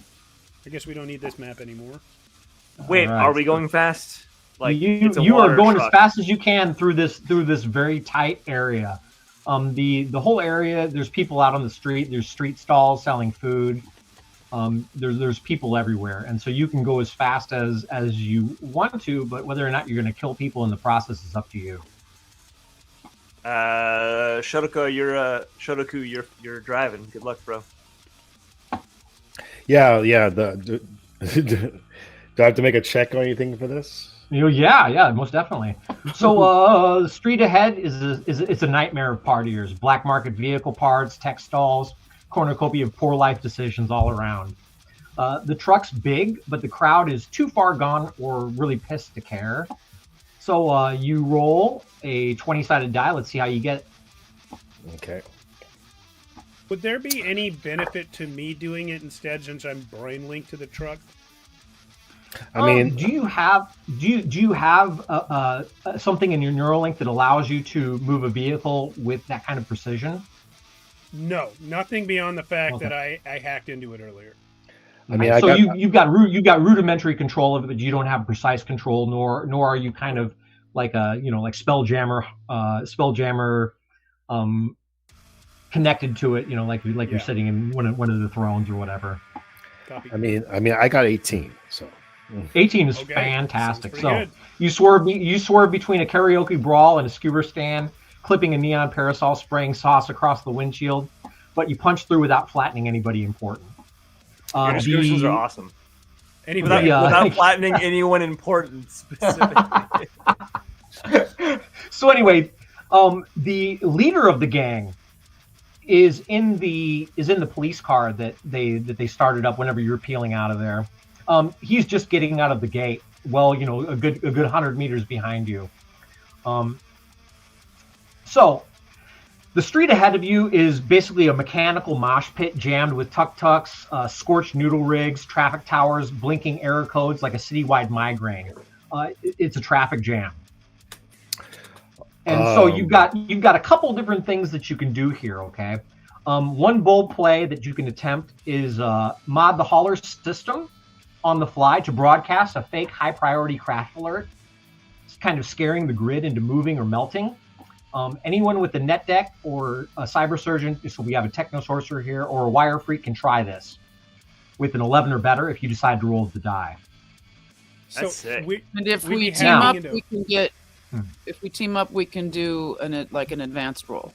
S1: I guess we don't need this map anymore.
S5: Wait,
S7: All right.
S5: are we going fast? Like it's a
S7: you are
S5: water
S7: going as
S5: truck.
S7: fast as you can through this very tight area. The whole area, there's people out on the street. There's street stalls selling food. There's people everywhere, and so you can go as fast as you want to. But whether or not you're going to kill people in the process is up to you.
S5: Shotoku, you're driving. Good luck, bro.
S6: Yeah. Do I have to make a check or anything for this?
S7: Yeah, most definitely. So the street ahead is a nightmare of partiers. Black market vehicle parts, tech stalls, cornucopia of poor life decisions all around. The truck's big, but the crowd is too far gone or really pissed to care. So you roll a 20-sided die. Let's see how you get.
S6: Okay.
S1: Would there be any benefit to me doing it instead, since I'm brain linked to the truck?
S6: I mean,
S7: do you have something in your Neuralink that allows you to move a vehicle with that kind of precision?
S1: No, nothing beyond the fact
S7: Okay.
S1: that I hacked into it earlier.
S6: I mean,
S7: you've got rudimentary control of it, but you don't have precise control, nor are you kind of like a like Spelljammer connected to it, like you're sitting in one of the thrones or whatever.
S1: Copy.
S6: I mean, I got 18, so
S7: 18 is
S1: Okay,
S7: fantastic.
S1: sounds
S7: So
S1: pretty good.
S7: you swerve between a karaoke brawl and a skewer stand, clipping a neon parasol, spraying sauce across the windshield, but you punch through without flattening anybody important.
S5: Your descriptions are awesome.
S1: Anyway,
S5: Without flattening anyone important specifically.
S7: So anyway, the leader of the gang is in the police car that they started up whenever you were peeling out of there. He's just getting out of the gate. Well, a good 100 meters behind you. So the street ahead of you is basically a mechanical mosh pit jammed with tuk-tuks, scorched noodle rigs, traffic towers, blinking error codes like a citywide migraine. It's a traffic jam. And so you've got a couple different things that you can do here, okay? One bold play that you can attempt is mod the hauler system on the fly to broadcast a fake high-priority crash alert. It's kind of scaring the grid into moving or melting. Anyone with a net deck or a cyber surgeon, so we have a techno sorcerer here, or a wire freak can try this with an 11 or better if you decide to roll the die.
S5: That's sick.
S4: And if
S1: we'd
S4: we
S1: be
S4: team
S1: hacking
S4: up,
S1: into-
S4: we can get. If we team up, we can do an advanced roll.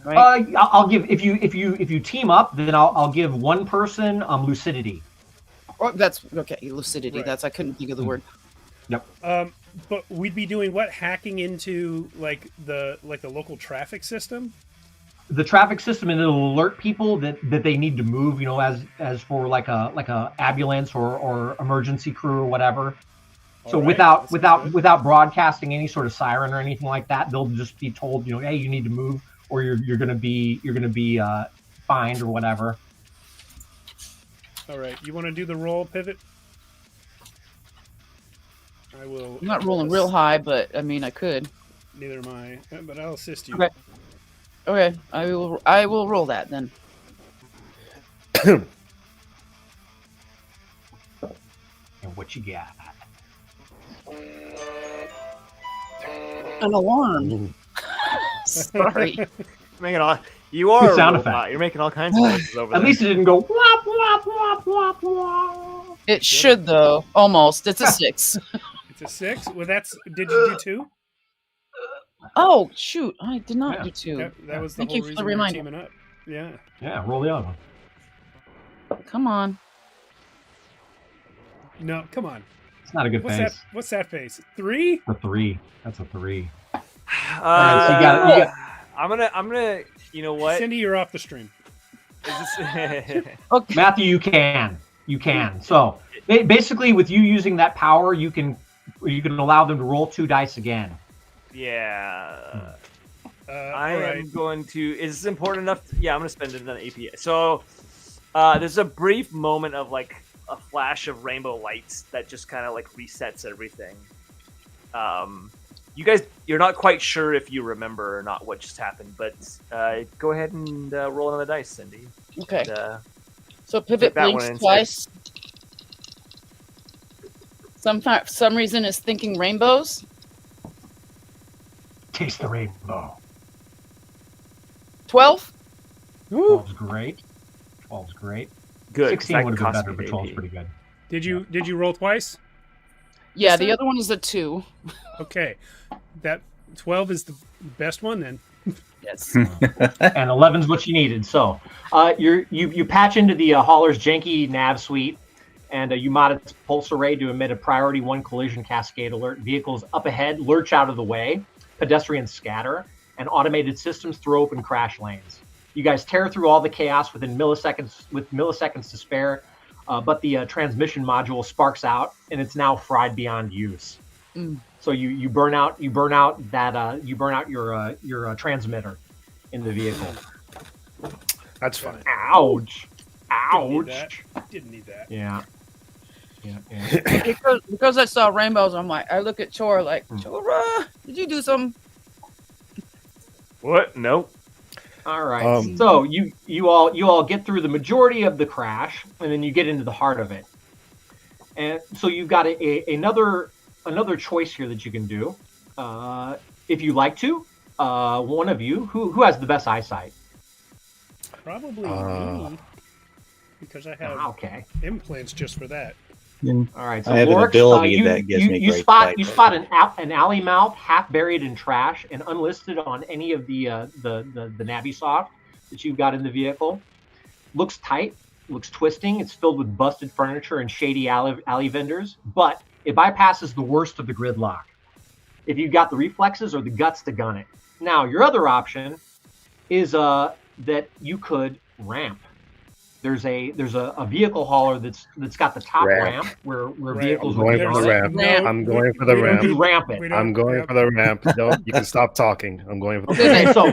S4: Right?
S7: I'll give if you team up, then I'll give one person lucidity.
S4: Or that's okay. Lucidity.
S1: Right.
S4: That's I couldn't think of the word.
S1: but we'd be doing what? Hacking into like the local traffic system?
S7: The traffic system, and it'll alert people that they need to move. As for like a ambulance or emergency crew or whatever. So
S1: All right, that sounds good.
S7: without broadcasting any sort of siren or anything like that, they'll just be told, hey, you need to move, or you're gonna be fined or whatever.
S1: All right, you want to do the roll pivot? I will.
S4: I'm not rolling real high, but I mean I could.
S1: Neither am I, but I'll assist you.
S4: Okay. Okay, I will roll that then.
S7: And what you got?
S4: An alarm. Sorry.
S5: Making all, you are
S7: Good sound
S5: a robot.
S7: effect.
S5: You're making all kinds of noises over
S7: At
S5: there.
S7: least it didn't go wop wop wop wop wop.
S4: It should though. Almost. It's a 6.
S1: It's a 6. Well, that's. Did you do 2?
S4: Oh shoot! I did not
S7: Yeah.
S4: do 2.
S1: That was the
S4: Thank
S1: whole
S4: you for the
S1: reason we were
S4: reminder.
S1: teaming up. Yeah.
S7: Yeah, roll the other one.
S4: Come on.
S1: No, come on.
S7: It's not a good
S1: What's
S7: face.
S1: that? What's that face? 3?
S7: A 3. That's a 3.
S5: Uh,
S7: so you got-
S5: I'm gonna. You know what?
S1: Cindy, you're off the stream.
S5: Is this-
S4: Okay.
S7: Matthew, you can. So basically, with you using that power, you can allow them to roll 2 dice again.
S5: yeah. I
S1: All
S5: am
S1: right.
S5: going to. Is this important enough? Yeah, I'm gonna spend it on API. So there's a brief moment of like a flash of rainbow lights that just kind of like resets everything. you're not quite sure if you remember or not what just happened, but go ahead and roll another dice, Cindy.
S4: Okay.
S5: And,
S4: So pivot
S5: that one
S4: blinks
S5: instead.
S4: twice. Some reason is thinking rainbows.
S7: Taste the rainbow.
S4: 12.
S7: 12's great. 12's great.
S5: good.
S7: 16 would have been
S5: cost
S7: better,
S5: me
S7: but
S5: an
S7: 12's
S5: AP.
S7: pretty good.
S1: Did you roll twice?
S4: Yeah, the other one is a 2.
S1: Okay, that 12 is the best one then.
S4: Yes.
S7: And 11's what you needed. So you patch into the hauler's janky nav suite, and you mod its pulse array to emit a priority 1 collision cascade alert. Vehicles up ahead lurch out of the way, pedestrians scatter, and automated systems throw open crash lanes. You guys tear through all the chaos within milliseconds, with milliseconds to spare, but the transmission module sparks out, and it's now fried beyond use. So you burn out your transmitter in the vehicle.
S6: That's fine.
S7: Ouch!
S1: Didn't need that.
S7: Ouch!
S1: Didn't need that.
S7: Yeah.
S4: because I saw rainbows, I look at Chora like, Chora, did you do something?
S5: What? Nope.
S2: All right. So you all get through the majority of the crash, and then you get into the heart of it. And so you've got another choice here that you can do, if you like to. One of you who has the best eyesight.
S1: Probably me, because I have
S2: Okay.
S1: implants just for that.
S2: All right. So
S3: I have an
S2: Lorix,
S3: ability that gives me great sight.
S2: You spot an alley mouth half buried in trash and unlisted on any of the Navisoft that you've got in the vehicle. Looks tight, looks twisting. It's filled with busted furniture and shady alley vendors, but it bypasses the worst of the gridlock. If you've got the reflexes or the guts to gun it. Now, your other option is that you could ramp. There's a vehicle hauler that's got the top ramp where vehicles
S6: I'm going
S2: would
S6: for the ramp.
S4: Ramp.
S6: I'm going for the
S1: We don't
S2: You
S6: ramp.
S2: ramp it.
S6: I'm going for the ramp. No, you can stop talking. I'm going for the
S2: Okay, so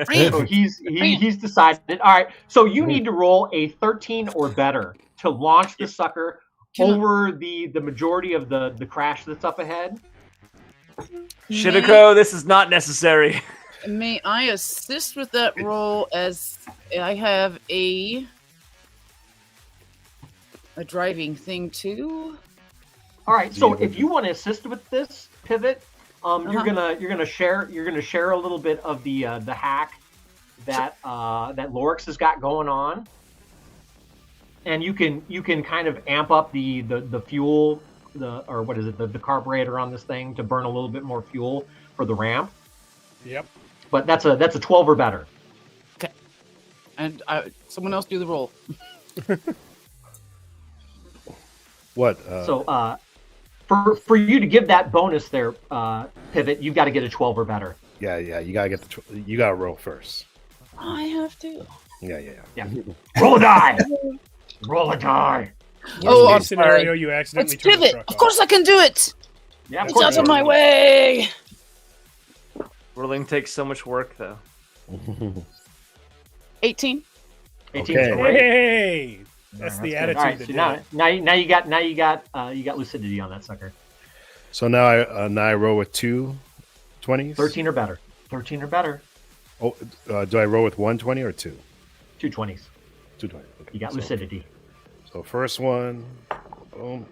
S4: Ramp.
S2: he's decided. All right, so you need to roll a 13 or better to launch the sucker over the majority of the crash that's up ahead.
S5: Shidako, this is not necessary.
S4: May I assist with that roll, as I have a driving thing too?
S2: All right, so if you want to assist with this pivot, you're gonna share a little bit of the hack that that Lorix has got going on, and you can kind of amp up the fuel, the carburetor on this thing to burn a little bit more fuel for the ramp.
S1: Yep.
S2: But that's a 12 or better.
S4: Okay. And someone else do the roll.
S6: What?
S2: So for you to give that bonus there, pivot, you've got to get a 12 or better.
S6: Yeah. You gotta get you gotta roll first.
S4: I have to.
S6: Yeah.
S2: Roll a die. Roll a die.
S4: Oh, I'm
S1: Worst case scenario,
S4: sorry.
S1: you
S4: Let's
S1: accidentally turn the
S4: pivot.
S1: truck
S4: Of
S1: off.
S4: course I can do it.
S2: Yeah, of
S4: It's
S2: course.
S4: out of my way.
S5: Rolling takes so much work, though.
S4: 18.
S2: 18
S6: Okay.
S2: great.
S1: Hey, that's the
S2: good.
S1: attitude.
S2: All right,
S1: that
S2: so
S1: did it.
S2: now you got lucidity on that sucker.
S6: So now I roll with 2 20s.
S2: 13 or better. 13 or better.
S6: Oh, do I roll with 120 or 2?
S2: 2 20s.
S6: 220. Okay.
S2: You got
S6: So-
S2: lucidity.
S6: So first one, boom.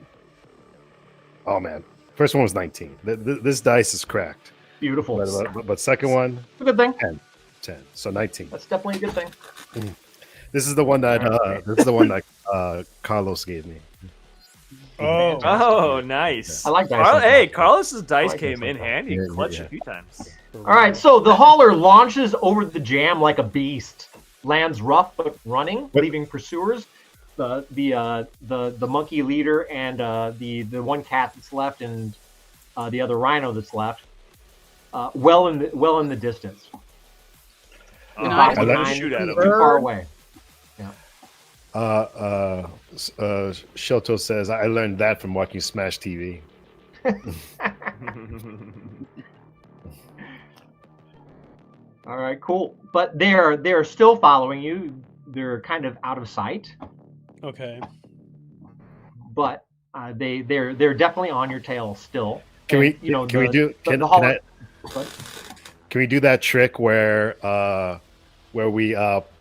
S6: Oh man, first one was 19. This dice is cracked.
S2: Beautiful. It's
S6: But second one,
S2: a good thing.
S6: 10. So 19.
S2: That's definitely a good thing.
S6: This is the one that Carlos gave me.
S1: Oh,
S5: Oh, nice.
S2: I like dice like
S5: Hey,
S2: that.
S5: Carlos's dice
S2: like
S5: came
S2: dice
S5: in
S2: like that.
S5: handy.
S6: Yeah,
S5: Clutch
S6: yeah.
S5: a few times.
S2: All right, so the hauler launches over the jam like a beast, lands rough but running, leaving pursuers, the monkey leader and the one cat that's left and the other rhino that's left, well in the distance.
S4: And
S2: Not
S4: I-
S2: behind,
S5: shoot at him.
S2: too far away.
S6: Shoto says, I learned that from watching Smash TV.
S2: All right, cool. But they're still following you. They're kind of out of sight,
S1: okay.
S2: but they're definitely on your tail still.
S6: Can we?
S2: You know,
S6: Can we do?
S2: the
S6: Can
S2: holo-
S6: I? Can we do that trick where we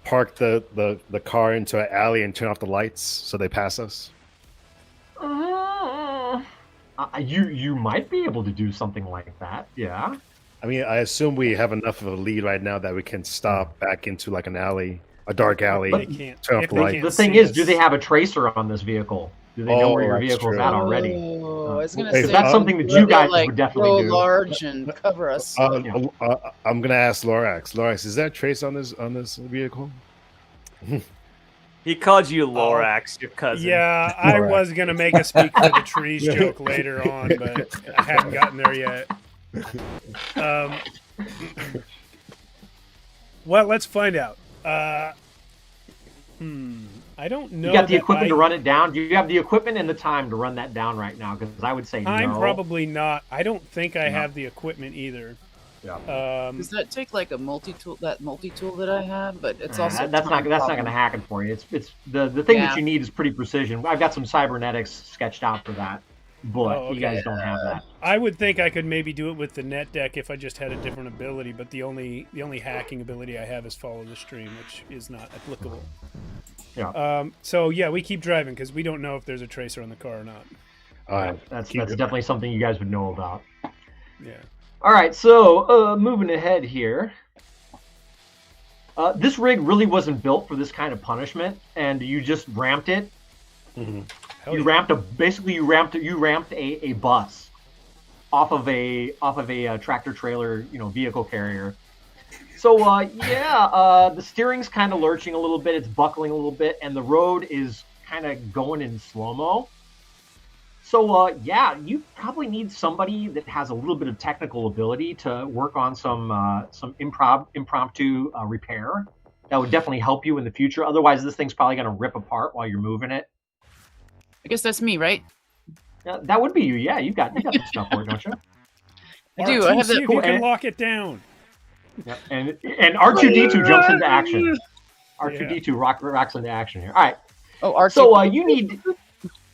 S6: park the car into an alley and turn off the lights so they pass us?
S2: You might be able to do something like that. Yeah.
S6: I mean, I assume we have enough of a lead right now that we can stop back into like an alley, a dark alley.
S1: They can't.
S6: Turn off
S1: if
S6: the
S1: they
S6: light.
S1: can't
S2: The thing
S1: see
S2: is,
S1: us.
S2: do they have a tracer on this vehicle? Do they know where your
S6: that's
S2: vehicle's
S6: true.
S2: at already?
S4: Oh, I was gonna
S6: Hey,
S4: say
S2: that's something that
S4: maybe
S2: you guys
S4: like
S2: would definitely
S4: grow
S2: do.
S4: large and cover us.
S6: I'm gonna ask Lorax. Lorax, is there a trace on this vehicle?
S5: He called you Lorax, your cousin.
S1: Yeah, I
S6: Alright.
S1: was gonna make a speak for the trees joke later on, but I haven't gotten there yet. Well, let's find out. I don't know.
S2: You got the
S1: that
S2: equipment
S1: I-
S2: to run it down? Do you have the equipment and the time to run that down right now? Because I would say
S1: I'm
S2: no.
S1: probably not. I don't think I
S2: No.
S1: have the equipment either.
S2: Yeah.
S4: Does that take like a multi-tool? That multi-tool that I have, but it's also
S2: that's not going to hack it for you. It's the thing
S4: Yeah.
S2: that you need is pretty precision. I've got some cybernetics sketched out for that, but
S1: Oh,
S2: you guys don't have that.
S1: I would think I could maybe do it with the net deck if I just had a different ability, but the only hacking ability I have is follow the stream, which is not applicable.
S2: Yeah.
S1: So yeah, we keep driving because we don't know if there's a tracer on the car or not.
S6: All right,
S2: That's
S6: keep going.
S2: definitely something you guys would know about.
S1: Yeah.
S2: All right, so moving ahead here. This rig really wasn't built for this kind of punishment, and you just ramped it.
S1: Hell
S2: You
S1: yeah.
S2: ramped a bus off of a tractor trailer, vehicle carrier. So the steering's kind of lurching a little bit, it's buckling a little bit, and the road is kind of going in slow-mo. So you probably need somebody that has a little bit of technical ability to work on some impromptu repair. That would definitely help you in the future. Otherwise, this thing's probably going to rip apart while you're moving it.
S4: I guess that's me, right?
S2: That would be you. Yeah, you got the stuff for it, don't you?
S4: I do. I have
S1: See
S4: that.
S1: if you can
S2: and-
S1: lock it down.
S2: Yeah. And R2D2 jumps into action. R2D2 rocks into action here. All right.
S4: Oh, R2.
S2: So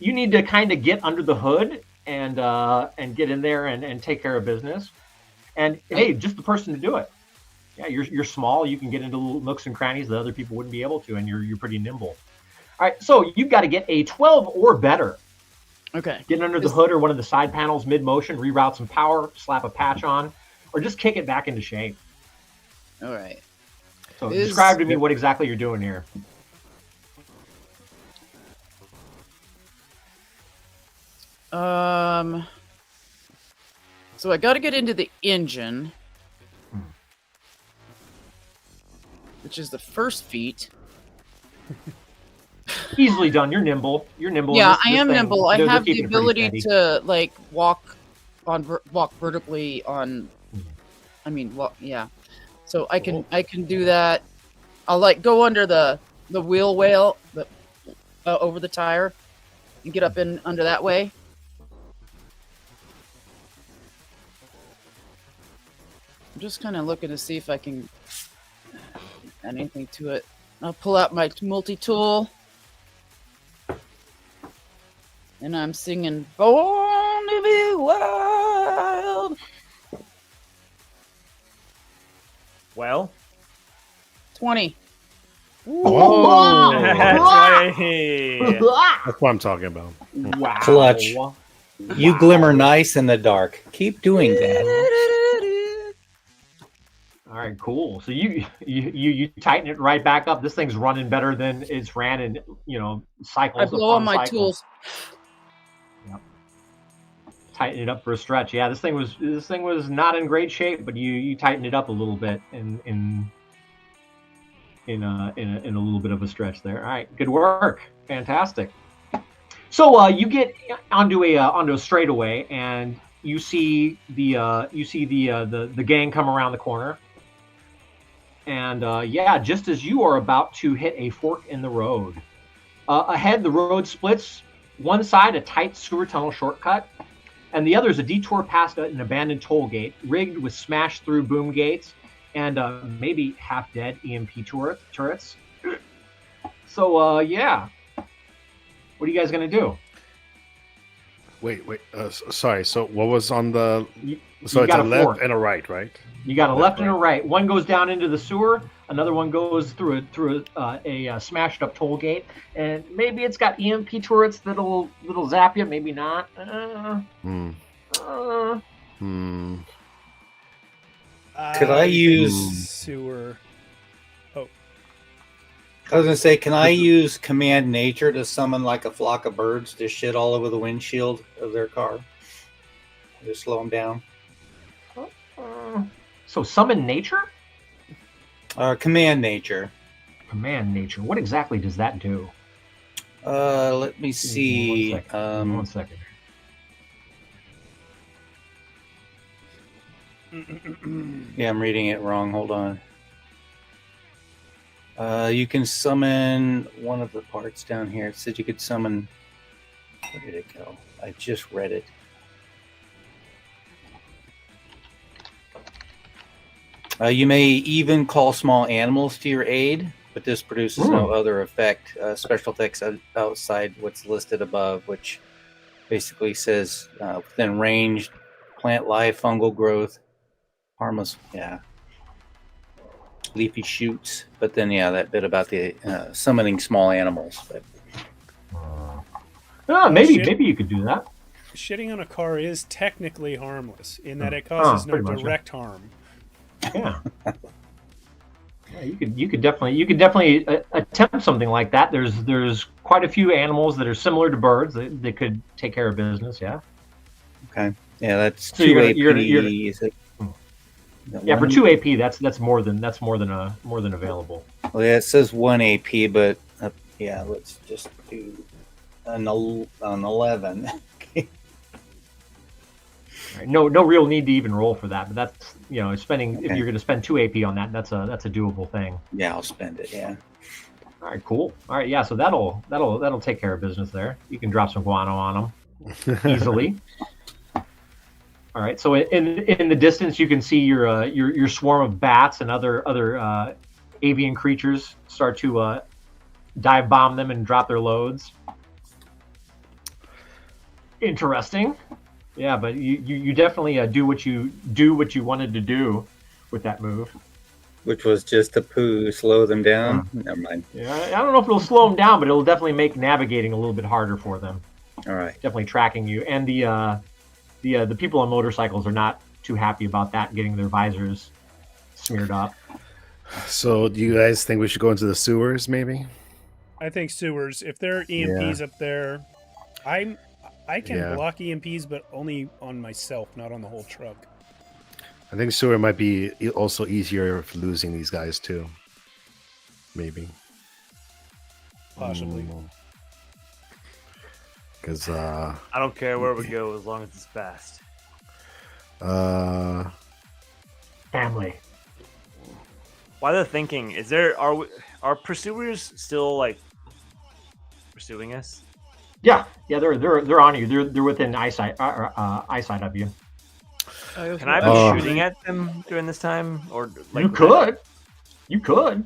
S2: you need to kind of get under the hood and get in there and take care of business. And hey, just the person to do it. Yeah, you're small. You can get into little nooks and crannies that other people wouldn't be able to, and you're pretty nimble. All right. So you've got to get a 12 or better.
S4: Okay.
S2: Get under the hood or one of the side panels mid-motion, reroute some power, slap a patch on, or just kick it back into shape.
S4: All right.
S2: So describe to me what exactly you're doing here.
S4: So I got to get into the engine, which is the first feat.
S2: Easily done. You're nimble.
S4: Yeah, I am nimble. I
S2: they're
S4: have the
S2: keeping it pretty
S4: ability
S2: steady.
S4: to like walk vertically on. I mean, yeah. So I can do that. I'll like go under the wheel well, over the tire, and get up in under that way. I'm just kind of looking to see if I can add anything to it. I'll pull out my multi-tool. And I'm singing Born to be Wild.
S5: Well,
S4: 20.
S6: Whoa.
S5: that's right.
S6: That's what I'm talking about.
S2: Wow.
S3: Clutch. You glimmer nice in the dark. Keep doing that.
S2: All right, cool. So you tighten it right back up. This thing's running better than it's ran in cycles.
S4: I blow on my tools.
S2: Yep. Tighten it up for a stretch. Yeah, this thing was not in great shape, but you tighten it up a little bit in a little bit of a stretch there. All right, good work. Fantastic. So you get onto a straightaway, and you see the gang come around the corner. And just as you are about to hit a fork in the road, ahead the road splits. One side a tight sewer tunnel shortcut, and the other is a detour past an abandoned toll gate, rigged with smashed through boom gates and maybe half dead EMP turrets. So what are you guys gonna do?
S6: Wait. Sorry. So what was on the?
S2: You,
S6: So
S2: you
S6: it's
S2: got
S6: a
S2: a
S6: left
S2: fork.
S6: and a right, right?
S2: You got a left and a
S6: right.
S2: right. One goes down into the sewer. Another one goes through a smashed up toll gate, and maybe it's got EMP turrets that'll zap you. Maybe not.
S6: Hmm. Hmm.
S3: Could I
S1: think
S3: use-
S1: sewer?
S3: I was gonna say, can I use command nature to summon like a flock of birds to shit all over the windshield of their car? Just slow them down.
S2: So summon nature?
S3: Command nature.
S2: Command nature. What exactly does that do?
S3: Let me see.
S2: 1 second.
S3: Yeah, I'm reading it wrong. Hold on. You can summon one of the parts down here. It said you could summon. Where did it go? I just read it. You may even call small animals to your aid, but this produces no other effect. Special effects outside what's listed above, which basically says within range, plant life, fungal growth, harmless, leafy shoots. But then, that bit about the summoning small animals. But
S2: Maybe you could do that.
S1: Shitting on a car is technically harmless in that it causes no
S2: pretty much,
S1: direct harm.
S2: Yeah. You could definitely attempt something like that. There's quite a few animals that are similar to birds that could take care of business. Yeah.
S3: Okay. Yeah, that's
S2: So
S3: 2 AP.
S2: you're-
S3: Is it?
S2: Yeah, for 2 AP, that's more than available.
S3: Well, yeah, it says 1 AP, but let's just do an 11.
S2: Right. No real need to even roll for that. But that's spending. If
S3: Okay.
S2: you're going to spend 2 AP on that, that's a doable thing.
S3: Yeah, I'll spend it. Yeah.
S2: All right, cool. All right, yeah. So that'll take care of business there. You can drop some guano on them easily. All right. So in the distance, you can see your swarm of bats and other avian creatures start to dive bomb them and drop their loads. Interesting. Yeah, but you definitely do what you wanted to do with that move.
S3: Which was just to slow them down. Never mind.
S2: Yeah, I don't know if it'll slow them down, but it'll definitely make navigating a little bit harder for them.
S3: All right.
S2: Definitely tracking you, and the people on motorcycles are not too happy about that, getting their visors smeared up.
S6: So, do you guys think we should go into the sewers? Maybe.
S1: I think sewers. If there are EMPs up there, I can block EMPs, but only on myself, not on the whole truck.
S6: I think sewer might be also easier for losing these guys too. Maybe.
S1: Possibly.
S6: Because
S5: I don't care where we go as long as it's fast.
S2: Family.
S5: While they're thinking, are pursuers still like pursuing us?
S2: Yeah, they're on you. They're within eyesight of you.
S5: Can I be shooting at them during this time, or like
S2: You could.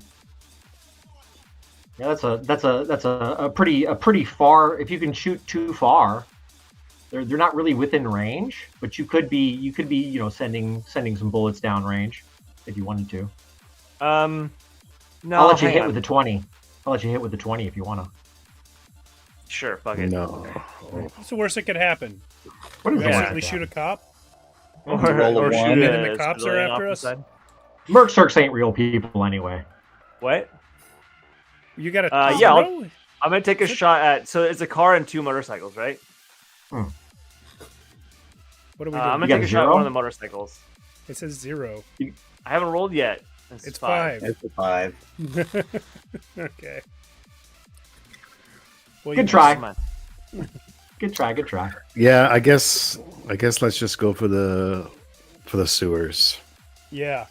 S2: Yeah, that's a pretty far. If you can shoot too far, they're not really within range. But you could be sending some bullets down range if you wanted to.
S5: No,
S2: I'll let you hit with the 20. I'll let you hit with the 20 if you want to.
S5: Sure, fuck it.
S6: no.
S1: What's the worst that could happen?
S2: What is
S1: We
S2: that?
S1: accidentally shoot a cop?
S5: Or
S3: Roll a
S5: shoot
S3: one.
S1: And
S5: a
S1: then the cops are
S5: civilian
S1: after
S5: off
S1: us?
S5: the side.
S2: Merc Circs ain't real people anyway.
S5: What?
S1: You got a
S5: yeah,
S1: zero?
S5: I'm gonna take a shot at. So it's a car and 2 motorcycles, right?
S1: What are we doing?
S5: I'm
S2: You
S5: gonna
S2: got
S5: take
S2: a
S5: a shot at
S2: zero?
S5: one of the motorcycles.
S1: It says 0.
S5: I haven't rolled yet.
S1: It's 5.
S3: It's a 5.
S1: Okay. Well,
S2: Good
S1: you-
S2: try.
S5: Come on.
S2: Good try.
S6: Yeah, I guess let's just go for the sewers.
S1: Yeah.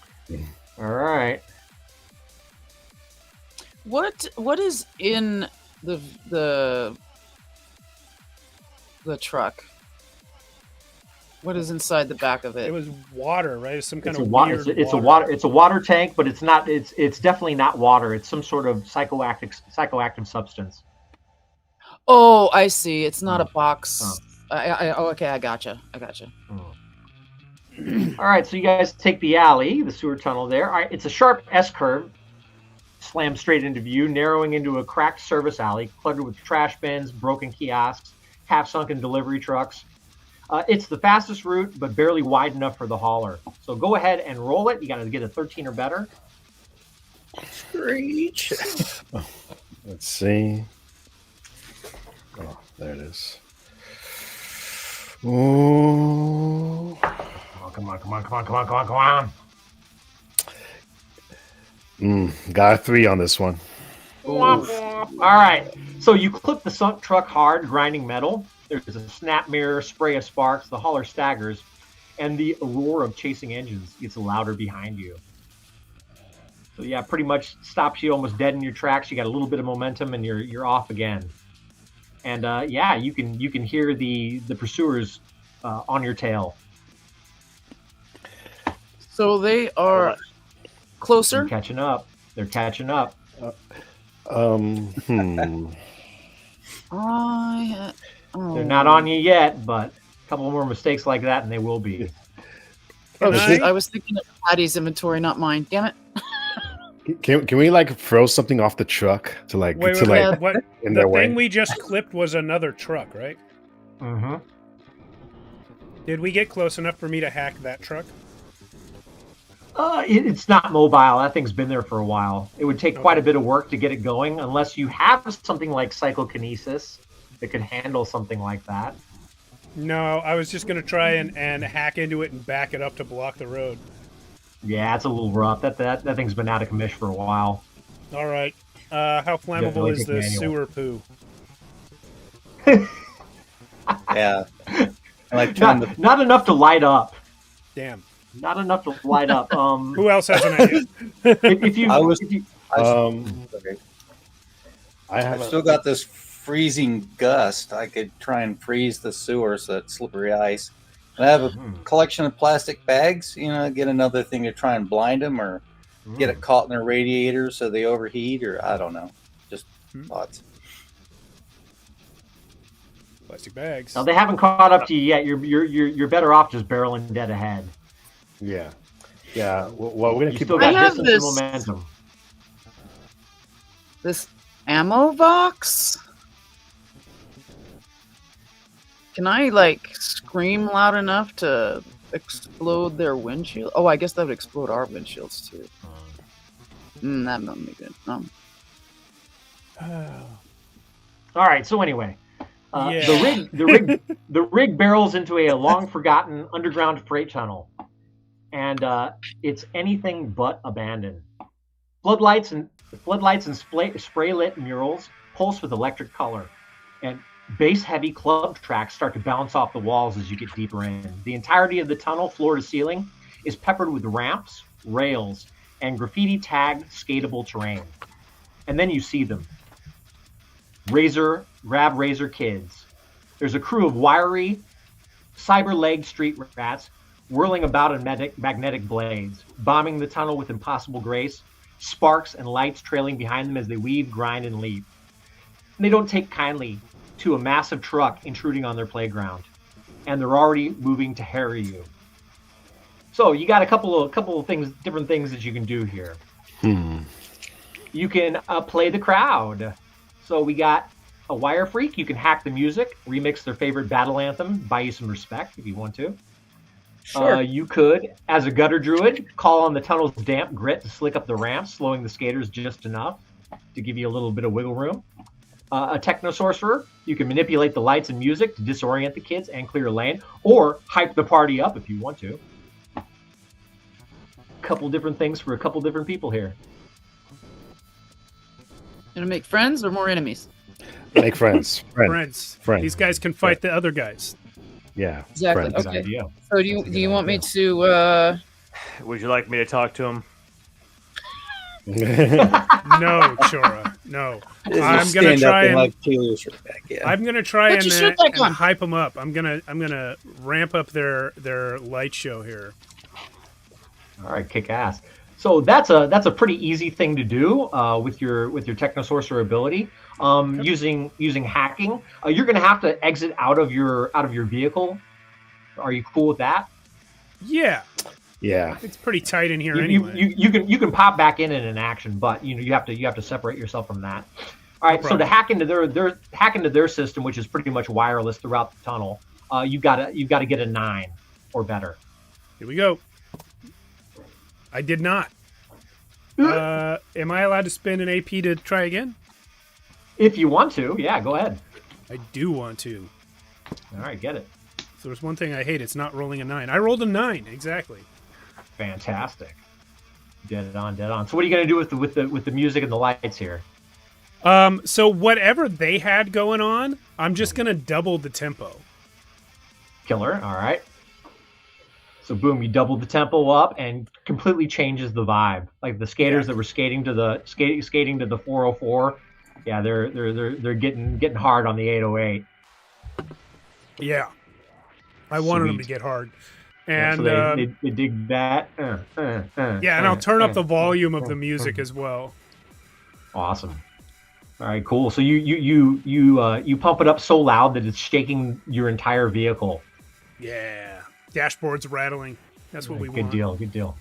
S2: All right.
S4: What is in the truck? What is inside the back of
S1: It
S4: it?
S1: was water, right? It's some kind
S2: It's a
S1: of
S2: water.
S1: weird
S2: It's a water. It's a water tank, but it's not. It's definitely not water. It's some sort of psychoactive substance.
S4: Oh, I see. It's not a box Okay, I gotcha.
S2: All right, so you guys take the alley, the sewer tunnel there. All right, it's a sharp S-curve, slams straight into view, narrowing into a cracked service alley, cluttered with trash bins, broken kiosks, half-sunken delivery trucks. It's the fastest route, but barely wide enough for the hauler. So go ahead and roll it. You got to get a 13 or better.
S6: Screech. Let's see. Oh, there it is. Ooh.
S7: Come on.
S6: Got a 3 on this one.
S2: All right, so you clip the sunk truck hard, grinding metal. There's a snap mirror, spray of sparks. The hauler staggers, and the roar of chasing engines gets louder behind you. So yeah, pretty much stops you almost dead in your tracks. You got a little bit of momentum, and you're off again. And yeah, you can hear the pursuers on your tail.
S4: So they are closer.
S2: They're catching up. They're catching up. They're not on you yet, but a couple more mistakes like that, and they will be.
S4: I was thinking of Patty's inventory, not mine. Damn it.
S6: Can we like throw something off the truck to like
S1: Wait, what?
S6: in
S1: The
S6: their way?
S1: thing we just clipped was another truck, right?
S2: Mm-hmm.
S1: Did we get close enough for me to hack that truck?
S2: It's not mobile. That thing's been there for a while. It would take quite a bit of work to get it going, unless you have something like psychokinesis that could handle something like that.
S1: No, I was just going to try and hack into it and back it up to block the road.
S2: Yeah, it's a little rough. That thing's been out of commission for a while.
S1: All right. How flammable
S2: Definitely
S1: is
S2: take
S1: the
S2: manual.
S1: sewer poo?
S3: Yeah. Like trying to,
S2: Not enough to light up.
S1: Damn.
S2: Not enough to light up.
S1: Who else has an idea?
S2: If you,
S3: okay.
S6: I
S3: I've
S6: have
S3: still got this freezing gust. I could try and freeze the sewer so it's slippery ice. And I have a collection of plastic bags. Get another thing to try and blind them, or get it caught in their radiators so they overheat, or I don't know. Just thoughts.
S1: Plastic bags.
S2: No, they haven't caught up to you yet. You're better off just barreling dead ahead.
S6: Yeah. Well, we're gonna
S2: You
S6: keep.
S2: still
S4: I
S2: got
S4: have
S2: distance and
S4: this-
S2: momentum.
S4: This ammo box. Can I like scream loud enough to explode their windshield? Oh, I guess that would explode our windshields too. That wouldn't be good.
S2: All right. So anyway,
S1: Yeah.
S2: the rig barrels into a long forgotten underground freight tunnel, and it's anything but abandoned. Floodlights and spray lit murals pulse with electric color, and bass heavy club tracks start to bounce off the walls as you get deeper in. The entirety of the tunnel, floor to ceiling, is peppered with ramps, rails, and graffiti tagged skatable terrain. And then you see them. Grab Razor kids. There's a crew of wiry, cyber-legged street rats whirling about in magnetic blades, bombing the tunnel with impossible grace, sparks and lights trailing behind them as they weave, grind, and leap. And they don't take kindly to a massive truck intruding on their playground, and they're already moving to harry you. So you got a couple of things, different things that you can do here. You can play the crowd. So we got a wire freak. You can hack the music, remix their favorite battle anthem, buy you some respect if you want to.
S4: Sure.
S2: You could, as a gutter druid, call on the tunnel's damp grit to slick up the ramps, slowing the skaters just enough to give you a little bit of wiggle room. A techno sorcerer, you can manipulate the lights and music to disorient the kids and clear a lane, or hype the party up if you want to. A couple different things for a couple different people here.
S4: Gonna make friends or more enemies?
S6: Make friends.
S1: Friends. These guys can fight the other guys.
S6: Yeah.
S4: Exactly.
S6: Friends.
S2: Good
S4: Okay.
S2: idea.
S4: So do you want me to?
S5: Would you like me to talk to him?
S1: No, Chora. No. I'm
S3: Just
S1: gonna
S3: stand
S1: try
S3: up
S1: and
S3: like peel your shirt back. Yeah.
S1: I'm gonna try
S4: Put your shirt back on.
S1: hype them up. I'm gonna ramp up their light show here.
S2: All right, kick ass. So that's a pretty easy thing to do with your Technosorcerer ability. Using hacking, you're going to have to exit out of your vehicle. Are you cool with that?
S1: Yeah,
S6: Yeah.
S1: it's pretty tight in here
S2: You,
S1: anyway.
S2: you can pop back in an action, but you have to separate yourself from that. All right, so to hack into their system, which is pretty much wireless throughout the tunnel, you've got to get a 9 or better.
S1: Here we go. I did not. Am I allowed to spend an AP to try again?
S2: If you want to, yeah, go ahead.
S1: I do want to.
S2: All right, get it.
S1: So there's one thing I hate. It's not rolling a 9. I rolled a 9, exactly.
S2: Fantastic. Dead on. So what are you gonna do with the music and the lights here?
S1: So whatever they had going on, I'm just gonna double the tempo.
S2: Killer. All right. So boom, you double the tempo up and completely changes the vibe. Like the skaters that were skating to the 404, yeah, they're getting hard on the 808.
S1: Yeah, I wanted them to get hard, and
S2: so they dig that.
S1: Yeah, and I'll turn up the volume of the music as well.
S2: Awesome. All right, cool. So you pump it up so loud that it's shaking your entire vehicle.
S1: Yeah, dashboard's rattling. That's what we want.
S2: Good deal.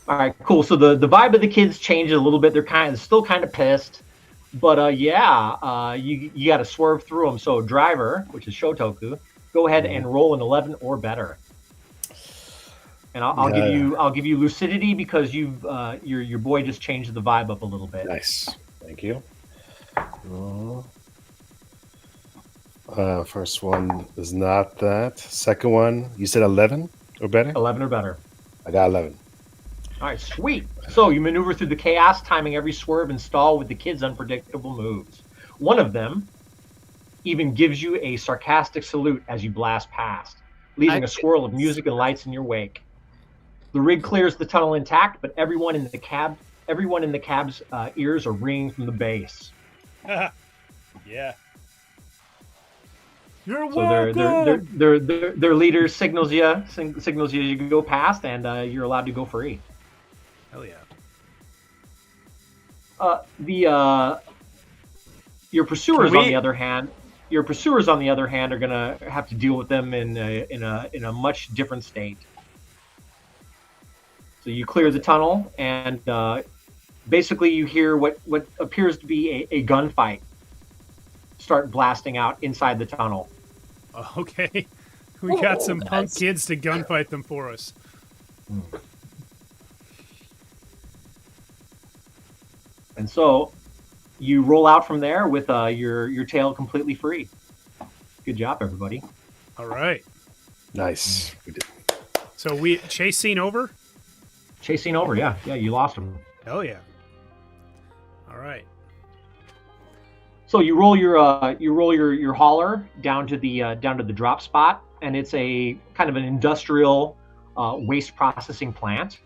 S2: All right, cool. So the vibe of the kids changes a little bit. They're still kind of pissed, but you got to swerve through them. So driver, which is Shotoku, go ahead and roll an 11 or better. And I'll give you lucidity because your boy just changed the vibe up a little bit.
S6: Nice. Thank you. First one is not that. Second one, you said 11 or better?
S2: 11 or better.
S6: I got 11.
S2: All right, sweet. So you maneuver through the chaos, timing every swerve and stall with the kids' unpredictable moves. One of them even gives you a sarcastic salute as you blast past, leaving a swirl of music and lights in your wake. The rig clears the tunnel intact, but everyone in the cab's ears are ringing from the bass.
S1: Yeah. You're
S2: So
S1: welcome.
S2: their leader signals you as you go past, and you're allowed to go free.
S1: Hell yeah.
S2: Your pursuers, on the other hand, are gonna have to deal with them in a much different state. So you clear the tunnel, and basically you hear what appears to be a gunfight start blasting out inside the tunnel.
S1: Okay. We got some punk kids to gunfight them for us.
S2: And so you roll out from there with your tail completely free. Good job, everybody.
S1: All right.
S6: Nice. We did.
S1: So we chase scene over?
S2: Chasing over, yeah, you lost him.
S1: Hell yeah. All right.
S2: So you roll your hauler down to the drop spot, and it's a kind of an industrial waste processing plant.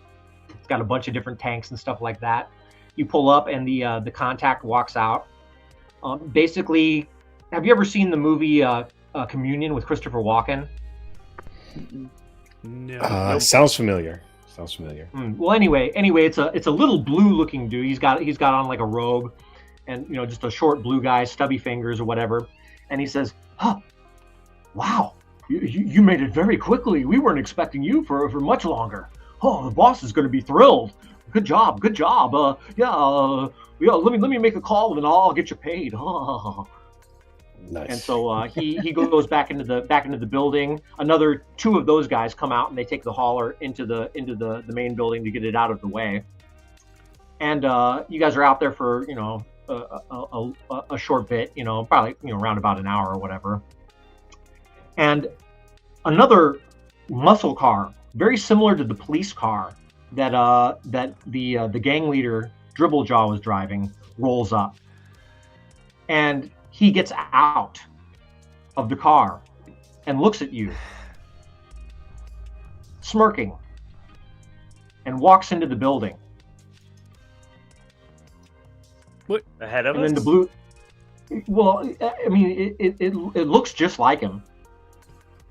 S2: It's got a bunch of different tanks and stuff like that. You pull up, and the contact walks out. Basically, have you ever seen the movie Communion with Christopher Walken?
S1: No.
S6: Sounds familiar.
S2: Well, anyway, it's a little blue-looking dude. He's got on like a robe, and just a short blue guy, stubby fingers or whatever. And he says, "Huh, wow, you made it very quickly. We weren't expecting you for much longer. Oh, the boss is going to be thrilled. Good job. Yeah. Let me make a call, and I'll get you paid." Oh.
S6: Nice.
S2: And so he goes back into the building. Another 2 of those guys come out, and they take the hauler into the main building to get it out of the way. And you guys are out there for a short bit, probably around about an hour or whatever. And another muscle car, very similar to the police car that the gang leader Dribblejaw was driving, rolls up. And he gets out of the car and looks at you, smirking, and walks into the building.
S1: What?
S5: Ahead of
S2: And
S5: us?
S2: then the blue. Well, I mean, it looks just like him.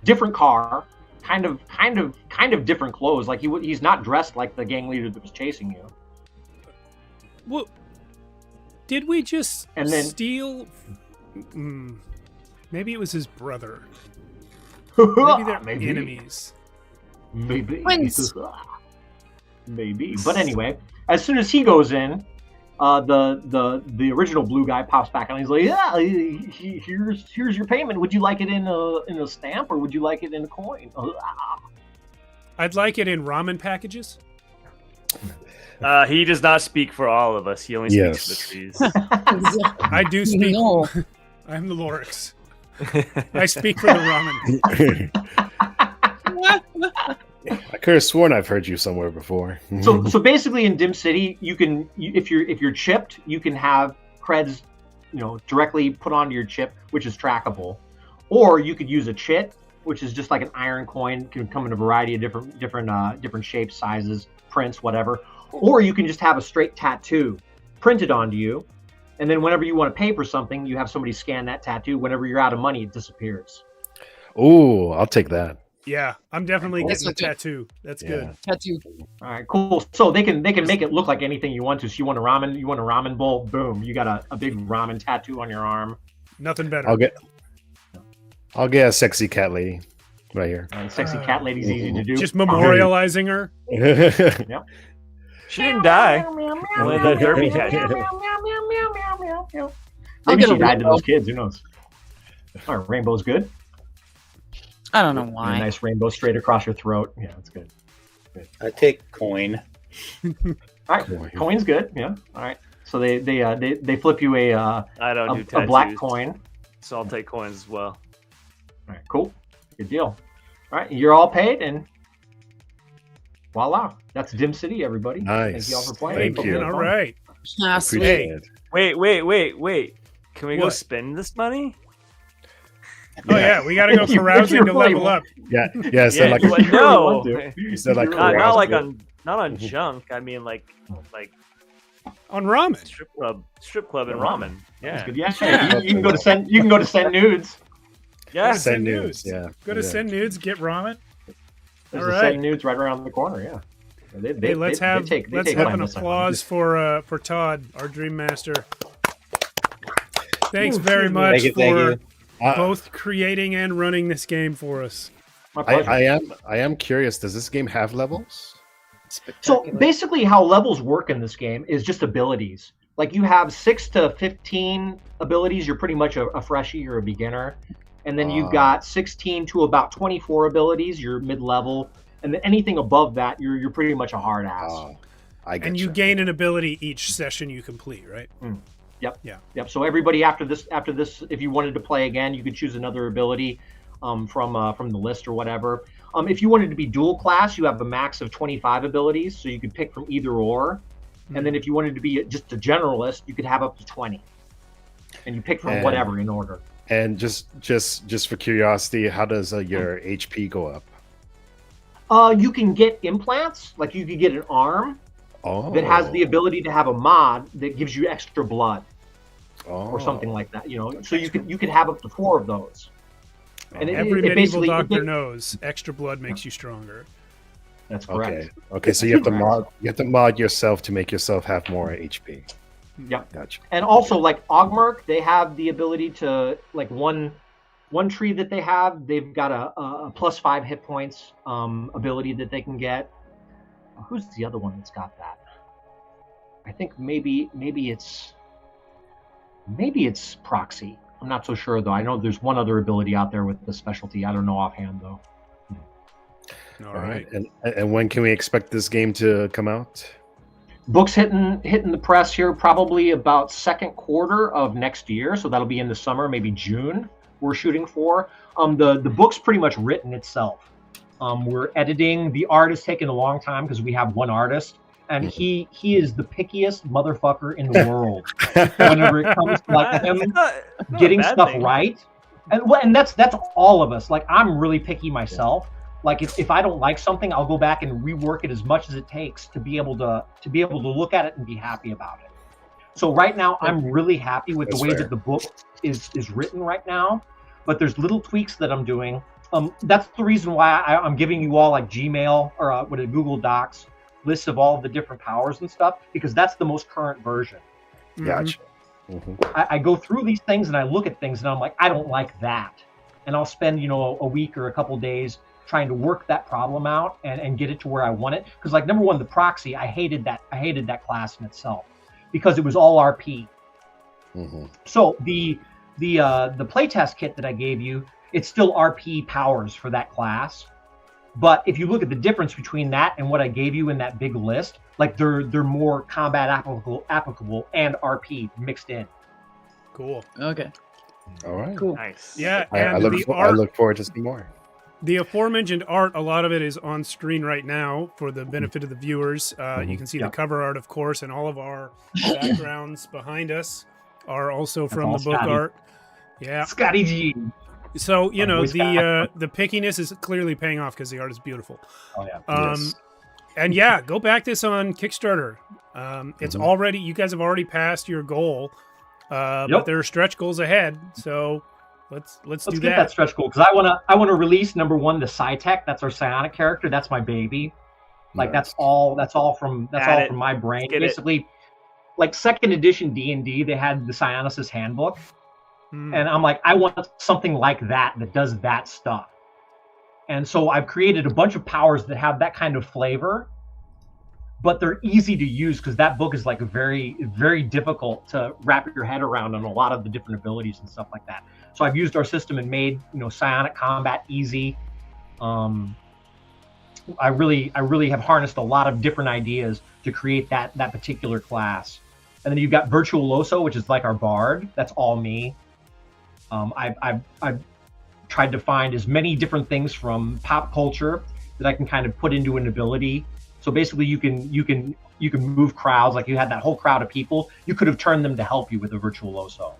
S2: Different car, kind of different clothes. Like he's not dressed like the gang leader that was chasing you.
S1: Well, did we just
S2: And then-
S1: steal? Maybe it was his brother. Maybe they're enemies.
S2: Maybe.
S4: Twins.
S2: Maybe. But anyway, as soon as he goes in, the original blue guy pops back and he's like, "Yeah, here's your payment. Would you like it in a stamp or would you like it in a coin?"
S1: I'd like it in ramen packages.
S5: He does not speak for all of us. He only speaks for the trees.
S1: I do speak.
S4: No.
S1: I'm the Lorix. I speak for the ramen.
S6: I could have sworn I've heard you somewhere before.
S2: So basically in Dimm City, if you're chipped, you can have creds, directly put onto your chip, which is trackable, or you could use a chit, which is just like an iron coin, can come in a variety of different shapes, sizes, prints, whatever. Or you can just have a straight tattoo printed onto you, and then whenever you want to pay for something, you have somebody scan that tattoo. Whenever you're out of money, it disappears.
S6: Ooh, I'll take that.
S1: Yeah, I'm definitely
S4: That's
S1: getting a
S4: okay.
S1: tattoo. That's good.
S4: Tattoo.
S2: All right, cool. So they can make it look like anything you want to. So you want a ramen bowl, boom, you got a big ramen tattoo on your arm.
S1: Nothing better.
S6: I'll get a sexy cat lady right here.
S2: Sexy cat lady's easy to do.
S1: Just memorializing her.
S5: She didn't die. Only the derby tattoo.
S2: Maybe
S4: get
S2: she
S4: a
S2: died to
S4: rainbow.
S2: those kids. Who knows? All right, rainbow's good.
S4: I don't know
S2: A
S4: why.
S2: nice rainbow straight across your throat. Yeah, that's good.
S3: I take coin.
S2: All right, coin's good. Yeah. All right. So they flip you
S5: I don't do
S2: a
S5: tattoos.
S2: black coin.
S5: So I'll take coins as well.
S2: All right, cool. Good deal. All right, you're all paid, and voila, that's Dimm City, everybody.
S6: Nice.
S2: Thank you all for playing.
S6: Thank you.
S1: All right.
S4: Ah, sweet.
S6: Appreciate it.
S5: Wait. Can we go
S1: What?
S5: spend this money?
S1: Oh yeah, we gotta go carousing to level up.
S6: Yeah. Is that like
S5: you
S6: a,
S5: no.
S6: is that like
S5: Not
S6: carousing?
S5: not on junk. I mean like
S1: On ramen.
S5: strip club and ramen.
S2: That's
S5: Yeah.
S2: good. Yeah. You can go to send nudes.
S5: Yeah.
S1: Send nudes.
S6: Yeah.
S1: Go to send nudes, get ramen.
S2: There's
S1: All
S2: a
S1: right.
S2: send nudes right around the corner. Yeah.
S1: Hey, let's have
S2: take
S1: an
S2: time this time.
S1: applause for Todd, our dream master. Thanks very much
S3: Thank
S1: for
S3: you.
S1: both creating and running this game for us.
S2: My pleasure.
S6: I am curious. Does this game have levels?
S2: So basically, how levels work in this game is just abilities. Like you have 6 to 15 abilities. You're pretty much a freshie or a beginner, and then you've got 16 to about 24 abilities. You're mid-level, and then anything above that, you're pretty much a hard ass.
S6: I get
S1: And you gain an ability each session you complete, right?
S2: Yep. So everybody after this, if you wanted to play again, you could choose another ability from the list or whatever. If you wanted to be dual class, you have a max of 25 abilities, so you could pick from either or. And then if you wanted to be just a generalist, you could have up to 20, and you pick from whatever in order.
S6: And just for curiosity, how does your HP go up?
S2: You can get implants, like you could get an arm that has the ability to have a mod that gives you extra blood. Or something like that, So you could have up to 4 of those. And
S1: Every
S2: it
S1: medieval
S2: basically
S1: doctor knows extra blood makes you stronger.
S2: That's correct.
S6: Okay. So you have to mod yourself to make yourself have more HP.
S2: Yep.
S6: Gotcha.
S2: And also, like Ogmark, they have the ability to like one tree that they have. They've got a +5 hit points ability that they can get. Who's the other one that's got that? I think maybe it's Proxy. I'm not so sure though. I know there's one other ability out there with the specialty. I don't know offhand though.
S1: All right.
S6: And when can we expect this game to come out?
S2: Books hitting the press here probably about second quarter of next year, so that'll be in the summer, maybe June. We're shooting for. The book's pretty much written itself. We're editing. The art is taking a long time because we have one artist, and he is the pickiest motherfucker in the world whenever it comes to like him getting stuff right. And that's all of us. Like I'm really picky myself. Like if I don't like something, I'll go back and rework it as much as it takes to be able to look at it and be happy about it. So right now, I'm really happy with the way that the book is written right now. But there's little tweaks that I'm doing.
S7: That's the reason why I'm giving you all like Gmail or what a Google Docs lists of all of the different powers and stuff, because that's the most current version.
S6: Gotcha. Mm-hmm.
S7: I go through these things and I look at things and I'm like, I don't like that, and I'll spend a week or a couple days trying to work that problem out and get it to where I want it. Because like number one, the proxy, I hated that class in itself because it was all RP.
S6: Mm-hmm.
S7: So the playtest kit that I gave you, it's still RP powers for that class. But if you look at the difference between that and what I gave you in that big list, like they're more combat applicable and RP mixed in.
S1: Cool.
S4: Okay.
S6: All right.
S4: Cool.
S5: Nice.
S1: Yeah,
S6: I
S1: and
S6: look,
S1: the
S6: I
S1: art,
S6: look forward to seeing more.
S1: the aforementioned art, a lot of it is on screen right now for the benefit of the viewers. You can see the cover art, of course, and all of our backgrounds behind us are also from
S7: all
S1: the book
S7: Scotty.
S1: art. Yeah.
S7: Scotty G.
S1: So, you know,
S7: voice guy.
S1: the pickiness is clearly paying off because the art is beautiful.
S7: Oh yeah.
S6: Yes.
S1: And yeah, go back this on Kickstarter. It's
S6: Mhm.
S1: already, you guys have already passed your goal, but there are stretch goals ahead. So let's
S7: Let's
S1: do
S7: get that stretch goal, because I want to release number one, the Psytech. That's our psionic character. That's my baby. Like
S6: Nice.
S7: that's all from
S5: Add it.
S7: from my brain.
S5: Get it.
S7: Basically, like second edition D&D, they had the Psionicist handbook,
S1: Hmm.
S7: and I'm like, I want something like that does that stuff. And so I've created a bunch of powers that have that kind of flavor, but they're easy to use because that book is like very, very difficult to wrap your head around on a lot of the different abilities and stuff like that. So I've used our system and made psionic combat easy. I really have harnessed a lot of different ideas to create that particular class. And then you've got Virtuoso, which is like our bard. That's all me. I've tried to find as many different things from pop culture that I can kind of put into an ability. So basically, you can move crowds. Like you had that whole crowd of people, you could have turned them to help you with a Virtuoso.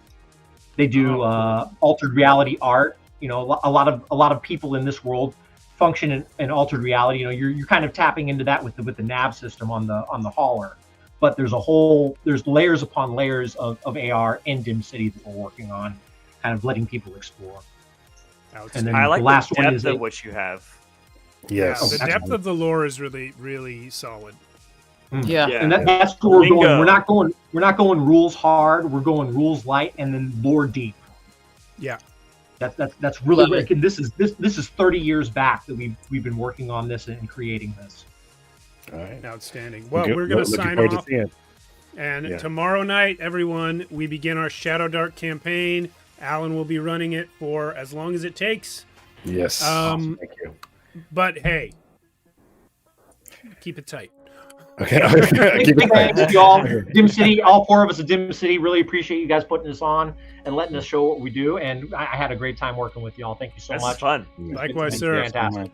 S7: They do altered reality art. A lot of people in this world function in altered reality. You're kind of tapping into that with the nav system on the hauler. But there's layers upon layers of AR in Dimm City that we're working on, kind of letting people explore. And then
S5: I like
S7: the last
S5: the
S7: one
S5: depth
S7: is
S5: of what you have.
S6: Yes.
S1: The depth of the lore is really, really solid.
S4: Yeah.
S5: Yeah.
S7: and that's where we're
S5: Bingo.
S7: going. We're not going rules hard. We're going rules light and then lore deep.
S1: Yeah.
S7: That's really
S4: Love it.
S7: and this is 30 years back that we've been working on this and creating this.
S6: All right.
S1: Outstanding. Well,
S6: Good.
S1: we're going to
S6: Looking
S1: sign
S6: forward to
S1: off.
S6: seeing it.
S1: And
S6: Yeah.
S1: tomorrow night, everyone, we begin our Shadow Dark campaign. Alan will be running it for as long as it takes.
S6: Yes.
S1: Um,
S6: Thank you.
S1: But hey, keep it tight.
S6: Okay. Keep it
S7: Thanks,
S6: tight.
S7: y'all. Dimm City, all four of us at Dimm City, really appreciate you guys putting this on and letting us show what we do. And I had a great time working with y'all. Thank you so
S5: That's
S7: much.
S5: fun.
S1: Likewise,
S7: It's
S1: sir.
S7: fantastic.